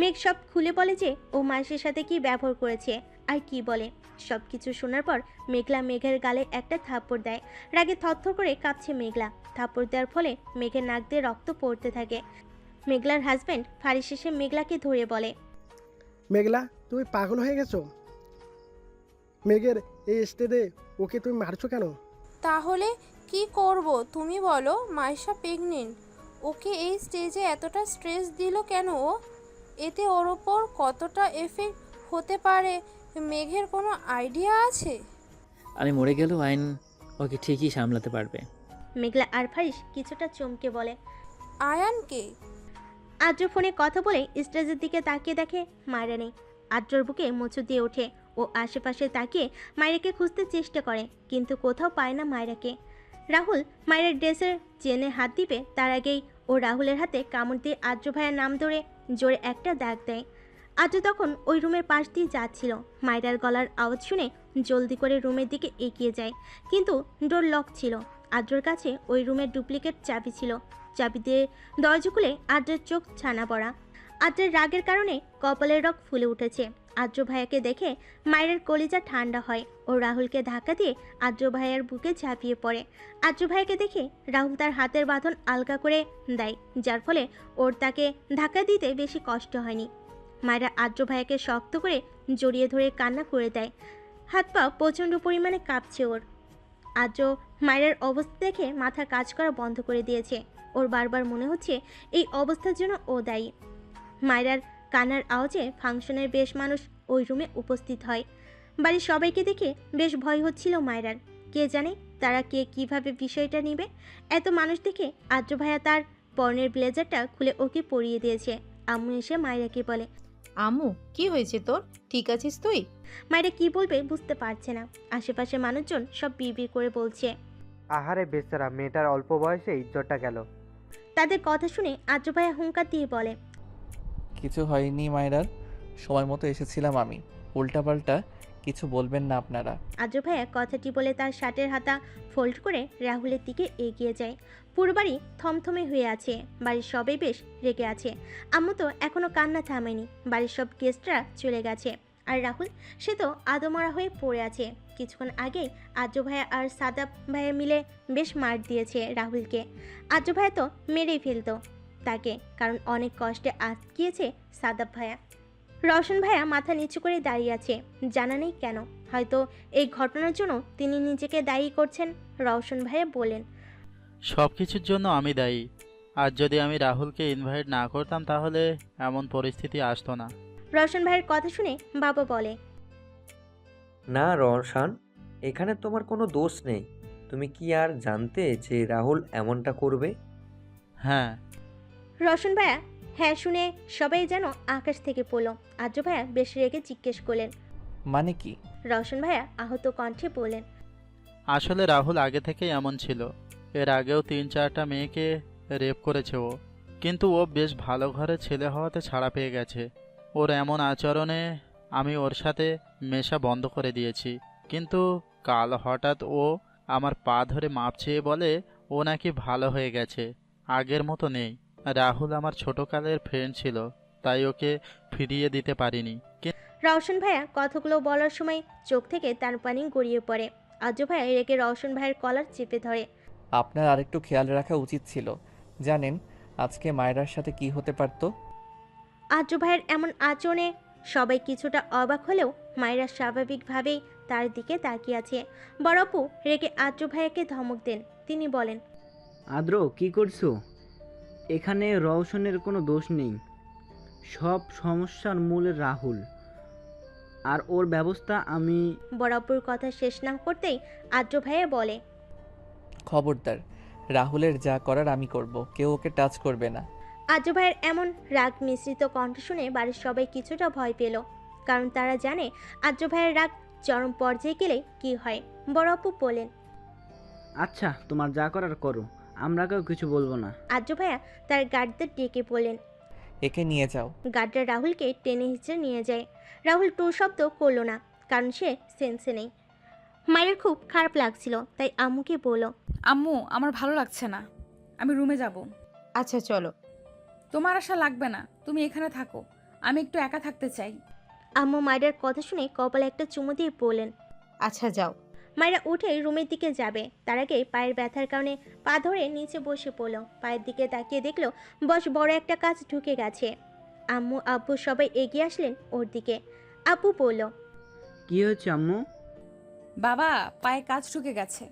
S3: মেঘ সব খুলে বলে যে ও মাইশের সাথে কি ব্যবহার করেছে আর কি বলে। সব কিছু শোনার পর মেঘলা মেঘের গালে একটা থাপ্পড় দেয়। রাগে থরথর করে কাঁপছে মেঘলা। থাপ্পড় দেওয়ার ফলে মেঘের নাক দিয়ে রক্ত পড়তে থাকে। মেঘলার হাজব্যান্ড ফারিস এসে মেঘলাকে ধরে বলে,
S15: মেঘলা, তুমি পাগল হয়ে গেছো? মেঘের এই স্টেজে ওকে তুমি মারছো কেন?
S21: তাহলে কি করব তুমি বলো? মাইশা প্রেগনেন্ট, ওকে এই স্টেজে এতটা স্ট্রেস দিল কেন ও? এতে ওর ওপর কতটা এফেক্ট হতে পারে মেঘের কোনো আইডিয়া আছে?
S17: আমি মরে গেলেও আইন ওকে ঠিকই সামলাতে পারবে।
S3: মেঘলা আর ফারিস কিছুটা চমকে বলে,
S21: আয়ানকে?
S3: আদ্র ফোনে কথা বলে স্টেজের দিকে তাকিয়ে দেখে মায়েরা নেই। আদ্রর বুকে মোচু দিয়ে ওঠে। ও আশেপাশে তাকিয়ে মায়েরাকে খুঁজতে চেষ্টা করে, কিন্তু কোথাও পায় না মায়েরাকে। রাহুল মায়ের ড্রেসের চেনে হাত দিবে তার আগেই ও রাহুলের হাতে কামড় দিয়ে আদ্র ভাইয়ের নাম ধরে জোরে একটা দাগ দেয়। আদ্র তখন ওই রুমের পাশ দিয়ে যাচ্ছিল। মায়েরার গলার আওয়াজ শুনে জলদি করে রুমের দিকে এগিয়ে যায়, কিন্তু ডোর লক ছিল। আদ্রর কাছে ওই রুমের ডুপ্লিকেট চাবি ছিল। চাবি দিয়ে দরজা খুলে আদ্রের চোখ ছানা পড়া। আদ্রের রাগের কারণে কপালের রগ ফুলে উঠেছে। আদ্র ভাইয়াকে দেখে মায়ের কলিজা ঠান্ডা হয়। ও রাহুলকে ধাক্কা দিয়ে আদ্র ভাইয়ার বুকে ঝাঁপিয়ে পড়ে। আদ্র ভাইয়াকে দেখে রাহুল তার হাতের বাঁধন আলগা করে দেয়, যার ফলে ওর তাকে ধাক্কা দিতে বেশি কষ্ট হয়নি। মায়েরা আদ্র ভাইয়াকে শক্ত করে জড়িয়ে ধরে কান্না করে দেয়। হাত পা প্রচণ্ড পরিমাণে কাঁপছে ওর। আদ্র মায়ের অবস্থা দেখে মাথা কাজ করা বন্ধ করে দিয়েছে। ওর বারবার মনে হচ্ছে এই অবস্থার জন্য ও দায়ী। মায়েরার কান্নার আওয়াজে ফাংশনের বেশ মানুষ ওই রুমে উপস্থিত হয়। বাড়ির সবাইকে দেখে বেশ ভয় হচ্ছিল মায়েরার। কে জানে তারা কে কিভাবে বিষয়টা নেবে। এত মানুষ দেখে আদ্র ভাইয়া তার পরনের ব্লেজারটা খুলে ওকে পরিয়ে দিয়েছে। আম্মু এসে মায়েরাকে বলে,
S20: আম্মু, কি হয়েছে তোর? ঠিক আছিস তুই?
S3: মায়েরা কি বলবে বুঝতে পারছে না। আশেপাশে মানুষজন সব বিড়বিড় করে বলছে,
S6: আহারে বেচারা, মেয়েটার অল্প বয়সে ইজ্জতটা গেল।
S3: তাদের কথা শুনে আদ্র ভাইয়া হুঙ্কার দিয়ে বলে,
S2: কিছু হয়নি মায়েরার, সময় মতো এসেছিলাম আমি। উল্টাপাল্টা কিছু বলবেন না আপনারা।
S3: আদ্র ভাইয়া কথাটি বলে তার শার্টের হাতা ফোল্ড করে রাহুলের দিকে এগিয়ে যায়। পুরো বাড়ি থমথমে হয়ে আছে। বাড়ির সবাই বেশ রেগে আছে। আম্মু তো এখনো কান্না থামেনি। বাড়ির সব গেস্টরা চলে গেছে। আর রাহুল, সে তো আদমরা হয়ে পড়ে আছে। কিছুক্ষণ আগেই আদ্র ভাইয়া আর সাদাব ভাইয়া মিলে বেশ মার দিয়েছে রাহুলকে। আদ্র ভাইয়া তো মেরেই ফেলতো তাকে, কারণ অনেক কষ্টে আটকিয়েছে সাদাব ভাইয়া। রওশন ভাইয়া মাথা নিচু করে দাঁড়িয়ে আছে, জানা নেই কেন। হয়তো এই ঘটনার জন্য তিনি নিজেকে দায়ী করছেন। রওশন ভাইয়া বলেন,
S22: সব কিছুর জন্য আমি দায়ী। আর যদি আমি রাহুলকে ইনভাইট না করতাম তাহলে এমন পরিস্থিতি আসতো না।
S3: রওশন ভাইয়ের কথা শুনে বাবা বলে,
S18: না রওশন, এখানে তোমার কোনো দোষ নেই। তুমি কি আর জানতে যে রাহুল এমনটা করবে?
S22: হ্যাঁ।
S3: রওশন ভাইয়া হ্যাঁ শুনে সবাই যেন আকাশ থেকে পড়ল। আদ্র ভাইয়া বেশ রেগে জিজ্ঞেস করলেন,
S2: মানে কি?
S3: রওশন ভাইয়া আহত কণ্ঠে বললেন,
S22: আসলে রাহুল আগে থেকেই এমন ছিল। এর আগেও 3-4টা মেয়েকে রেপ করেছে ও, কিন্তু ও বেশ ভালো ঘরে ছেলে হওয়াতে ছাড়া পেয়ে গেছে। ওর এমন আচরণে আমি ওর সাথে মেশা বন্ধ করে দিয়েছি। কিন্তু কাল হঠাৎ ও আমার পা ধরে মাপ চেয়ে বলে ও নাকি ভালো হয়ে গেছে, আগের মতো নেই। রাহুল আমার ছোটকালের ফ্রেন্ড ছিল, তাই ওকে ফিরিয়ে দিতে পারিনি।
S3: রওশন ভাইয়া কথাগুলো বলার সময় চোখ থেকে তার পানি গড়িয়ে পড়ে। আদ্র ভাইয়া রেগে রওশন ভাইয়ের কলার চেপে ধরে,
S2: আপনার আরেকটু খেয়াল রাখা উচিত ছিল। জানেন আজকে মায়েরার সাথে কি হতে পারতো?
S3: আদ্র ভাইয়ের এমন আচরণে সবাই কিছুটা অবাক হলেও মায়েরা স্বাভাবিকভাবেই তার দিকে তাকিয়ে আছে। বড় আপু রেগে আদ্র ভাইয়াকে ধমক দেন। তিনি বলেন,
S7: আদ্র কি করছো? এখানে রওশনের কোনো দোষ নেই। সব সমস্যার মূল রাহুল, আর ওর ব্যবস্থা আমি।
S3: বড় আপুর কথা শেষ না করতেই আদ্র ভাইয়া বলে,
S2: খবরদার, রাহুলের যা করার আমি করব, কেউ ওকে টাচ করবে না।
S3: আদ্র ভাইয়ের এমন রাগ মিশ্রিত কণ্ঠ শুনে বাড়ির সবাই কিছুটা ভয় পেল, কারণ তারা জানে আদ্র ভাইয়ের রাগ চরম পর্যায়ে গেলে কি হয়। বড় আপু বলেন,
S7: আচ্ছা, তোমার যা করার করো, আমরা কেউ কিছু বলবো না।
S3: আদ্র ভাইয়া তার গার্ডদের ডেকে বললেন।
S2: একে নিয়ে যাও।
S3: গার্ডরা রাহুলকে টেনে হিঁচড়ে নিয়ে যায়। রাহুল টু শব্দ করলো না, কারণ সে সেন্সে নেই। মায়ের খুব খারাপ লাগছিল, তাই আম্মুকে বলল,
S1: আম্মু আমার ভালো লাগছে না, আমি রুমে যাব।
S20: আচ্ছা চলো।
S1: তোমার আশা লাগবে না, তুমি এখানে থাকো, আমি একটু একা থাকতে চাই।
S3: আম্মু মায়ের কথা শুনে কপালে একটা চুমু দিয়ে বললেন,
S20: আচ্ছা যাও।
S3: মায়েরা উঠে রুমের দিকে যাবে, তার আগে পায়ের ব্যথার কারণে পা ধরে নিচে বসে পড়ল। পায়ের দিকে তাকিয়ে দেখলো বস বড় একটা কাজ ঢুকে গেছে। আম্মু আব্বু সবাই এগিয়ে আসলেন ওর দিকে। আব্বু বলল,
S7: কি হয়েছে আম্মু?
S1: বাবা পায়ে কাজ ঢুকে গেছে।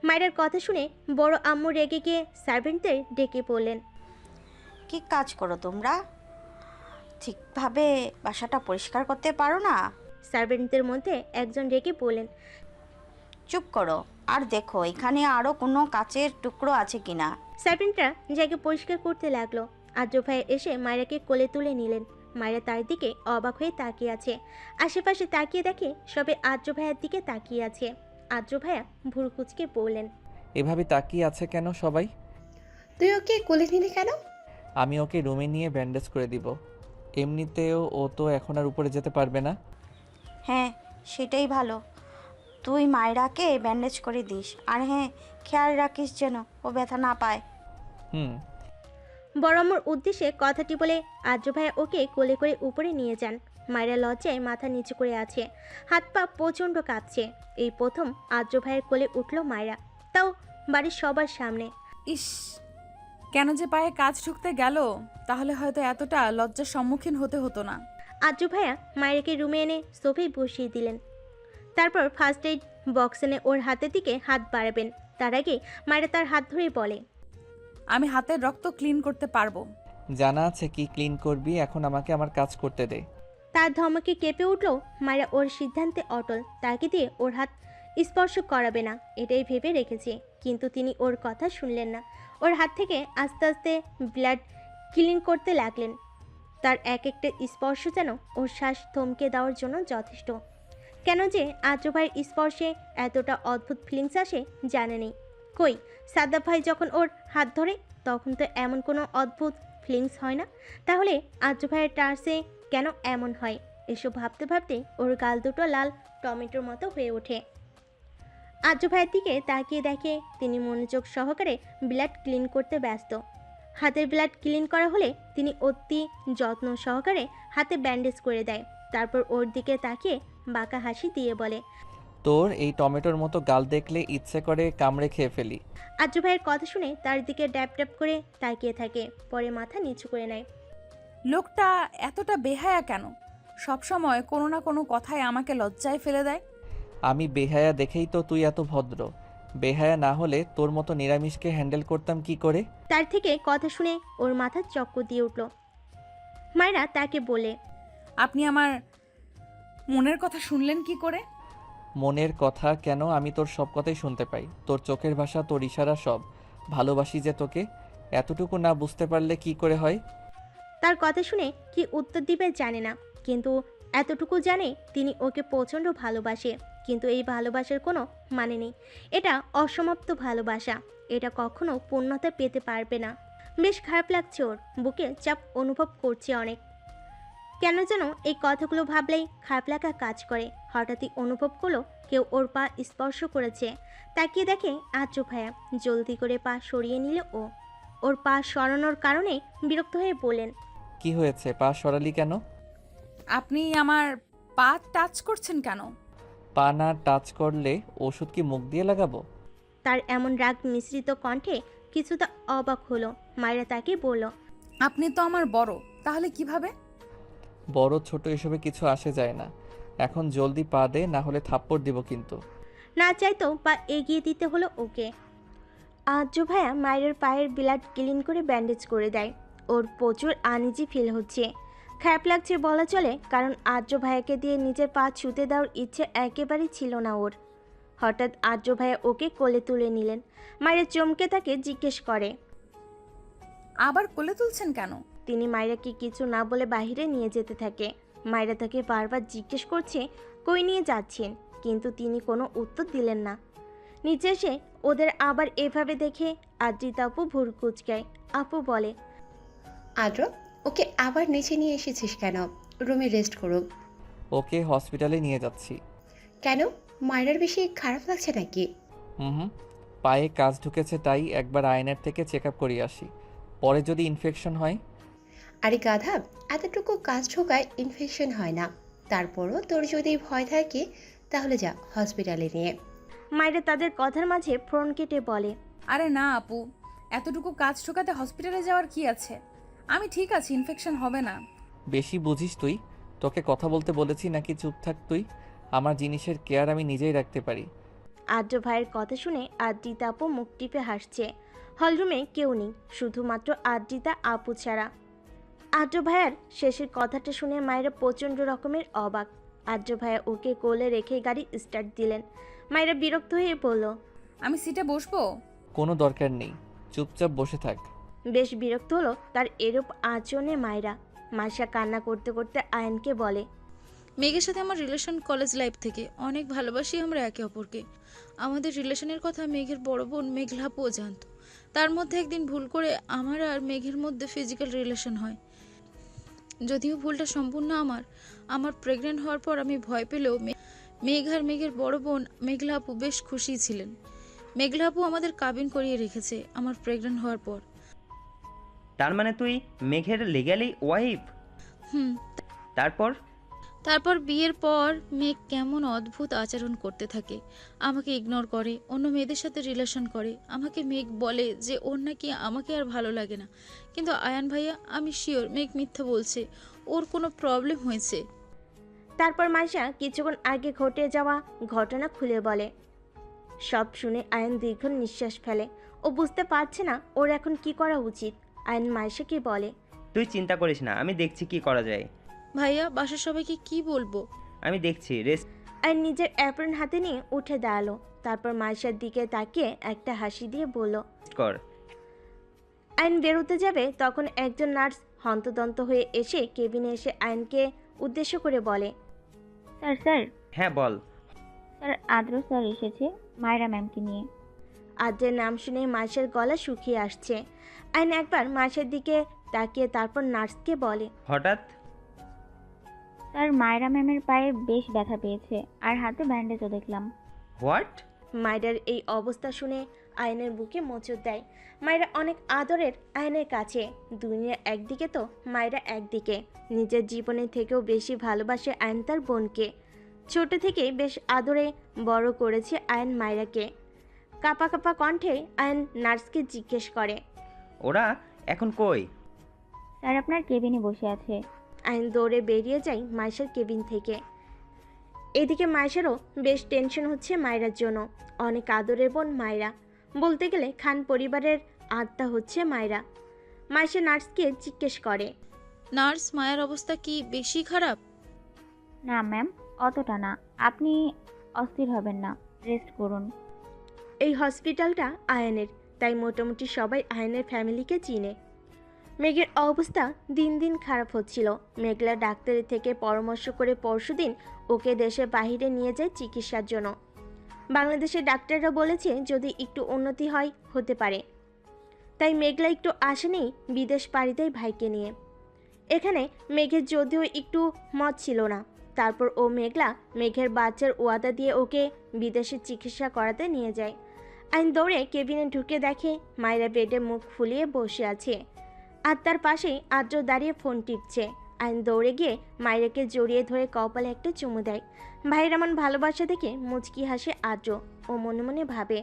S3: মায়ের কথা শুনে বড় আম্মু রেগে গিয়ে সার্ভেন্টদের ডেকে বললেন,
S14: কি কাজ করো তোমরা? ঠিকভাবে বাসাটা পরিষ্কার করতে পারো না?
S3: সার্ভেন্টদের মধ্যে একজন রেগে বললেন,
S14: চুপ করো আর দেখো এখানে আরও কোনো কাচের টুকরো আছে কিনা।
S3: সার্ভেন্টরা জায়গা পরিষ্কার করতে লাগলো। আদ্র ভাই এসে মায়েরাকে কোলে তুলে নিলেন। মায়েরা তার দিকে অবাক হয়ে তাকিয়ে আছে। আশেপাশে তাকিয়ে দেখে সবে আদ্র ভাইয়ের দিকে তাকিয়ে আছে। আদ্র ভাইয়া ভুরু কুচকে বললেন,
S2: এভাবে তাকিয়ে আছে কেন সবাই?
S11: তুই ওকে কোলে নিলি কেন?
S2: আমি ওকে রুমে নিয়ে ব্যান্ডেজ করে দিব। এমনিতেও ও তো এখন আর উপরে যেতে পারবে না।
S14: হ্যাঁ সেটাই ভালো, তুই মায়রাকে ব্যান্ডেজ করে দিস, আর হ্যাঁ খেয়াল রাখিস যেন ও ব্যথা না পায়।
S2: হুম।
S3: বড়ম্মর উদ্দেশ্যে কথাটি বলে আদ্র ভাইয়া ওকে কোলে করে উপরে নিয়ে যান। মায়েরা লজ্জায় মাথা নিচু করে আছে, হাত পা প্রচণ্ড কাঁপছে। এই প্রথম আদ্র ভাইয়ের কোলে উঠল মায়েরা, তাও বাড়ির সবার সামনে।
S1: ইস, কেন যে পায়ে কাজ ঢুকতে গেল, তাহলে হয়তো এতটা লজ্জার সম্মুখীন হতে হতো না।
S3: আদ্র ভাইয়া মায়েরাকে রুমে এনে সোফায় বসিয়ে দিলেন। তারপর ফার্স্ট এইড বক্স এনে ওর হাতের দিকে হাত বাড়াবেন। তার আগে মায়েরা তার হাত ধরে বলে,
S1: আমি হাতের রক্ত ক্লিন করতে পারবো।
S2: জানা আছে কি ক্লিন করবি, এখন আমাকে আমার কাজ করতে দে।
S3: তার ধমকে কেঁপে উঠল। মায়েরা ওর সিদ্ধান্তে অটল, তাকে দিয়ে ওর হাত স্পর্শ করাবে না এটাই ভেবে রেখেছে। কিন্তু তিনি ওর কথা শুনলেন না। ওর হাত থেকে আস্তে আস্তে ব্লাড ক্লিন করতে লাগলেন। তার এক একটা স্পর্শ যেন ওর শ্বাস থমকে দেওয়ার জন্য যথেষ্ট। কেন যে আদ্র ভাইয়ের স্পর্শে এতটা অদ্ভুত ফিলিংস আসে জানে নেই। কই সাদ্দাব ভাই যখন ওর হাত ধরে তখন তো এমন কোনো অদ্ভুত ফিলিংস হয় না, তাহলে আদ্র ভাইয়ের টার্সে কেন এমন হয়? এসব ভাবতে ভাবতে ওর গাল দুটো লাল টমেটোর মতো হয়ে ওঠে। আদ্র ভাইয়ের দিকে তাকিয়ে দেখে তিনি মনোযোগ সহকারে ব্লাড ক্লিন করতে ব্যস্ত। হাতের ব্লাড ক্লিন করা হলে তিনি অতি যত্ন সহকারে হাতে ব্যান্ডেজ করে দেয়। তারপর ওর দিকে তাকিয়ে বাঁকা হাসি দিয়ে বলে,
S2: তোর এই টমেটোর মতো গাল দেখলে ইচ্ছে করে কামড়ে খেয়ে ফেলি।
S3: আদ্র ভাইয়ের কথা শুনে তার দিকে ড্যাপ ড্যাপ করে তাকিয়ে থাকে, পরে মাথা নিচু করে নেয়।
S1: লোকটা এতটা বেহায়া কেন? সব সময় কোনো না কোনো কথায় আমাকে লজ্জায় ফেলে দেয়।
S2: আমি বেহায়া দেখেই তো তুই এত ভদ্র। বেহায়া না হলে তোর মতো নিরামিষকে হ্যান্ডেল করতাম কি করে?
S3: তার থেকে কথা শুনে ওর মাথা চক্কর দিয়ে উঠল। মায়েরা তাকে বলে,
S1: আপনি আমার মনের কথা শুনলেন কি করে?
S2: মনের কথা কেন, আমি তোর সব কথাই শুনতে পাই। তোর চোখের ভাষা, তোর ইশারা সব। ভালোবাসি যে তোকে, এতটুকু না বুঝতে পারলে কি করে হয়?
S3: তার কথা শুনে কি উত্তর দিবে জানে না, কিন্তু এতটুকু জানে তিনি ওকে প্রচণ্ড ভালোবাসে। কিন্তু এই ভালোবাসার কোনো মানে নেই, এটা অসমাপ্ত ভালোবাসা, এটা কখনো পূর্ণতা পেতে পারবে না। বেশ খারাপ লাগছে ওর, বুকে চাপ অনুভব করছে অনেক। কেন যেন এই কথাগুলো ভাবলেই খারাপ লাগা কাজ করে। হঠাৎই অনুভব করলো কেউ ওর পা স্পর্শ করেছে। তাকিয়ে দেখে আদ্র ভাইয়া। জলদি করে পা সরিয়ে নিল ও। ওর পা সরানোর কারণে বিরক্ত হয়ে বলেন,
S2: কি হয়েছে, পা সরালি কেন?
S1: আপনি আমার পা টাচ করছেন কেন?
S2: পা না টাচ করলে ওষুধ কি মুখ দিয়ে লাগাবো?
S3: তার এমন রাগ মিশ্রিত কণ্ঠে কিছুটা অবাক হলো। মায়েরা তাকে বলল,
S1: আপনি তো আমার বড়, তাহলে কিভাবে?
S2: বড় ছোট এসবে কিছু আসে যায় না। এখন জলদি পা দে, না হলে থাপ্পড় দিব কিন্তু।
S3: না চাইতেও পা এগিয়ে দিতে হলো ওকে। আর্য ভাইয়া মায়ের পায়ের ব্লাড ক্লিন করে ব্যান্ডেজ করে দেয়। ওর প্রচুর আনইজি ফিল হচ্ছে, খারাপ লাগছে বলা চলে, কারণ আর্য ভাইয়াকে দিয়ে নিজের পা ছুতে দেওয়ার ইচ্ছে একেবারেই ছিল না ওর। হঠাৎ আর্য ভাইয়া ওকে কোলে তুলে নিলেন। মায়ের চমকে তাকে জিজ্ঞেস করে,
S1: আবার কোলে তুলছেন কেন?
S3: তিনি মায়েরাকে কিছু না বলে বাইরে নিয়ে যেতে থাকে। মায়েরা তাকে বারবার জিজ্ঞেস করছে কই নিয়ে যাচ্ছেন, কিন্তু তিনি কোনো উত্তর দিলেন না। নিচে এসে ওদের আবার এভাবে দেখে আদ্রিতা আপু ভুর কুচকায়। আপু বলে,
S11: আদ্র, ওকে আবার নিচে নিয়ে এসেছিস কেন? রুমে রেস্ট করুক।
S2: ওকে হসপিটালে নিয়ে যাচ্ছি।
S11: কেন, মায়ের বেশি খারাপ লাগছে নাকি?
S2: হুম, পায়ে কাজ ঢুকেছে, তাই একবার আয়নার থেকে চেক আপ করিয়ে আসি, পরে যদি ইনফেকশন হয়।
S11: আরে গাধা, এতটুকু কাজ ঢোকায় ইনফেকশন হয় না। তারপরও তোর যদি ভয় থাকে তাহলে যা হসপিটালে নিয়ে।
S3: মায়েরা তাদের কথার মাঝে ফ্রন কেটে বলে,
S1: আরে না আপু, এতটুকু কাজ ঠোকাতে হসপিটালে যাওয়ার কি আছে? আমি ঠিক আছি, ইনফেকশন হবে না।
S2: বেশি বুঝিস তুই? তোকে কথা বলতে বলেছি নাকি চুপ থাক তুই? আমার জিনিসের কেয়ার আমি নিজেই রাখতে পারি।
S3: আদ্র ভাইয়ের কথা শুনে আদ্রিতা আপু মুখ টিপে হাসছে। হলরুমে কেউ নেই, শুধুমাত্র আদ্রিতা আপু ছাড়া। আদ্র ভাইয়ার শেষের কথাটা শুনে মায়েরা প্রচণ্ড রকমের অবাক। আদ্র ভাইয়া ওকে কোলে রেখে গাড়ি স্টার্ট দিলেন। মায়েরা বিরক্ত হয়ে বলল,
S1: আমি সিটে বসবো?
S2: কোনো দরকার নেই, চুপচাপ বসে থাক।
S3: বেশ বিরক্ত হলো তার এরূপ আচরণে মায়েরা। মাইশা কান্না করতে করতে আয়নকে বলে,
S5: মেঘের সাথে আমার রিলেশন কলেজ লাইফ থেকে, অনেক ভালোবাসি আমরা একে অপরকে। আমাদের রিলেশনের কথা মেঘের বড় বোন মেঘলাপুও জানতো। তার মধ্যে একদিন ভুল করে আমার আর মেঘের মধ্যে ফিজিক্যাল রিলেশন হয়। যদিও ভুলটা সম্পূর্ণ আমার প্রেগনেন্ট হওয়ার পর আমি ভয় পেলেও মেঘ আর মেঘের বড় বোন মেঘলাপু বেশ খুশি ছিলেন। মেঘলাপু আমাদের কাবিন করিয়ে রেখেছে আমার প্রেগনেন্ট হওয়ার পর।
S4: তার মানে তুই মেঘের লিগ্যালি ওয়াইফ?
S5: হুম।
S4: তারপর
S5: বিয়ের পর মেঘ কেমন অদ্ভুত আচরণ করতে থাকে, আমাকে ইগনোর করে, অন্য মেয়েদের সাথে রিলেশন করে। আমাকে মেঘ বলে যে ওর নাকি আমাকে আর ভালো লাগে না, কিন্তু আয়ান ভাইয়া আমি শিওর মেঘ মিথ্যা বলছে, ওর কোনো প্রবলেম হয়েছে।
S3: তারপর মাইশা কিছুক্ষণ আগে ঘটে যাওয়া ঘটনা খুলে বলে। সব শুনে আয়ন দীর্ঘ নিঃশ্বাস ফেলে। ও বুঝতে পারছে না ওর এখন কি করা উচিত। আয়ন মাইশাকে বলে,
S4: তুই চিন্তা করিস না, আমি দেখছি কি করা যায়।
S5: ভাইয়া বাসার সবাইকে কি বলবো?
S4: আমি দেখছি, রেস্ট।
S3: আয়ন নিজের অ্যাপ্রন হাতে নিয়ে উঠে দাঁড়ালো। তারপর মাইশার দিকে তাকিয়ে একটা হাসি দিয়ে বলল,
S4: কর।
S3: আয়ন বেরোতে যাবে তখন একজন নার্স হন্তদন্ত হয়ে এসে কেবিনে এসে আয়নকে উদ্দেশ্য করে বলে,
S8: স্যার।
S4: হ্যাঁ বল।
S8: স্যার, আদ্র স্যার এসেছে মায়রা ম্যামকে নিয়ে।
S3: আদ্রের নাম শুনে মাইশার গলা শুকিয়ে আসছে। আয়ন একবার মাইশার দিকে তাকিয়ে তারপর নার্সকে বলে,
S4: হঠাৎ?
S8: স্যার, মায়রা ম্যামের পায়ে বেশ ব্যথা পেয়েছে আর হাতে ব্যান্ডেজও দেখলাম।
S4: হোয়াট?
S3: মায়েরার এই অবস্থা শুনে আয়নের বুকে মোচড় দেয়। মায়েরা অনেক আদরের আয়নের কাছে। দুনিয়া একদিকে তো মায়েরা একদিকে। নিজের জীবনের থেকেও বেশি ভালোবাসে আয়ন তার বোনকে। ছোট থেকে বেশ আদরে বড় করেছে আয়ন মায়েরাকে। কাপা কাপা কণ্ঠে আয়ন নার্সকে জিজ্ঞেস করে,
S4: ওরা এখন কই?
S8: স্যার, আপনার কেবিনে বসে আছে।
S3: আয়ন দৌড়ে বেরিয়ে যায় মাইশার কেবিন থেকে। এদিকে মাইশারও বেশ টেনশন হচ্ছে মায়েরার জন্য। অনেক আদরের বোন মায়েরা, বলতে গেলে খান পরিবারের আত্মা হচ্ছে মায়েরা। মাইশা নার্সকে জিজ্ঞেস করে,
S5: নার্স, মায়ের অবস্থা কি বেশি খারাপ?
S8: না ম্যাম, অতটা না। আপনি অস্থির হবেন না, রেস্ট করুন।
S3: এই হসপিটালটা আয়নের, তাই মোটামুটি সবাই আয়নের ফ্যামিলিকে চিনে। মেঘের অবস্থা দিন দিন খারাপ হচ্ছিল। মেঘলা ডাক্তারের থেকে পরামর্শ করে পরশুদিন ওকে দেশের বাইরে নিয়ে যায় চিকিৎসার জন্য। বাংলাদেশের ডাক্তাররা বলেছে যদি একটু উন্নতি হয় হতে পারে। তাই মেঘলা একটু আশা নেই বিদেশ পাড়ি দেয় ভাইকে নিয়ে। এখানে মেঘের যদিও একটু মত ছিল না, তারপর ও মেঘের বাচ্চার ওয়াদা দিয়ে ওকে বিদেশে চিকিৎসা করাতে নিয়ে যায়। আইন দৌড়ে কেবিনে ঢুকে দেখে মায়েরা বেডে মুখ ফুলিয়ে বসে আছে, আর তার পাশেই আদ্র দাঁড়িয়ে ফোন টিপছে। আইন দৌড়ে গিয়ে মায়েরাকে জড়িয়ে ধরে কপালে একটা চুমু দেয়। ভাইয়ের এমন ভালোবাসা দেখে মুচকি হাসে আদ্র। ও মনে মনে ভাবে,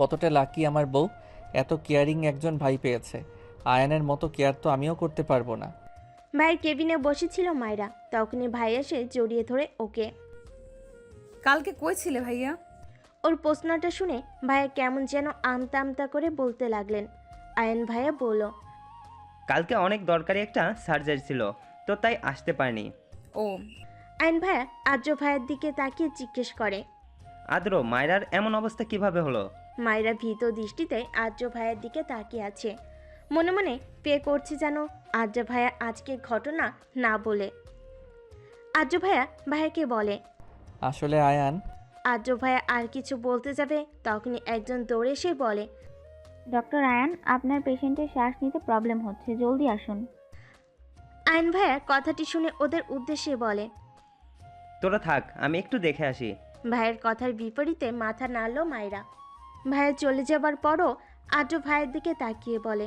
S2: কতটা লাকি আমার বউ, এত কেয়ারিং একজন ভাই পেয়েছে। আয়নের মতো কেয়ার তো আমিও করতে পারবো না।
S3: ভাইয়ের কেবিনে বসেছিল মায়েরা, তখনই ভাই এসে জড়িয়ে ধরে ওকে।
S1: কালকে কই ছিলে ভাইয়া?
S3: ওর প্রশ্নটা শুনে ভাইয়া কেমন যেন আমতা আমতা করে বলতে লাগলেন। আয়ান ভাইয়া বলল,
S4: কালকে অনেক দরকারি একটা সার্জারি ছিল, তো তাই আসতে পারিনি।
S1: ও।
S3: আয়ান ভাইয়া আর্য ভাইয়ের দিকে তাকিয়ে জিজ্ঞেস করে,
S4: আদ্র, মায়রার এমন অবস্থা কিভাবে হলো?
S3: মায়েরা ভীত দৃষ্টিতে আর্য ভাইয়ের দিকে তাকিয়ে আছে। মনে মনে পে করছে যেন আর্য ভাইয়া আজকে ঘটনা না বলে। আর্য ভাইয়া ভাইয়াকে বলে,
S2: আসলে আয়ান।
S3: আর্য ভাইয়া আর কিছু বলতে যাবে, তখনই একজন দৌড়ে এসে বলে,
S8: ডক্টর আয়ান, আপনার পেশেন্টের শ্বাস নিতে প্রবলেম হচ্ছে, জলদি আসুন।
S3: আয়ন ভাইয়া কথাটি শুনে ওদের উদ্দেশ্যে বলে,
S4: তোরা থাক, আমি একটু দেখে আসি।
S3: ভাইয়ের কথার বিপরীতে মাথা নাড়ল মায়েরা। ভাইয়া চলে যাবার পরও আদ্র ভাইয়ের দিকে তাকিয়ে বলে,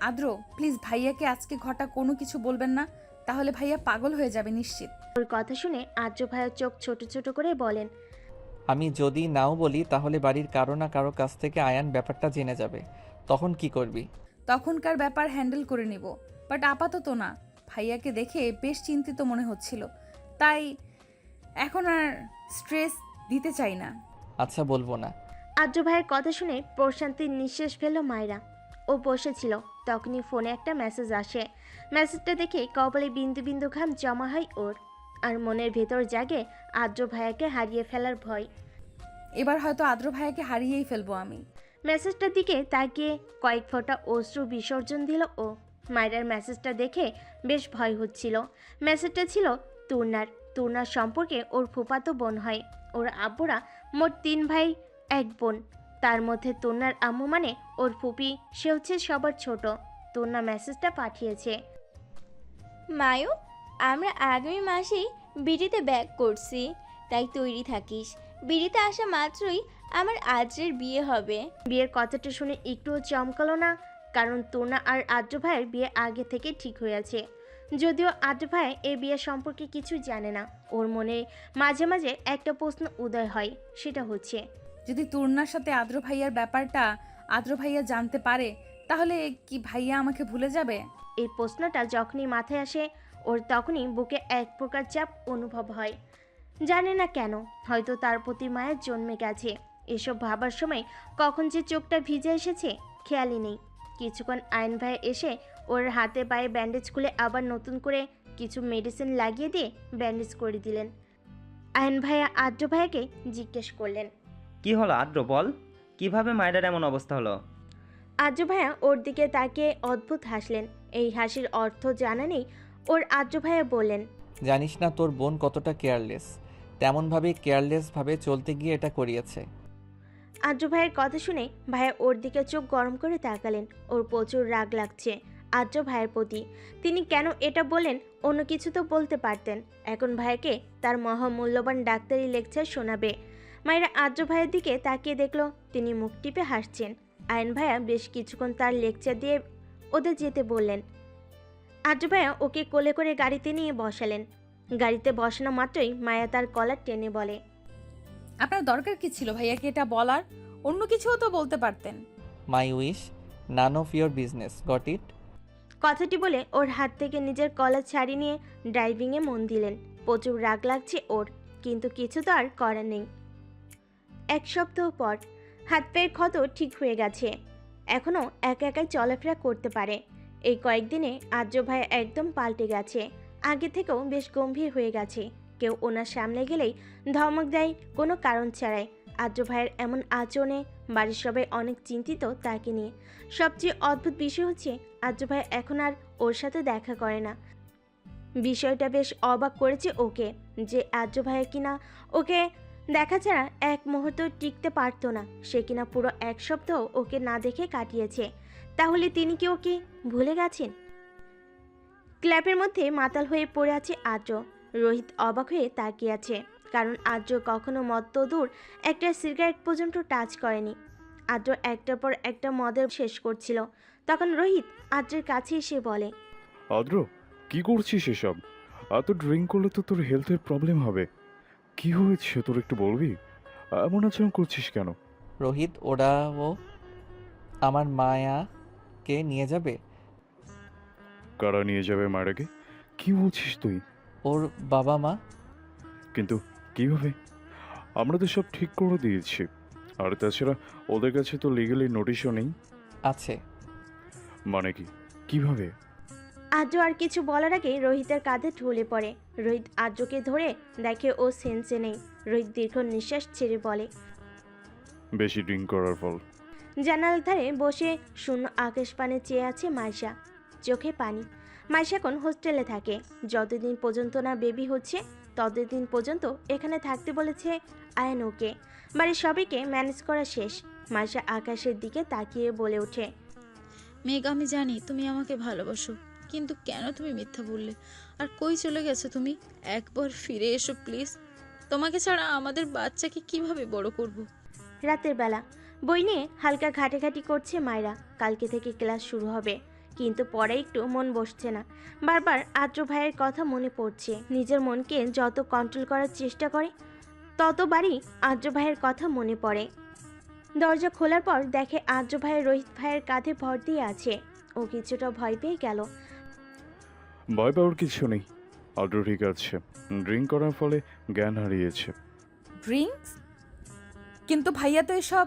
S1: আদ্র প্লিজ ভাইয়াকে আজকে ঘটা কোনো কিছু বলবেন না, তাহলে ভাইয়া পাগল হয়ে যাবে নিশ্চিত।
S3: ওর কথা শুনে আদ্র ভাইয়ের চোখ ছোট ছোট করে বলেন,
S2: আমি যদি নাও বলি তাহলে বাড়ির কারো না কারো কাছ থেকে আয়ান ব্যাপারটা জেনে যাবে, তখন কি করবি?
S1: তখনকার ব্যাপার হ্যান্ডেল করে নিব, বাট আপাতত না। ভাইয়াকে দেখে বেশ চিন্তিত মনে হচ্ছিল, তাই এখন আর স্ট্রেস দিতে চাই না।
S2: আচ্ছা, বলবো না।
S3: আদ্র ভাইয়ের কথা শুনে প্রশান্তির নিঃশ্বাস ফেলল মায়েরা। ও বসেছিল, তখনই ফোনে একটা মেসেজ আসে। মেসেজটা দেখে কপালে বিন্দু বিন্দু ঘাম জমা হয় ওর, আর মনের ভেতর জাগে আদ্র ভাইয়াকে হারিয়ে ফেলার ভয়।
S1: এবার হয়তো আদ্র ভাইয়াকে হারিয়েই ফেলবো আমি।
S3: মেসেজটার দিকে তাকিয়ে কয়েক ফোঁটা অশ্রু বিসর্জন দিল ও। মায়েরার মেসেজটা দেখে বেশ ভয় হচ্ছিল। মেসেজটা ছিল তুর্নার সম্পর্কে ওর ফুফাতো বোন হয়। ওর আব্বুরা মোট 3 ভাই 1 বোন, তার মধ্যে তুর্নার আম্মু মানে ওর ফুপি, সে হচ্ছে সবার ছোট। তুর্না মেসেজটা পাঠিয়েছে,
S9: মায়ু, আমরা আগামী মাসেই বিড়িতে ব্যাক করছি, তাই তৈরি থাকিস। বিড়িতে আসা মাত্রই আমার আদ্রের বিয়ে হবে।
S3: বিয়ের কথাটা শুনে একটুও চমকালো না, কারণ তুর্না আর আদ্র ভাইয়ের বিয়ে আগে থেকে ঠিক হয়ে আছে। যদিও আদ্র ভাই এই বিয়ে সম্পর্কে কিছু জানে না, ওর মনে মাঝে মাঝে একটা প্রশ্ন উদয় হয়, সেটা হচ্ছে
S1: যদি তুর্নার সাথে আদ্র ভাইয়ার ব্যাপারটা আদ্র ভাইয়া জানতে পারে, তাহলে কি ভাইয়া আমাকে ভুলে যাবে?
S3: এই প্রশ্নটা যখনই মাথায় আসে ওর, তখনই বুকে এক প্রকার চাপ অনুভব হয়। জানে না কেন, হয়তো তার প্রতি মায়ের জন্মে গেছে। এসব ভাবার সময় কখন যে চোখটা ভিজে এসেছে খেয়ালই নেই। কিছুক্ষণ আয়ন ভাই এসে ওর হাতে পায়ে ব্যান্ডেজ খুলে আবার নতুন করে কিছু মেডিসিন লাগিয়ে দিয়ে ব্যান্ডেজ করে দিলেন। আয়ন ভাইয়া আদ্র ভাইয়াকে জিজ্ঞেস করলেন,
S4: কি হলো আদ্র, বল, কিভাবে মায়েরার এমন অবস্থা হলো?
S3: আদ্র ভাইয়া ওর দিকে তাকিয়ে অদ্ভুত হাসলেন। এই হাসির অর্থ জানা নেই ওর। আদ্র ভাইয়া বললেন,
S2: জানিস না তোর বোন কতটা কেয়ারলেস, তেমনভাবে কেয়ারলেসভাবে চলতে গিয়ে এটা করিয়েছে।
S3: আদ্র ভাইয়ের কথা শুনে ভাইয়া ওর দিকে চোখ গরম করে তাকালেন। ওর প্রচুর রাগ লাগছে আদ্র ভাইয়ের প্রতি। তিনি কেন এটা বলেন, অন্য কিছু তো বলতে পারতেন। এখন ভাইয়াকে তার মহামূল্যবান ডাক্তারি লেকচার শোনাবে। মায়েরা আদ্র ভাইয়ের দিকে তাকিয়ে দেখলো তিনি মুখ টিপে হাসছেন। আয়ন ভাইয়া বেশ কিছুক্ষণ তার লেকচার দিয়ে ওদের যেতে বললেন। আদ্র ভাইয়া ওকে কোলে করে গাড়িতে নিয়ে বসালেন। গাড়িতে বসানো মাত্রই মায়া তার কলার টেনে বলে,
S1: আপনার দরকার কি ছিল ভাইয়াকে এটা বলার? অন্য কিছুও তো বলতে পারতেন।
S2: My wish, none of your business, got it?
S3: কথাটি বলে ওর হাত থেকে নিজের কলার ছাড়িয়ে নিয়ে ড্রাইভিংয়ে মন দিলেন। প্রচুর রাগ লাগছে ওর, কিন্তু কিছু তো আর করার নেই। 1 সপ্তাহ পর হাত পায়ের ক্ষত ঠিক হয়ে গেছে, এখনও একা একাই চলাফেরা করতে পারে। এই কয়েকদিনে আদ্র ভাই একদম পাল্টে গেছে, আগে থেকেও বেশ গম্ভীর হয়ে গেছে। কেউ ওনার সামনে গেলেই ধমক দেয় কোনো কারণ ছাড়াই। আদ্র ভাইয়ের এমন আচরণে বাড়ির সবাই অনেক চিন্তিত তাকে নিয়ে। সবচেয়ে অদ্ভুত বিষয় হচ্ছে আদ্র ভাই এখন আর ওর সাথে দেখা করে না। বিষয়টা বেশ অবাক করেছে ওকে, যে আদ্র ভাই কিনা ওকে দেখা ছাড়া এক মুহূর্ত টিকতে পারতো না। সে কিনা পুরো 1 সপ্তাহ ওকে না দেখে কাটিয়েছে। তাহলে তিনি কি ওকে ভুলে গেছেন? ক্ল্যাবের মধ্যে মাতাল হয়ে পড়ে আছে আদ্র। রোহিত অবাক হয়ে তাকিয়ে আছে, কারণ আদ্র কখনো মদ্য দূর একটা সিগারেট পর্যন্ত টাচ করেনি। আদ্র একটার পর একটা মদের শেষ করছিল, তখন রোহিত আদ্রের কাছে এসে বলে,
S13: আদ্র, কি করছিস এসব? এত ড্রিঙ্ক করলে তো তোর হেলথের প্রবলেম হবে। কি হয়েছে তোর, একটু বলবি? এমন আচরণ করছিস কেন?
S2: রোহিত, ওরাও আমার মায়াকে নিয়ে যাবে।
S13: কারা নিয়ে যাবে মায়েরাকে? কি বলছিস তুই?
S2: ওর বাবা মা।
S13: কিন্তু কিভাবে? আমরা তো সব ঠিক করে দিয়েছি। আর তাছাড়া ওদের কাছে তো লিগালি নোটিশও নেই।
S2: আছে।
S13: মানে কি? কিভাবে?
S3: আদ্র আর কিছু বলার আগে রোহিতের কাঁধে ঢলে পড়ে। রোহিত আদ্রকে ধরে দেখে ও সেন্সে নেই। রোহিত দীর্ঘ নিঃশ্বাস ছেড়ে বলে,
S13: বেশি ড্রিঙ্ক করার ফল।
S3: জানালার ধারে বসে শূন্য আকাশ পানে চেয়ে আছে মাইশা, চোখে পানি। মাইশা এখন হোস্টেলে থাকে। যতদিন পর্যন্ত না বেবি হচ্ছে ততদিন পর্যন্ত এখানে থাকতে বলেছে আয়ন ওকে। বাড়ির সবাইকে ম্যানেজ করা শেষ। মাইশা আকাশের দিকে তাকিয়ে বলে ওঠে,
S5: মেঘ, আমি জানি তুমি আমাকে ভালোবাসো, কিন্তু কেন তুমি মিথ্যা বললে? আর কই চলে গেছো তুমি? একবার ফিরে এসো প্লিজ। তোমাকে ছাড়া আমাদের বাচ্চাকে কিভাবে বড় করব?
S3: রাতের বেলা বই নিয়ে হালকা ঘাটাঘাটি করছে মায়েরা। কালকে থেকে ক্লাস শুরু হবে, কিন্তু পরে একটু মন বসছে না। বারবার আদ্র ভাইয়ের কথা মনে পড়ছে। নিজের মনকে যত কন্ট্রোল করার চেষ্টা করে ততবারই আদ্র ভাইয়ের কথা মনে পড়ে। দরজা খোলার পর দেখে আদ্র ভাই রোহিত ভাইয়ের কাঁধে ভর দিয়ে আছে। ও কিছুটা ভয় পেয়ে গেল।
S13: ভয় পাওয়ার কিছু নেই, আদ্র ঠিক আছে। ড্রিঙ্ক করার ফলে জ্ঞান হারিয়েছে।
S1: ড্রিঙ্কস? কিন্তু ভাইয়া তো এসব।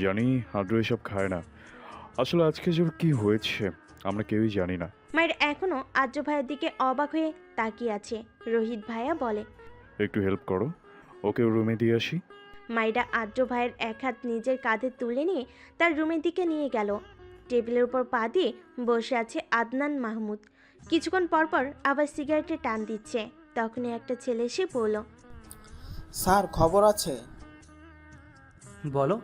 S13: জানি আদ্র এসব খায় না। আসলে আজকে যে ওর কি হয়েছে আমরা কেউই জানি না।
S3: মায়ের এখনো আদ্র ভাইয়ের দিকে অবাক হয়ে তাকিয়ে আছে। রোহিত ভাইয়া বলে,
S13: একটু হেল্প করো, ওকে রুমে দিয়ে আসি।
S3: মাইরা আদ্র ভাইয়ের এক হাত নিজের কাঁধে তুলে নিয়ে তার রুমের দিকে নিয়ে গেল। টেবিলের উপর পা দিয়ে বসে আছে আদনান মাহমুদ। কিছুক্ষণ পরপর আবার সিগারেটে টান দিচ্ছে। তখনই একটা ছেলে এসে বলল,
S12: স্যার খবর আছে।
S19: বলো।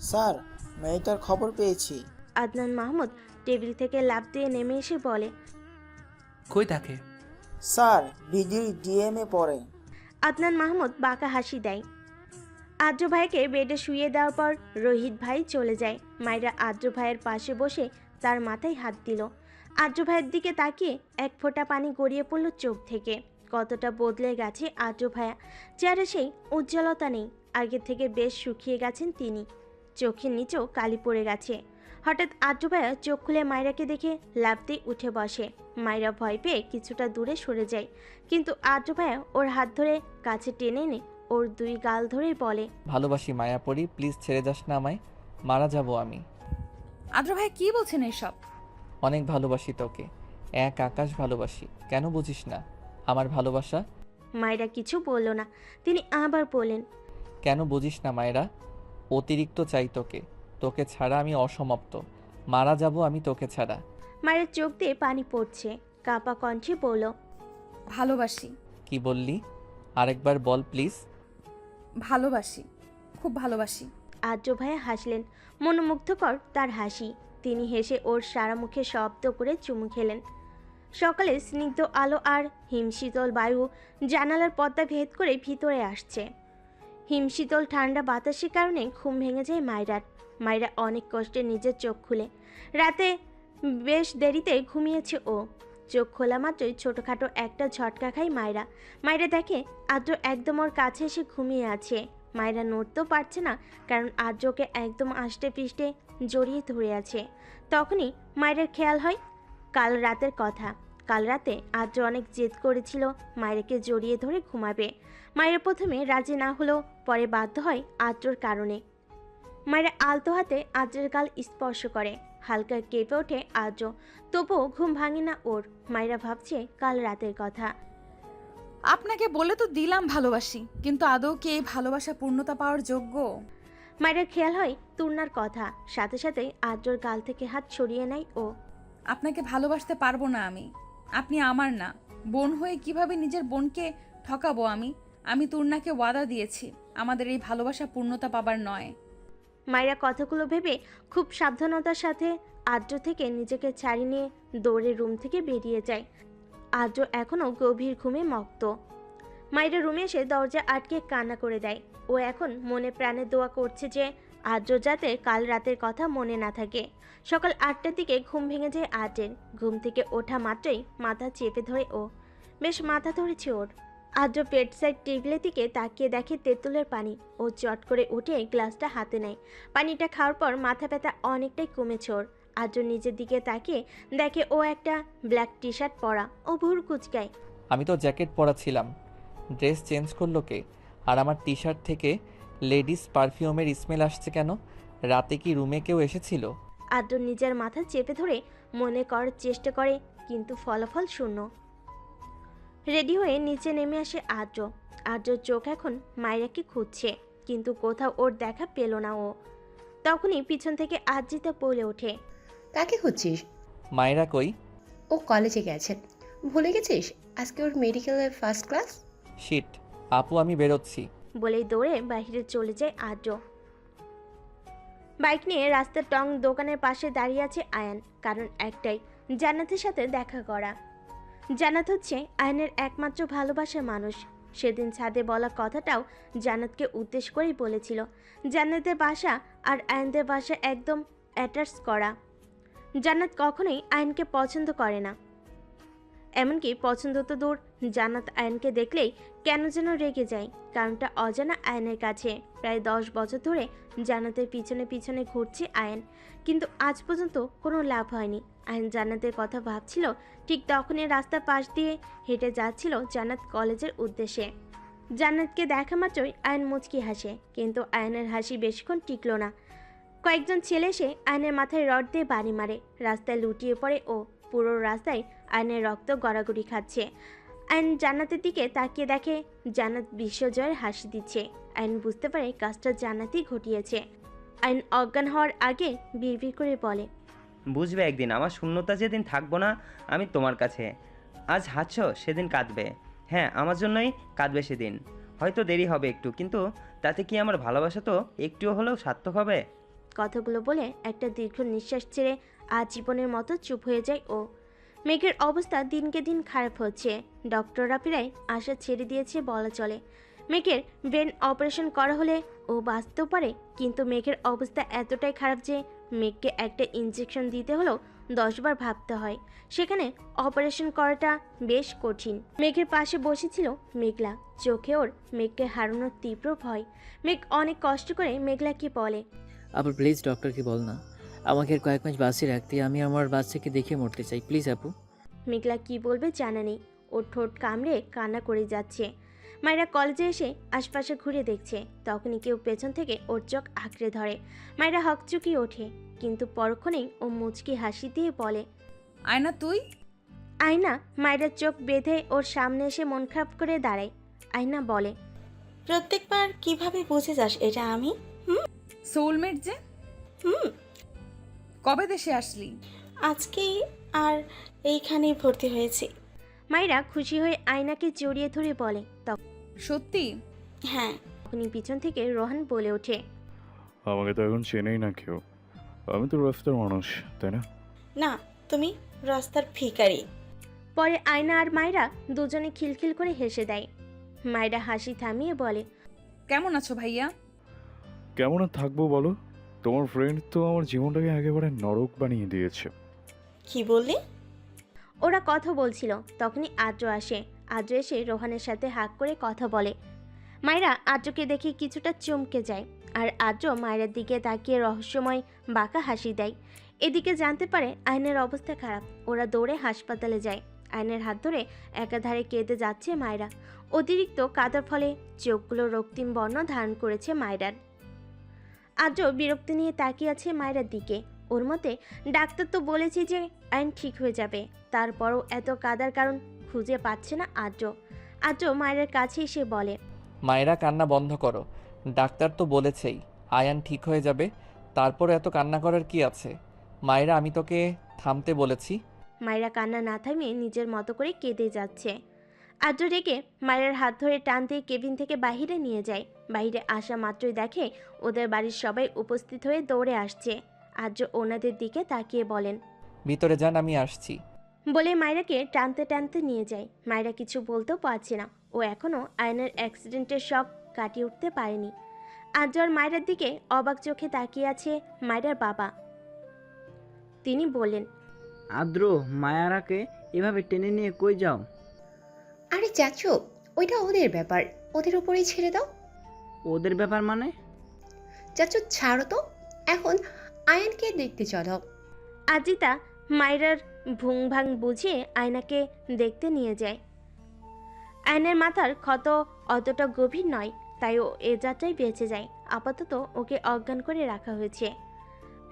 S12: স্যার মেয়েটার খবর পেয়েছি।
S3: আদনান মাহমুদ টেবিল থেকে লাফ দিয়ে নেমে এসে বলে,
S19: কই থাকে?
S12: স্যার ভিডিও ডিএমএ পড়ে।
S3: আদনান মাহমুদ বাঁকা হাসি দেয়। আদ্র ভাইকে বেডে শুইয়ে দেওয়ার পর রোহিত ভাই চলে যায়। মায়েরা আদ্র ভাইয়ের পাশে বসে তার মাথায় হাত দিল। আদ্র ভাইয়ের দিকে তাকিয়ে এক ফোঁটা পানি গড়িয়ে পড়ল চোখ থেকে। কতটা বদলে গেছে আদ্র ভাইয়া। চেহারা সেই উজ্জ্বলতা নেই। আগে থেকে বেশ শুকিয়ে গেছেন তিনি। চোখের নিচেও কালি পড়ে গেছে। হঠাৎ আদ্র ভাইয়া চোখ খুলে মায়রাকে দেখে লাফ দিয়ে উঠে বসে। মায়রা ভয় পেয়ে কিছুটা দূরে সরে যায়, কিন্তু আদ্র ভাইয়া ওর হাত ধরে কাছে টেনে এনে ওর দুই গাল ধরেই বলে,
S2: ভালোবাসি মায়াপরি, প্লিজ ছেড়ে যাস না আমায়, মারা যাব আমি।
S1: আদ্র ভাই কি বলছেন এসব?
S2: অনেক ভালোবাসি তোকে, এক আকাশ ভালোবাসি। কেন বুঝিস না আমার ভালোবাসা?
S3: মায়রা কিছু বলল না। তিনি আবার বললেন,
S2: কেন বুঝিস না মায়েরা? অতিরিক্ত চাই তোকে, তোকে ছাড়া আমি অসমাপ্ত, মারা যাব আমি তোকে ছাড়া।
S3: মায়ের চোখ দিয়ে পানি পড়ছে। কাপা কণ্ঠে বলল,
S1: ভালোবাসি।
S2: কি বললি? আরেকবার বল প্লিজ।
S1: ভালোবাসি, খুব ভালোবাসি।
S3: আদ্র ভাইয়া হাসলেন। মনোমুগ্ধকর তার হাসি। তিনি হেসে ওর সারা মুখে শব্দ করে চুমু খেলেন। সকালে স্নিগ্ধ আলো আর হিমশীতল বায়ু জানালার পর্দা ভেদ করে ভিতরে আসছে। হিমশীতল ঠান্ডা বাতাসের কারণে ঘুম ভেঙে যায় মায়রার। মায়রা অনেক কষ্টে নিজের চোখ খুলে। রাতে বেশ দেরিতে ঘুমিয়েছে ও। চোখ খোলা মাত্রই ছোটোখাটো একটা ঝটকা খায় মায়রা। মায়রা দেখে আদ্র একদম ওর কাছে এসে ঘুমিয়ে আছে। মায়রা নড়তেও পারছে না, কারণ আদ্রকে একদম আষ্টে পৃষ্ঠে জড়িয়ে ধরে আছে। তখনই মায়রার খেয়াল হয় কাল রাতের কথা। কাল রাতে আদ্র অনেক জেদ করেছিল মায়রাকে জড়িয়ে ধরে ঘুমাবে। মায়েরা প্রথমে রাজি না হলেও পরে বাধ্য হয় আদ্রর কারণে। মায়েরা আলতো হাতে আদ্রের গাল স্পর্শ করে। হালকা কেঁপে ওঠে আদ্র, তবুও ঘুম ভাঙে না ওর। মায়েরা ভাবছে কাল রাতের কথা।
S1: আপনাকে বলে তো দিলাম ভালোবাসি, কিন্তু আদৌ কি এই ভালোবাসা পূর্ণতা পাওয়ার যোগ্য?
S3: মায়ের খেয়াল হয় তুর্নার কথা। সাথে সাথে আদ্রর গাল থেকে হাত সরিয়ে নেয় ও।
S1: আপনাকে ভালোবাসতে পারবো না আমি। আপনি আমার না। বোন হয়ে কিভাবে নিজের বোনকে ঠকাবো আমি? আমি তুর্নাকে ওয়াদা দিয়েছি আমাদের এই ভালোবাসা পূর্ণতা পাবার নয়।
S3: মায়েরা কথাগুলো ভেবে খুব সাবধানতার সাথে আদ্র থেকে নিজেকে ছাড়িয়ে নিয়ে দৌড়ে রুম থেকে বেরিয়ে যায়। আদ্র এখনও গভীর ঘুমে মত্ত। মায়েরা রুমে এসে দরজা আটকে কান্না করে দেয়। ও এখন মনে প্রাণে দোয়া করছে যে আদ্র যাতে কাল রাতের কথা মনে না থাকে। সকাল 8টার দিকে ঘুম ভেঙে যায় আদ্রের। ঘুম থেকে ওঠা মাত্রই মাথা চেপে ধরে ও। বেশ মাথা ধরেছে ওর। আদ্র পেট সাইড টেবিলের দিকে তাকিয়ে দেখে তেঁতুলের পানি। ও চট করে উঠে গ্লাসটা হাতে নেয়। পানিটা খাওয়ার পর মাথা ব্যথা অনেকটাই কমেছে ওর। আদ্র নিজের দিকে তাকিয়ে দেখে ও একটা ব্ল্যাক টি শার্ট পরা ও ভুর কুচকায়।
S2: আমি তো জ্যাকেট পরা ছিলাম, ড্রেস চেঞ্জ করলো কে? আর আমার টি শার্ট থেকে লেডিস পারফিউমের স্মেল আসছে কেন? রাতে কি রুমে কেউ এসেছিল?
S3: আদ্র নিজের মাথা চেপে ধরে মনে করার চেষ্টা করে, কিন্তু ফলাফল শূন্য। রেডি হয়ে নিচে নেমে আসে আদ্র। আদ্রর চোখ এখন মায়রাকে খুঁজছে, কিন্তু কোথাও ওর দেখা পেল না ও। তখনই পিছন থেকে আদ্রিতা বলে ওঠে,
S11: কাকে খুঁজছিস?
S2: মায়েরা কই?
S11: ও কলেজে গেছে। ভুলে গেছিস আজকে ওর মেডিকেলের ফার্স্ট ক্লাস?
S2: শিট, আপু আমি বেরোচ্ছি।
S3: বলেই দৌড়ে বাইরে চলে যায় আদ্র। বাইক নিয়ে রাস্তার টং দোকানের পাশে দাঁড়িয়ে আছে আয়ান, কারণ একটাই, জান্নাতের সাথে দেখা করা। জান্নাত হচ্ছে আয়ানের একমাত্র ভালোবাসার মানুষ। সেদিন ছাদে বলা কথাটাও জান্নাতকে উদ্দেশ্য করেই বলেছিল। জান্নাতের বাসা আর আয়ানদের বাসা একদম অ্যাটাচ করা। জান্নাত কখনোই আয়ানকে পছন্দ করে না, এমনকি পছন্দ তো দূর, জান্নাত আয়ানকে দেখলেই কেন যেন রেগে যায়। কারণটা অজানা আয়ানের কাছে। প্রায় 10 বছর ধরে জান্নাতের পিছনে পিছনে ঘুরছে আয়ান, কিন্তু আজ পর্যন্ত কোনো লাভ হয়নি। আয়ান জান্নাতের কথা ভাবছিল, ঠিক তখনই রাস্তার পাশ দিয়ে হেঁটে যাচ্ছিল জান্নাত কলেজের উদ্দেশ্যে। জান্নাতকে দেখা মাত্রই আয়ান মুচকি হাসে, কিন্তু আয়ানের হাসি বেশিক্ষণ টিকল না। কয়েকজন ছেলে এসে আয়নের মাথায় রড দিয়ে বাড়ি মারে। রাস্তায় লুটিয়ে পড়ে ও। পুরো রাস্তায় আয়নের রক্ত গড়াগড়ি খাচ্ছে। আয়ন জান্নাতের দিকে তাকিয়ে দেখে জান্নাত বিশ্বজয়ের হাসি দিচ্ছে। আয়ন বুঝতে পারে কাজটা জান্নাতই ঘটিয়েছে। আয়ন অজ্ঞান হওয়ার আগে বিড়বিড় করে বলে,
S4: বুঝবে একদিন, আমার শূন্যতা যেদিন থাকবো না আমি তোমার কাছে। আজ হাসছ, সেদিন কাঁদবে। হ্যাঁ, আমার জন্যই কাঁদবে সেদিন। হয়তো দেরি হবে একটু, কিন্তু তাতে কি আমার ভালোবাসা তো একটুও হলেও সার্থক হবে।
S3: কথাগুলো বলে একটা দীর্ঘ নিঃশ্বাস ছেড়ে আজ জীবনের মতো চুপ হয়ে যায় ও। মেঘের অবস্থা দিনকে দিন খারাপ হচ্ছে। ডক্টররা প্রায় আশা ছেড়ে দিয়েছে বলা চলে। মেঘের ব্রেন অপারেশন করা হলে ও বাঁচতেও পারে, কিন্তু মেঘের অবস্থা এতটাই খারাপ যে মেঘকে একটা ইঞ্জেকশন দিতে হলেও 10 বার ভাবতে হয়। সেখানে অপারেশন করাটা বেশ কঠিন। মেঘের পাশে বসেছিল মেঘলা। চোখে ওর মেঘকে হারানোর তীব্র ভয়। মেঘ অনেক কষ্ট করে মেঘলাকে বলে,
S17: আপু প্লিজ ডক্টরকে বল না, আমাকে আর কয়েক মাস বাঁচিয়ে রাখতে। আমি আমার বাচ্চাকে দেখে মরতে চাই, প্লিজ আপু।
S3: মেঘলা কি বলবে জানা নেই। ওর ঠোঁট কামড়ে কান্না করে যাচ্ছে। মায়েরা কলেজে এসে আশপাশে ঘুরে দেখছে, তখনই কেউ পেছন থেকে ওর চোখ আঁকড়ে ধরে। মায়েরা হকচকিয়ে ওঠে, কিন্তু পরক্ষণেই ও মুচকি হাসি দিয়ে বলে,
S1: আয়না তুই?
S3: আয়না মায়েরার চোখ বেঁধে ওর সামনে এসে মন খারাপ করে দাঁড়ায়। আয়না বলে,
S14: প্রত্যেকবার কিভাবে বুঝে যাস এটা আমি?
S1: সোলমেট যে। কবে দেশে আসলি?
S14: আজকেই, আর এইখানেই ভর্তি হয়েছি।
S3: মায়েরা খুশি হয়ে আয়নাকে জড়িয়ে ধরে বলে,
S1: সত্যি?
S14: হ্যাঁ।
S3: তখনই পিছন থেকে রোহান বলে ওঠে,
S13: আমাকে তো এখন চেনেই না কেউ, আমি তো রাস্তার মানুষ, তাই না?
S14: না, তুমি রাস্তার ভিখারি।
S3: পরে আয়না আর মায়েরা দুজনে খিলখিল করে হেসে দেয়। মায়েরা হাসি থামিয়ে বলে,
S1: কেমন আছো ভাইয়া?
S13: কেমন আর থাকবো বলো, তোমার ফ্রেন্ড তো আমার জীবনটাকে একেবারে নরক বানিয়ে দিয়েছে।
S14: কি বললি?
S3: ওরা কথা বলছিল, তখনই আদ্র আসে। আদ্র এসে রোহানের সাথে হাক করে কথা বলে। মায়েরা আদ্রকে দেখে কিছুটা চমকে যায়, আর আদ্র মায়ের দিকে তাকিয়ে রহস্যময় বাঁকা হাসি দেয়। এদিকে জানতে পারে আয়নের অবস্থা খারাপ। ওরা দৌড়ে হাসপাতালে যায়। আয়নের হাত ধরে একাধারে কেঁদে যাচ্ছে মায়েরা। অতিরিক্ত কাদার ফলে চোখগুলো রক্তিম বর্ণ ধারণ করেছে মায়েরার। আদ্র বিরক্তি নিয়ে তাকিয়ে আছে মায়েরার দিকে। ওর মতে ডাক্তার তো বলেছে যে আয়ন ঠিক হয়ে যাবে, তারপরও এত কাদার কারণ খুঁজে পাচ্ছে না আদ্র। আদ্র মায়ের কাছে এসে বলে,
S2: মায়েরা কান্না বন্ধ করো, ডাক্তার তো বলেছেই আয়ান ঠিক হয়ে যাবে, তারপর এত কান্না করার কি আছে? মায়েরা আমি তোকে থামতে বলেছি।
S3: মায়েরা কান্না না থামিয়ে নিজের মতো করে কেঁদে যাচ্ছে। আদ্র রেগে মায়ের হাত ধরে টান দিয়ে কেবিন থেকে বাহিরে নিয়ে যায়। বাইরে আসা মাত্রই দেখে ওদের বাড়ির সবাই উপস্থিত হয়ে দৌড়ে আসছে। আদ্র ওনাদের দিকে তাকিয়ে বলেন,
S2: ভিতরে যান, আমি আসছি।
S3: বলে মায়েরাকে টানতে টানতে নিয়ে যায়। মায়েরা কিছু বলতেও পারছে না, ও এখনও আয়নের অ্যাক্সিডেন্টের শক কাটিয়ে উঠতে পারেনি। আদ্র আর মায়েরার দিকে অবাক চোখে তাকিয়ে আছে মায়েরার বাবা। তিনি বললেন,
S7: আদ্র, মায়ারাকে এভাবে টেনে নিয়ে কই যাও?
S11: আরে চাচু, ওইটা ওদের ব্যাপার, ওদের উপরেই ছেড়ে দাও।
S7: ওদের ব্যাপার মানে?
S11: চাচু ছাড়ো তো, এখন আয়ানকে দেখতে চলো।
S3: আজিতা মায়রার ভুংভাং বুঝিয়ে আয়নাকে দেখতে নিয়ে যায়। আয়নার মাথার ক্ষত অতটা গভীর নয়, তাই ও এ যাত্রায় বেঁচে যায়। আপাতত ওকে অজ্ঞান করে রাখা হয়েছে।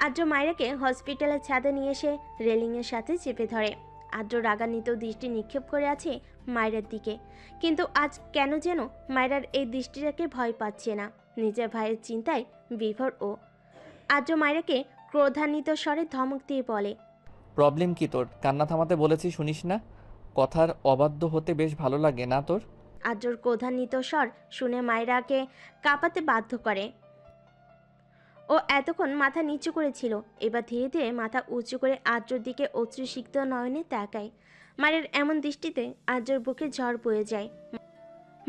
S3: আদ্র মায়রাকে হসপিটালের ছাদে নিয়ে এসে রেলিংয়ের সাথে চেপে ধরে। আদ্র রাগান্বিত দৃষ্টি নিক্ষেপ করে আছে মায়রার দিকে, কিন্তু আজ কেন যেন মায়রার এই দৃষ্টিটাকে ভয় পাচ্ছে না। নিজের ভাইয়ের চিন্তায় বিভোর ও। আদ্র মায়রাকে ক্রোধান্বিত স্বরে ধমক দিয়ে বলে,
S2: প্রবলেম কি তোর? কান্না থামাতে বলেছি শুনিস না? কথার অবাধ্য হতে বেশ ভালো লাগে না তোর?
S3: আদ্রর ক্রোধান্বিত স্বর শুনে মায়রাকে কাঁপাতে বাধ্য করে। ও এতক্ষণ মাথা নিচু করেছিল, এবার ধীরে ধীরে মাথা উঁচু করে আদ্রর দিকে অশ্রুসিক্ত নয়নে তাকায়। মায়ের এমন দৃষ্টিতে আদ্রর বুকে ঝড় বয়ে যায়।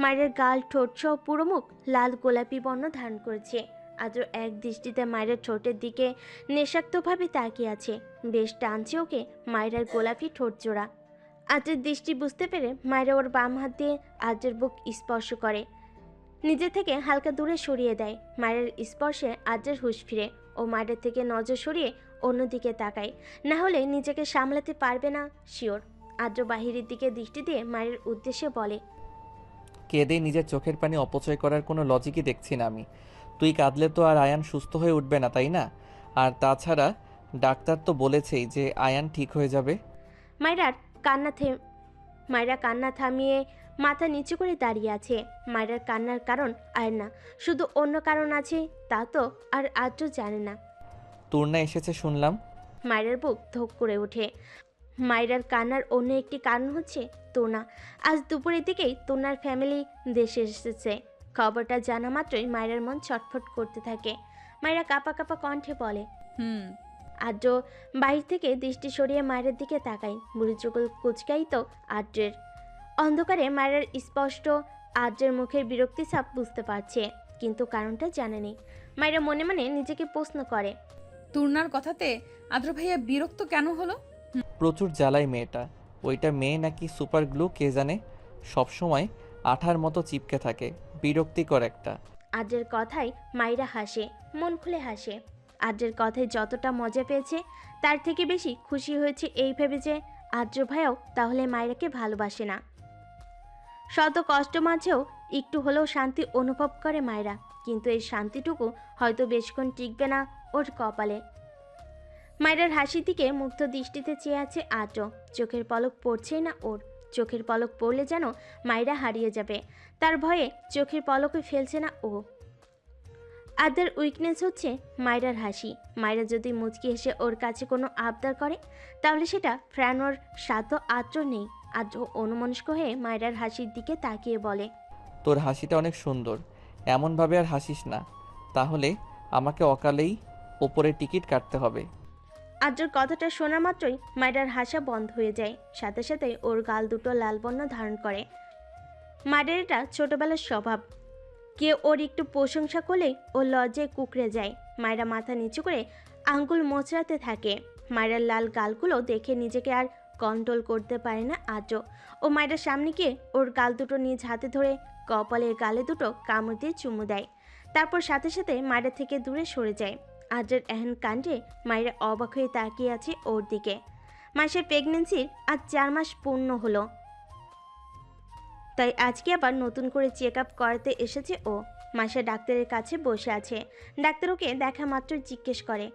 S3: মায়ের গাল, ঠোঁট সহ পুরো মুখ লাল গোলাপি বর্ণ ধারণ করেছে। আদ্র এক দৃষ্টিতে মায়ের ঠোঁটের দিকে নেশাক্তভাবে তাকিয়ে আছে। বেশ টানছে ওকে মায়ের গোলাপি ঠোঁট জোড়া। আদ্রের দৃষ্টি বুঝতে পেরে মায়েরা ওর বাম হাত দিয়ে আদ্রের বুক স্পর্শ করে, নিজে থেকে হালকা দূরে সরিয়ে দেয়। মায়ের স্পর্শে আদ্রের হুঁশ ফিরে। ও মায়ের থেকে নজর সরিয়ে অন্যদিকে তাকায়, না হলে নিজেকে সামলাতে পারবে না শিওর। আদ্র বাহিরের দিকে দৃষ্টি দিয়ে মায়ের উদ্দেশ্যে বলে,
S2: কেঁদে নিজের চোখের পানি অপচয় করার কোনো লজিকই দেখছি না আমি। তুই কাঁদলে তো আর আয়ান সুস্থ হয়ে উঠবে না, তাই না? আর তাছাড়া ডাক্তার তো বলেছেই যে আয়ান ঠিক হয়ে যাবে।
S3: মায়েরা কান্না থামিয়ে মাথা নিচু করে দাঁড়িয়ে আছে। মায়েরার কান্নার কারণ আর না, শুধু অন্য কারণ আছে, তা তো আর আদ্র জানে না।
S2: তোর না এসেছে শুনলাম।
S3: মায়েরার বুক ধক করে ওঠে। মায়েরার কান্নার অন্য একটি কারণ হচ্ছে তোনা। আজ দুপুরের দিকেই তোনার ফ্যামিলি দেশে এসেছে। খবরটা জানা মাত্রই মায়েরার মন ছটফট করতে থাকে। মায়েরা কাঁপা কাঁপা কণ্ঠে বলে, আদ্র বাহির থেকে দৃষ্টি সরিয়ে মায়ের দিকে তাকায়। বুড়ি চোখল কুচকাই তো আদ্রের। অন্ধকারে মায়ের স্পষ্ট আদ্রের মুখের বিরক্তি ছাপ বুঝতে পারছে, কিন্তু কারণটা জানে নেই। মায়েরা মনে মনে নিজেকে প্রশ্ন করে,
S1: তুর্নার কথাতে আদ্র ভাইয়া বিরক্ত কেন হলো?
S2: প্রচুর জ্বালাই মেয়েটা। ওইটা মেয়ে নাকি সুপার গ্লু কে জানে, সবসময় আঠার মতো চিপকে থাকে, বিরক্তিকর একটা।
S3: আদ্রের কথায় মায়েরা হাসে, মন খুলে হাসে। আদ্রের কথায় যতটা মজা পেয়েছে তার থেকে বেশি খুশি হয়েছে এই ভেবে যে আদ্র ভাইয়াও তাহলে মায়েরাকে ভালোবাসে না। শত কষ্ট মাঝেও একটু হলেও শান্তি অনুভব করে মায়েরা, কিন্তু এই শান্তিটুকু হয়তো বেশক্ষণ টিকবে না ওর কপালে। মায়েরার হাসির দিকে মুগ্ধ দৃষ্টিতে চেয়ে আছে আদ্র। চোখের পলক পড়ছেই না ওর। চোখের পলক পড়লে যেন মায়েরা হারিয়ে যাবে, তার ভয়ে চোখের পলকে ফেলছে না ও। আদ্রের উইকনেস হচ্ছে মায়েরার হাসি। মায়েরা যদি মুচকি হেসে ওর কাছে কোনো আবদার করে, তাহলে সেটা ফেরানোর সাধ্য আদ্র নেই। আদ্র অনুমনস্ক হয়ে মায়েরার হাসির দিকে তাকিয়ে বলে,
S2: তোর হাসিটা অনেক সুন্দর, এমনভাবে আর হাসিস না, তাহলে আমাকে অকালেই ওপরে টিকিট কাটতে হবে।
S3: আদ্রর কথাটা শোনা মাত্রই মায়েরার হাসা বন্ধ হয়ে যায়। সাথে সাথে ওর গাল দুটো লাল বর্ণ ধারণ করে। মায়ের এটা ছোটবেলার স্বভাব। কেউ ওর একটু প্রশংসা করলেই ও লজ্জায় কুকড়ে যায়। মায়েরা মাথা নিচু করে আঙ্গুল মোচড়াতে থাকে। মায়েরার লাল গালগুলো দেখে নিজেকে আর কন্ট্রোল করতে পারে না আদ্র। ও মায়েরার সামনে গিয়ে ওর গাল দুটো নিজ হাতে ধরে কপালের গালে দুটো কামড় দিয়ে চুমু দেয়। তারপর সাথে সাথে মায়েরা থেকে দূরে সরে যায়। আদ্রের এহেন কাণ্ডে মায়েরা অবাক হয়ে তাকিয়ে আছে ওর দিকে। মাসের প্রেগনেন্সির আজ 4 মাস পূর্ণ হলো, তাই আজকে আবার নতুন করে চেক আপ করাতে এসেছে ও। মাসা ডাক্তারের কাছে বসে আছে। ডাক্তার ওকে দেখা মাত্র জিজ্ঞেস করে,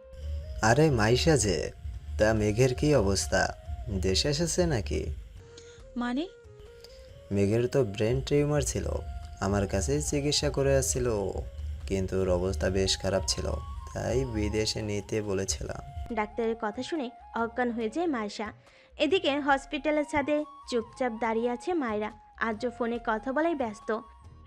S10: আরে মাইশা যে, তা মেঘের কি অবস্থা? দেশে এসেছে নাকি?
S5: মানে?
S10: মেঘের তো ব্রেন টিউমার ছিল, আমার কাছে চিকিৎসা করে আসছিল, কিন্তু ওর অবস্থা বেশ খারাপ ছিল, তাই বিদেশে নিতে বলেছিলাম।
S3: ডাক্তারের কথা শুনে অজ্ঞান হয়ে যায় মাইশা। এদিকে হসপিটালের ছাদে চুপচাপ দাঁড়িয়ে আছে মায়েরা। আদ্র ফোনে কথা বলাই ব্যস্ত।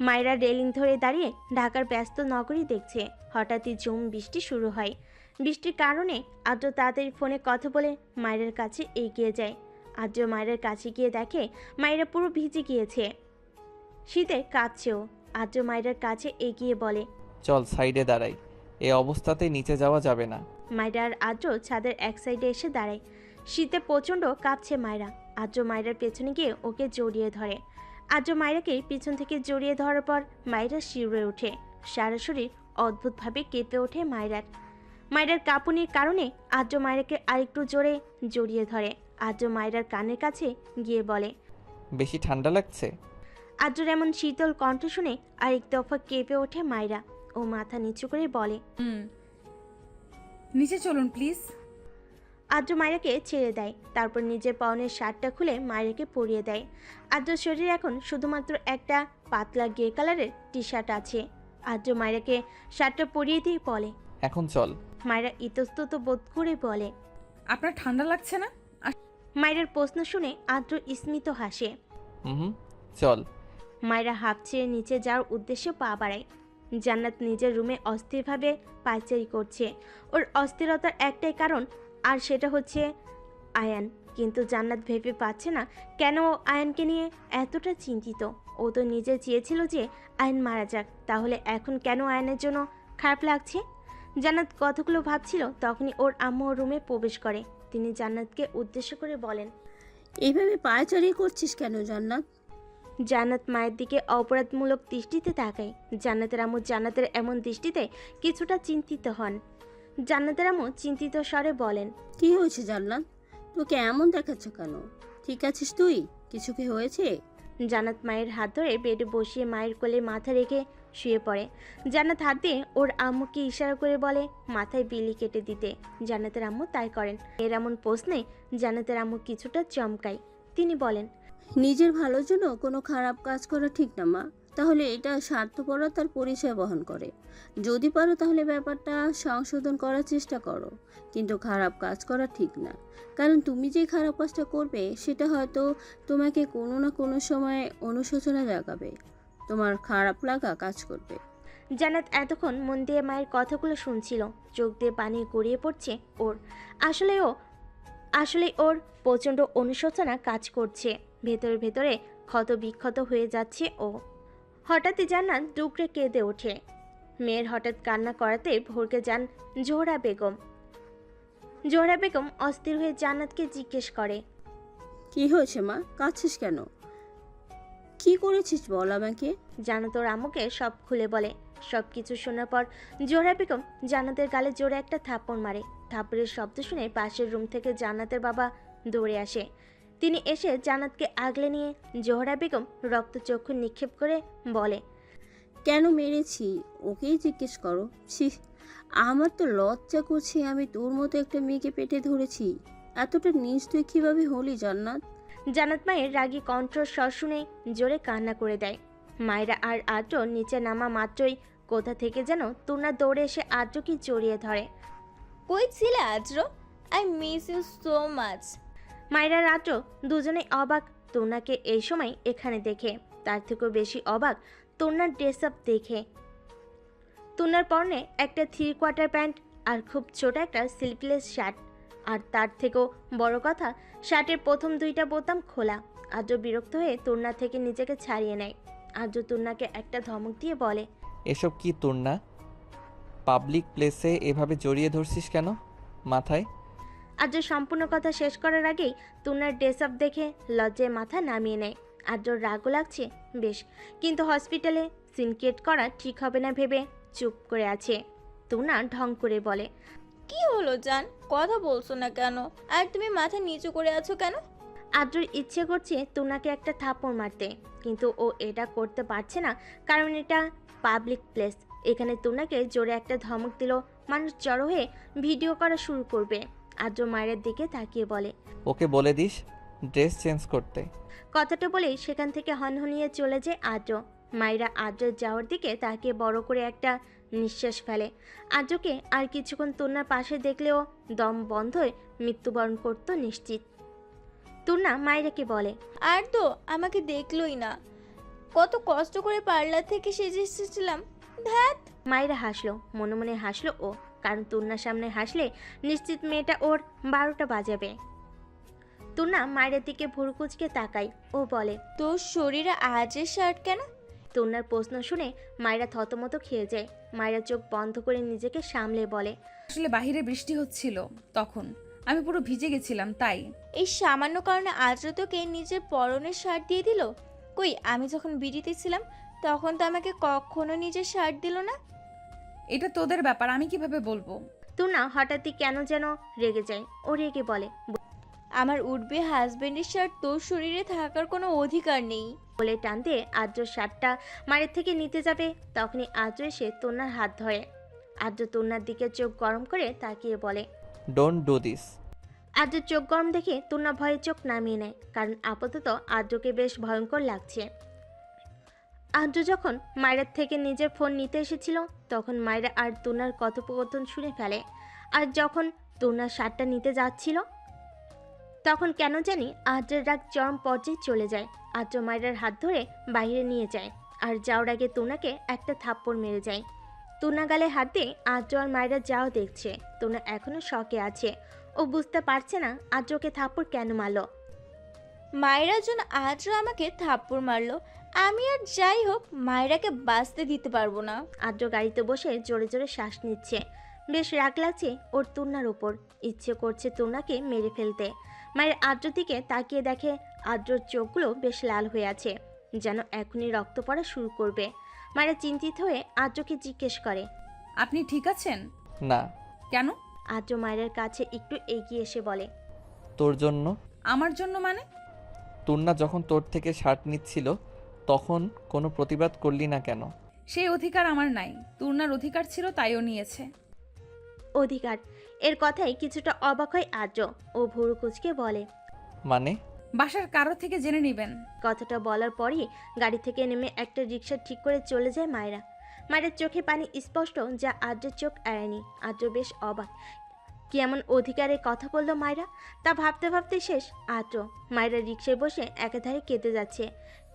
S3: মায়েরা রেলিং ধরে দাঁড়িয়ে ঢাকার ব্যস্ত নগরী দেখছে। হঠাৎই ঝুম বৃষ্টি শুরু হয়। বৃষ্টির কারণে আদ্র তাড়াতাড়ি ফোনে কথা বলে মায়ের কাছে এগিয়ে যায়। আদ্র মায়ের কাছে গিয়ে দেখে মায়েরা পুরো ভিজে গিয়েছে, শীতে কাঁপছেও। আদ্র মায়ের কাছে এগিয়ে বলে,
S2: চল সাইডে দাঁড়াই, এই অবস্থাতে নিচে যাওয়া যাবে না।
S3: মায়েরা আর আদ্র ছাদের এক সাইডে এসে দাঁড়ায়। শীতে প্রচণ্ড কাঁপছে মায়েরা। আদ্র মায়েরার পেছনে গিয়ে ওকে জড়িয়ে ধরে। আদ্র মায়েরাকে পিছন থেকে জড়িয়ে ধরার পর মায়েরা শিউরে ওঠে। সারা শরীর অদ্ভুতভাবে কেঁপে ওঠে মায়েরার। মায়েরার কাঁপুনির কারণে আদ্র মায়েরাকে আরেকটু জোরে জড়িয়ে ধরে। আদ্র মায়েরার কানের কাছে গিয়ে বলে,
S2: বেশি ঠান্ডা লাগছে?
S3: আদ্রর এমন শীতল কণ্ঠ শুনে আরেক দফা কেঁপে ওঠে মায়েরা। ও মাথা নিচু করে বলে,
S1: নিচে চলুন প্লিজ।
S3: আদ্র মায়েরাকে ছেড়ে দেয়, তারপর নিজের পরনের শার্টটা খুলে মায়েরাকে পরিয়ে দেয়। আদ্রর শরীরে এখন শুধুমাত্র একটা পাতলা গ্রে কালারের টি শার্ট আছে। আদ্র মায়েরাকে শার্টটা পরিয়ে দিয়ে বলে,
S2: এখন চল।
S3: মায়েরা ইতস্তত বোধ করে বলে,
S1: আপনার ঠান্ডা লাগছে না?
S3: মায়েরার প্রশ্ন শুনে আদ্র স্মিত হাসে।
S2: চল।
S3: মায়েরা হাঁপ ছেড়ে নিচে যাওয়ার উদ্দেশ্যে পা বাড়ায়। জান্নাত নিজের রুমে অস্থিরভাবে পায়চারি করছে। ওর অস্থিরতার একটাই কারণ, আর সেটা হচ্ছে আয়ান। কিন্তু জান্নাত ভেবে পাচ্ছে না কেন ও আয়ানকে নিয়ে এতটা চিন্তিত। ও তো নিজে চেয়েছিল যে আয়ান মারা যাক, তাহলে এখন কেন আয়ানের জন্য খারাপ লাগছে? জান্নাত কতগুলো ভাবছিল, তখনই ওর আম্মু ওর রুমে প্রবেশ করে। তিনি জান্নাতকে উদ্দেশ্য করে বলেন,
S15: এইভাবে পায়চারি করছিস কেন জান্নাত?
S3: জান্নাত মায়ের দিকে অপরাধমূলক দৃষ্টিতে তাকায়। জান্নাতের আম্মু জান্নাতের এমন দৃষ্টিতে কিছুটা চিন্তিত হন। জান্নাতের আম্মু চিন্তিত স্বরে বলেন,
S15: কি হয়েছে জান্নাত? তোকে এমন দেখাচ্ছ কেন? ঠিক আছিস তুই? কিছু কি হয়েছে?
S3: জান্নাত মায়ের হাত ধরে বেডে বসিয়ে মায়ের কোলে মাথা রেখে শুয়ে পড়ে। জান্নাত হাত দিয়ে ওর আম্মুকে ইশারা করে বলে মাথায় বিলি কেটে দিতে। জান্নাতের আম্মু তাই করেন। এর এমন প্রশ্নে জান্নাতের আম্মু কিছুটা চমকায়। তিনি বলেন,
S15: নিজের ভালোর জন্য কোনো খারাপ কাজ করা ঠিক না মা। তাহলে এটা স্বার্থপরতার পরিচয় বহন করে। যদি পারো তাহলে ব্যাপারটা সংশোধন করার চেষ্টা করো, কিন্তু খারাপ কাজ করা ঠিক না। কারণ তুমি যে খারাপ কাজটা করবে সেটা হয়তো তোমাকে কোনো না কোনো সময় অনুশোচনা জাগাবে, তোমার খারাপ লাগা কাজ করবে।
S3: জান্নাত এতক্ষণ মন দিয়ে মায়ের কথাগুলো শুনছিল। চোখ দিয়ে পানি গড়িয়ে পড়ছে ওর। আসলে ওর প্রচণ্ড অনুশোচনা কাজ করছে। ভেতরে ভেতরে ক্ষত বিক্ষত হয়ে যাচ্ছে ও। হঠাৎই জান্নাত ডুকরে কেঁদে ওঠে। মেয়ের হঠাৎ কান্না করাতে ভরকে যান জোহরা বেগম। জোহরা বেগম অস্থির হয়ে জান্নাতকে জিজ্ঞেস করে,
S15: কি হয়েছে মা? কাঁদছিস কেন? কি করেছিস বল আমাকে।
S3: জান্নাত ওর আম্মুকে সব খুলে বলে। সব কিছু শোনার পর জোহরা বেগম জান্নাতের গালে জোরে একটা থাপ্পড় মারে। থাপ্পড়ের শব্দ শুনে পাশের রুম থেকে জান্নাতের বাবা দৌড়ে আসে। তিনি এসে জান্নাতকে আগলে নিয়ে জোহরা বেগম রক্তচক্ষু নিক্ষেপ করে বলে,
S15: কেন মেরেছি ওকেই জিজ্ঞেস করো। ছি, আমার তো লজ্জা করছে, আমি তোর মতো একটা মেয়েকে পেটে ধরেছি। এতটা নিজ তুই কীভাবে হলি জান্নাত?
S3: জান্নাত মায়ের রাগী কণ্ঠস্বর শুনে জোরে কান্না করে দেয়। মায়েরা আর আদ্র নিচে নামা মাত্রই কোথা থেকে যেন তুনা দৌড়ে এসে আদ্রকে জড়িয়ে ধরে।
S9: কই ছিলে Adro? I miss you so much.
S3: মায়েরা আদ্র দুজনেই অবাক তুনাকে এই সময় এখানে দেখে। তার থেকেও বেশি অবাক তুনার ড্রেস আপ দেখে। তুনার পরনে একটা 3/4 প্যান্ট আর খুব ছোট একটা স্লিভলেস শার্ট। আর তার থেকেও বড় কথা, শার্টের প্রথম 2টা বোতাম খোলা। আদ্র বিরক্ত হয়ে তুন্না থেকে নিজেকে ছাড়িয়ে নেয়। আদ্র তুন্নাকে একটা ধমক দিয়ে বলে,
S2: এসব কি তোর না? পাবলিক প্লেসে এভাবে জড়িয়ে ধরছিস কেন মাথায়?
S3: আদ্র সম্পূর্ণ কথা শেষ করার আগেই তুন্নার ড্রেস আপ দেখে লজ্জায় মাথা নামিয়ে নেয়। আদ্রর রাগও লাগছে বেশ, কিন্তু হসপিটালে সিন ক্রিয়েট করা ঠিক হবে না ভেবে চুপ করে আছে। তুন্না ঢং করে বলে,
S9: কি হলো জান, কথা বলছো না কেন? আর তুমি মাথা নিচু করে আছো কেন?
S3: আদ্রর ইচ্ছে করছে তুনাকে একটা থাপ্পড় মারতে, কিন্তু ও এটা করতে পারছে না, কারণ এটা পাবলিক প্লেস। এখানে তুনাকে জোরে একটা ধমক দিল মানুষ জড়ো হয়ে ভিডিও করা শুরু করবে। আদ্র মায়ের দিকে তাকিয়ে বলে,
S2: ওকে বলে দিস ড্রেস চেঞ্জ করতে।
S3: কথাটা বলেই সেখান থেকে হনহনিয়ে চলে যায় আদ্র। মায়েরা আদ্রের যাওয়ার দিকে তাকিয়ে বড় করে একটা নিঃশ্বাস ফেলে। আদ্রকে আর কিছুক্ষণ তুন্নার পাশে দেখলেও দম বন্ধ হয়ে মৃত্যুবরণ করতো নিশ্চিত। তুন্না মায়েরাকে বলে,
S9: আর তো আমাকে দেখলোই না, কত কষ্ট করে পার্লার থেকে সেজে এসেছিলাম। ধ্যাত।
S3: মায়েরা হাসলো, মনে মনে হাসলো ও, কারণ তুন্নার সামনে হাসলে নিশ্চিত মেয়েটা ওর 12টা বাজাবে। তুন্না মায়ের দিকে ভুরুকুচকে তাকায় ও বলে,
S9: তোর শরীরে আজের শার্ট কেন?
S3: তুন্নার প্রশ্ন শুনে মায়েরা থতমত খেয়ে যায়। মায়েরা চোখ বন্ধ করে নিজেকে সামলে বলে,
S1: আসলে বাহিরে বৃষ্টি হচ্ছিল, তখন আমি পুরো ভিজে গেছিলাম তাই।
S9: এই সামান্য কারণে আদ্র তোকে নিজের পরনের শার্ট দিয়ে দিল? কই, আমি যখন বিড়িতে ছিলাম তখন তো আমাকে কখনো নিজের শার্ট দিল না।
S1: এটা তোদের ব্যাপার, আমি কিভাবে বলবো?
S3: তুনা হঠাৎই কেন যেন রেগে যায়। ও রেগে বলে,
S9: আমার উঠবে হাজবেন্ডের শার্ট তোর শরীরে থাকার কোনো অধিকার নেই
S3: বলে টানতে আদ্র শার্টটা মায়ের থেকে নিতে যাবে, তখনই আদ্র এসে তুনার হাত ধরে। আদ্র তুনার দিকে চোখ গরম করে তাকিয়ে বলে,
S2: ডোন্ট ডু দিস।
S3: আদ্র চোখ গরম দেখে তুনা ভয়ে চোখ নামিয়ে নেয়, কারণ আপাতত আদ্রকে বেশ ভয়ঙ্কর লাগছে। আদ্র যখন মায়ের থেকে নিজের ফোন নিতে এসেছিল তখন মায়েরা আর তুনার কথোপকথন শুনে ফেলে। আর যখন তুনার শার্টটা নিতে যাচ্ছিল তখন কেন জানি আদ্রের রাগ চরম পর্যায়ে চলে যায়। আদ্র মায়ের হাত ধরে বাইরে নিয়ে যায় আর যাওয়ার আগে তুনাকে একটা থাপ্পড় মেরে যায়। তুনা গালে হাত দিয়ে আদ্র আর মায়েরা যাও দেখছে। তুনা এখনো শকে আছে, ও বুঝতে পারছে না আদ্রকে থাপ্পড় কেন মারলো।
S9: মায়েরার জন্য আজও আমাকে থাপ্পড় মারলো, আমি আর যাই হোক মায়েরাকে বাঁচতে দিতে পারবো না।
S3: আদ্র গাড়িতে বসে জোরে জোরে শ্বাস নিচ্ছে। বেশ রাগ লাগছে ওর তুনার উপর, ইচ্ছে করছে তুনাকে মেরে ফেলতে। মায়ের আদ্র দিকে তাকিয়ে দেখে আদ্রর চোখগুলো বেশ লাল হয়ে আছে, যেন এখনই রক্ত পড়া শুরু করবে। মায়েরা চিন্তিত হয়ে আদ্রকে জিজ্ঞেস করে,
S1: আপনি ঠিক আছেন?
S2: না।
S1: কেন?
S3: আদ্র মায়ের কাছে একটু এগিয়ে এসে বলে,
S2: তোর জন্য।
S1: আমার জন্য মানে?
S2: তুন্না যখন তোর থেকে শার্ট নিচ্ছিল তখন কোনো প্রতিবাদ করলি না কেন?
S1: সেই অধিকার আমার নাই, তুর্নার অধিকার ছিল তাইও নিয়েছে।
S3: অধিকার? এর কথাই কিছুটা অবাক হয় আদ্র। ও ভুরু কুচকে বলে,
S2: মানে?
S1: বাসার কারো থেকে জেনে নেবেন।
S3: কথাটা বলার পরই গাড়ি থেকে নেমে একটা রিক্সা ঠিক করে চলে যায় মায়েরা। মায়ের চোখে পানি স্পষ্ট, যা আদ্রের চোখ এড়ায়নি। আদ্র বেশ অবাক, কি এমন অধিকারে কথা বললো মায়েরা, তা ভাবতে ভাবতে শেষ আদ্র। মায়েরা রিক্সায় বসে একাধারে কেঁদে যাচ্ছে।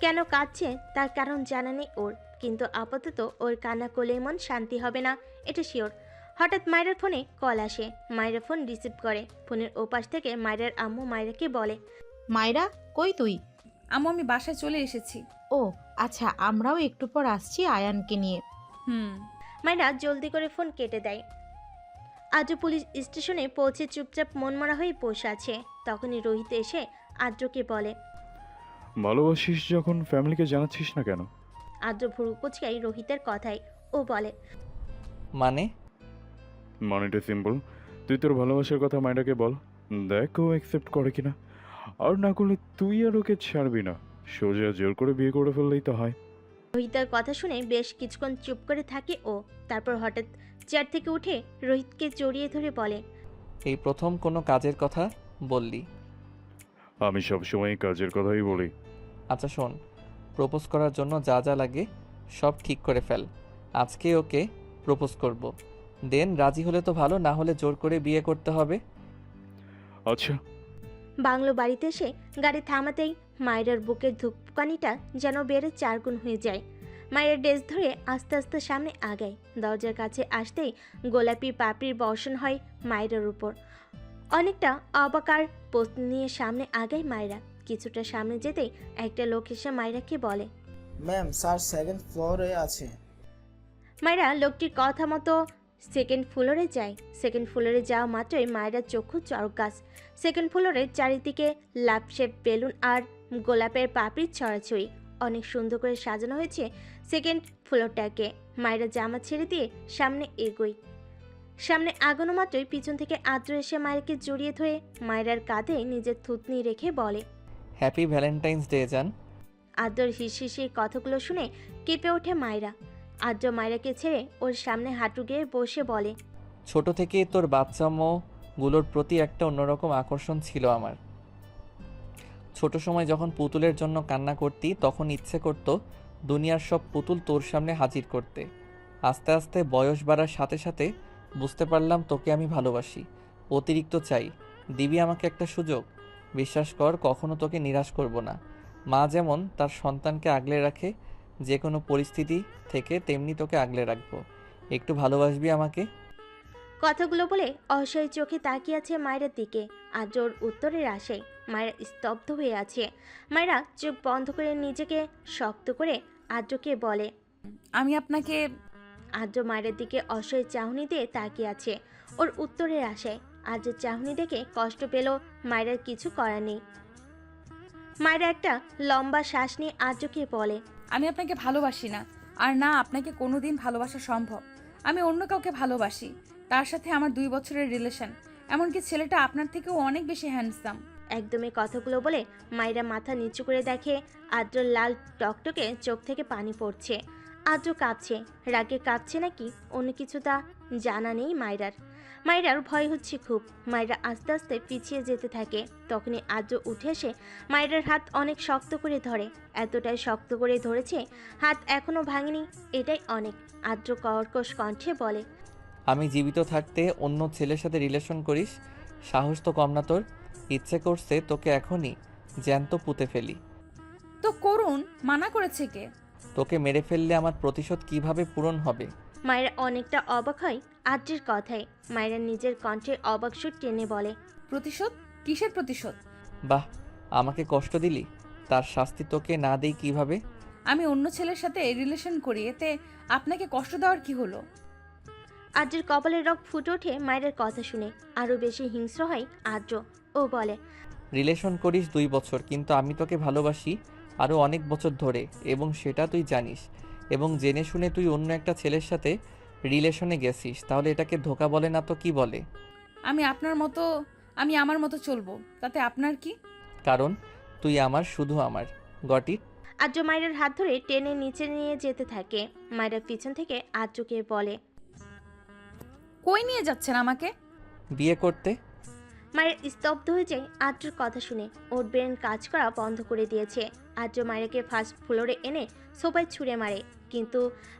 S3: কেন কাঁদছে তার কারণ জানা নেই ওর, কিন্তু আপাতত ওর কান্না করলেই মন শান্তি হবে না, এটা শিওর। হঠাৎ মায়ের ফোনে কল আসে। মায়ের ফোন রিসিভ করে। ফোনের ওপাশ থেকে মায়ের আম্মু মায়েরাকে বলে,
S20: মায়েরা কই তুই?
S1: আম্মু আমি বাসায় চলে এসেছি।
S20: ও আচ্ছা, আমরাও একটু পর আসছি আয়ানকে নিয়ে।
S3: মায়েরা জলদি করে ফোন কেটে দেয়। আদ্র পুলিশ স্টেশনে পৌঁছে চুপচাপ মনমরা হয়ে বসে আছে। তখনই রোহিত এসে আদ্রকে বলে,
S13: ভালোবাসিস যখন ফ্যামিলিকে জানাচ্ছিস না কেন?
S3: আদ্র ভুরু কুচকাই রোহিতের কথায়। ও বলে,
S13: মানেটা সিম্পল, তুই তোর ভালোবাসার কথা মায়েরাকে বল, দেখ ও অ্যাকসেপ্ট করে কিনা। আর না করলে তুই আর ওকে ছাড়বি না, সোজা জোর করে বিয়ে করে ফেললেই তো হয়।
S3: রোহিতের কথা শুনে বেশ কিছুক্ষণ চুপ করে থাকে ও। তারপর হঠাৎ চেয়ার থেকে উঠে রোহিতকে জড়িয়ে ধরে বলে,
S2: এই প্রথম কোনো কাজের কথা বললি?
S13: আমি সবসময় কাজের কথাই বলি।
S2: আচ্ছা শোন, প্রপোজ করার জন্য যা যা লাগে সব ঠিক করে ফেল। আজকে ওকে প্রপোজ করব, দেন রাজি হলে তো ভালো, না হলে জোর করে বিয়ে করতে হবে।
S13: আচ্ছা।
S3: বাংলো বাড়িতে এসে গাড়ি থামাতেই মায়ের বুকের ধুকপানিটা যেন বেড়ে 4 গুণ হয়ে যায়। মায়ের ড্রেস ধরে আস্তে আস্তে সামনে আগায়। দরজার কাছে আসতেই গোলাপি পাপড়ির বর্ষণ হয় মায়ের উপর। অনেকটা অবাকার পোস্ট নিয়ে সামনে আগায় মায়েরা। কিছুটা সামনে যেতেই একটা লোক এসে মায়েরাকে বলে,
S12: ম্যাম স্যার সেকেন্ড ফ্লোরে আছে।
S3: মায়েরা লোকটির কথা মতো সেকেন্ড ফ্লোরে যায়। সেকেন্ড ফ্লোরে যাওয়া মাত্রই মায়েরা চক্ষু চড়ক গাছ। সেকেন্ড ফ্লোরের চারিদিকে লাভ শেপ বেলুন আর গোলাপের পাপড়ির ছড়াছড়ি। অনেক সুন্দর করে সাজানো হয়েছে সেকেন্ড ফ্লোরটাকে। মায়েরা জামা ছেড়ে দিয়ে সামনে এগোয়। সামনে আগানো মাত্রই পিছন থেকে আদ্র এসে মায়েরকে জড়িয়ে ধরে মায়েরার কাঁধে নিজের থুতনি রেখে বলে,
S2: হ্যাপি ভ্যালেন্টাইন্স ডে জান।
S3: আদ্রর হিসির কথাগুলো শুনে কেঁপে ওঠে মায়েরা। আদ্র মায়েরাকে ছেড়ে ওর সামনে হাঁটু গেয়ে বসে বলে,
S2: ছোট থেকেই তোর বাচ্চামোগুলোর প্রতি একটা অন্যরকম আকর্ষণ ছিল আমার। ছোট সময় যখন পুতুলের জন্য কান্না করতি তখন ইচ্ছে করত দুনিয়ার সব পুতুল তোর সামনে হাজির করতে। আস্তে আস্তে বয়স বাড়ার সাথে সাথে বুঝতে পারলাম তোকে আমি ভালোবাসি, অতিরিক্ত চাই। দিবি আমাকে একটা সুযোগ? বিশ্বাস কর, কখনো তোকে নিরাশ করব না। মা যেমন তার সন্তানকে আগলে রাখে যে কোনো পরিস্থিতি থেকে, তেমনি তোকে আগলে রাখবো। একটু ভালোবাসবি আমাকে?
S3: কথাগুলো বলে অসহায় চোখে তাকিয়ে আছে মায়ের দিকে। আদ্রর উত্তরের আশায় মায়েরা স্তব্ধ হয়ে আছে। মায়েরা চোখ বন্ধ করে নিজেকে শক্ত করে আদ্রকে বলে,
S1: আমি আপনাকে।
S3: আদ্র মায়ের দিকে অসহায় চাহনি দিয়ে তাকিয়ে আছে ওর উত্তরের আশায়। আদ্রের চাহনি দেখে কষ্ট পেল মায়ের, কিছু করার নেই। মায়েরা একটা লম্বা শ্বাস নিয়ে আদ্রকে বলে,
S1: আমি আপনাকে ভালোবাসি না, আর না আপনাকে কোনোদিন ভালোবাসা সম্ভব। আমি অন্য কাউকে ভালোবাসি, তার সাথে আমার 2 বছরের রিলেশন, এমনকি ছেলেটা আপনার থেকেও অনেক বেশি হ্যান্ডসাম।
S3: একদমই কথাগুলো বলে মায়েরা মাথা নিচু করে দেখে আদ্রর লাল টকটকে চোখ থেকে পানি পড়ছে। আদ্র কাঁপছে, রাগে কাঁপছে নাকি অন্য কিছু তা জানা নেই মায়েরার ভয় হচ্ছে খুব। মায়েরা আস্তে আস্তে পিছিয়ে যেতে থাকে। তখনই আদ্র উঠে এসে মায়েরার হাত অনেক শক্ত করে ধরে, এতটাই শক্ত করে ধরেছে হাত এখনো ভাঙেনি, এটাই অনেক। আদ্র কর্কশ কণ্ঠে বলে,
S2: আমি জীবিত থাকতে অন্য ছেলের সাথে রিলেশন করিস? সাহস তো কম না তোর। ইচ্ছে করছে তোকে এখনই জ্যান্ত পুঁতে ফেলি।
S1: তো করুন, মানা করেছে কে?
S2: তোকে মেরে ফেললে আমার প্রতিশোধ কিভাবে পূরণ হবে?
S3: মায়েরা অনেকটা অবাক হয় আদ্রের কথায়। মায়েরা নিজের কণ্ঠে অবাক সুর টেনে বলে,
S1: প্রতিশোধ? কিসের প্রতিশোধ?
S2: বাহ, আমাকে কষ্ট দিলি, তার শাস্তি তোকে না দেই কিভাবে?
S1: আমি অন্য ছেলের সাথে রিলেশন করি, এতে আপনাকে কষ্ট দেওয়ার কি হলো?
S3: আদ্রের কপালের রক ফুটে ওঠে মায়ের কথা শুনে। আরও বেশি হিংস্র হয় আদ্র। ও বলে,
S2: রিলেশন করিস 2 বছর, কিন্তু আমি তোকে ভালোবাসি আরও অনেক বছর ধরে, এবং সেটা তুই জানিস, এবং জেনে শুনে তুই অন্য একটা ছেলের সাথে রিলেশনে গেছিস। তাহলে এটাকে ধোঁকা বলে না তো কি বলে?
S1: আমি আমার মতো চলবো, তাতে আপনার কি?
S2: কারণ তুই আমার, শুধু আমার। Got it?
S3: আদ্র মায়ের হাত ধরে টেনে নিচে নিয়ে যেতে থাকে। মায়েরা পিছন থেকে আদ্রকে বলে,
S1: কই নিয়ে যাচ্ছেন আমাকে?
S2: বিয়ে করতে।
S3: মায়ের স্তব্ধ হয়ে যায় আদ্রর কথা শুনে। ওর ব্রেন কাজ করা বন্ধ করে দিয়েছে। আদ্র মায়েরাকে ফার্স্ট ফ্লোরে এনে সোফায় ছুঁড়ে মারে, কিন্তু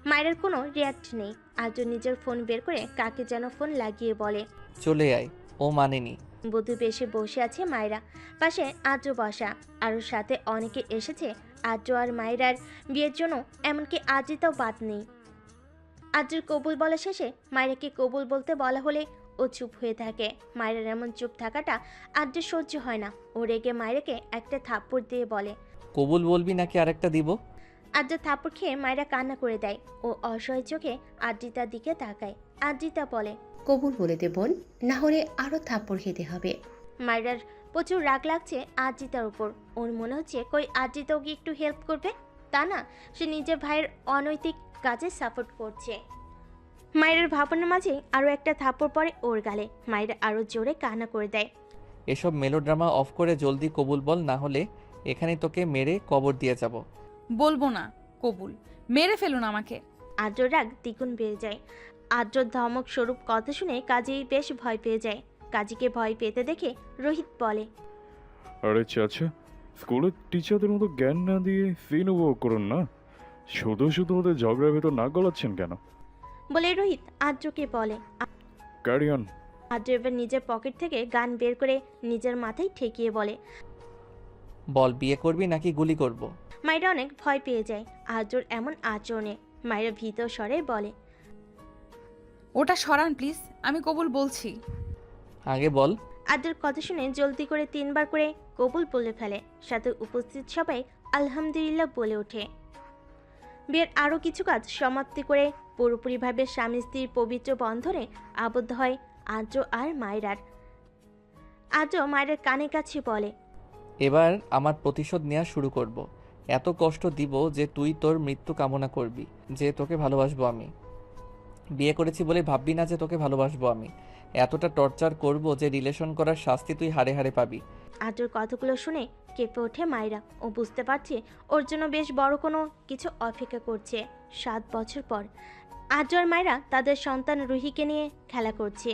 S3: মায়ের কোনো রিয়াক্ট নেই। আদ্র নিজের ফোন বের করে কাকে যেন ফোন লাগিয়ে বলে,
S2: চলে আয়। ও মানেনি।
S3: বধূ বেশে বসে আছে মায়েরা, পাশে আদ্র বসা। আর ওর সাথে অনেকে এসেছে আদ্র আর মায়েরার বিয়ের জন্য, এমনকি আদ্রিতাও বাদ নেই। আদ্রের কবুল বলা শেষে মায়েরাকে কবুল বলতে বলা হলে ও চুপ হয়ে থাকে। মায়েরার এমন চুপ থাকাটা আদ্রের সহ্য হয় না। ও রেগে মায়েরাকে একটা থাপ্পড় দিয়ে বলে,
S2: কবুল বলবি নাকি আরেকটা দিব?
S3: আদ্র থাপ্পড় খেয়ে মায়েরা কান্না করে দেয়। ও অসহায় চোখে আদ্রিতার দিকে তাকায়। আদ্রিতা বলে,
S11: কবুল বলে দে বোন, না হলে আরো থাপ্পড় খেতে হবে।
S3: মায়েরার প্রচুর রাগ লাগছে আদ্রিতার উপর। ওর মনে হচ্ছে কই আদ্রিতা ওকে একটু হেল্প করবে, তা না, সে নিজের ভাইয়ের অনৈতিক কাজে সাপোর্ট করছে। মায়ের ভাবনার মাঝে আরও একটা থাপ্পড় পড়ে ওর গালে। মায়েরা আরও জোরে কান্না করে দেয়।
S2: এসব মেলোড্রামা অফ করে জলদি কবুল বল, না হলে এখানে তোকে মেরে কবর দিয়ে যাব।
S1: বলবো না কবুল, মেরে ফেলুন আমাকে।
S3: আদ্রর রাগ দ্বিগুণ বেড়ে যায়। আদ্রর ধমক স্বরূপ কথা শুনে কাজী বেশ ভয় পেয়ে যায়। কাজীকে ভয় পেতে দেখে রোহিত বলে,
S13: আরে চাচা, স্কুলের টিচারদের মতো জ্ঞান না দিয়ে সিন উপভোগ করুন না, শুধু শুধু ওদের ঝগড়ার ভেতর না গলাচ্ছেন কেন?
S3: বলে রোহিত আদ্রকে বলে।
S13: Carry on.
S3: আদ্র এবার নিজের পকেট থেকে গান বের করে নিজের মাথায় ঠেকিয়ে বলে,
S2: বল, বিয়ে করবি নাকি গুলি করব?
S3: মায়েরা অনেক ভয় পেয়ে যায় আদ্রর এমন আচরণে। মায়েরা ভীত স্বরে বলে,
S1: ওটা সরান প্লিজ, আমি কবুল বলছি।
S2: আগে বল।
S3: আদ্রের কথা শুনে জলদি করে 3 বার করে কবুল বলে ফেলে। সাথে উপস্থিত সবাই আলহামদুলিল্লাহ বলে ওঠে। বিয়ের আরও কিছু কাজ সমাপ্তি করে পুরোপুরিভাবে স্বামী স্ত্রীর পবিত্র বন্ধনে আবদ্ধ হয় আদ্র আর মায়েরার। আদ্র মায়ের কানে কাছে বলে,
S2: এবার আমার প্রতিশোধ নেওয়া শুরু করব। এত কষ্ট দিব যে তুই তোর মৃত্যু কামনা করবি, যে তোকে ভালোবাসবো আমি। বিয়ে করেছি বলে ভাববি না যে তোকে ভালোবাসবো আমি। এতটা টর্চার করব যে রিলেশন করার শাস্তি তুই হাড়ে হাড়ে পাবি।
S3: আদ্রর কথাগুলো শুনে কেঁপে ওঠে মায়েরা। ও বুঝতে পারছে ওর জন্য বেশ বড় কোনো কিছু অপেক্ষা করছে। 7 বছর পর আদ্র আর মায়েরা তাদের সন্তান রুহিকে নিয়ে খেলা করছে।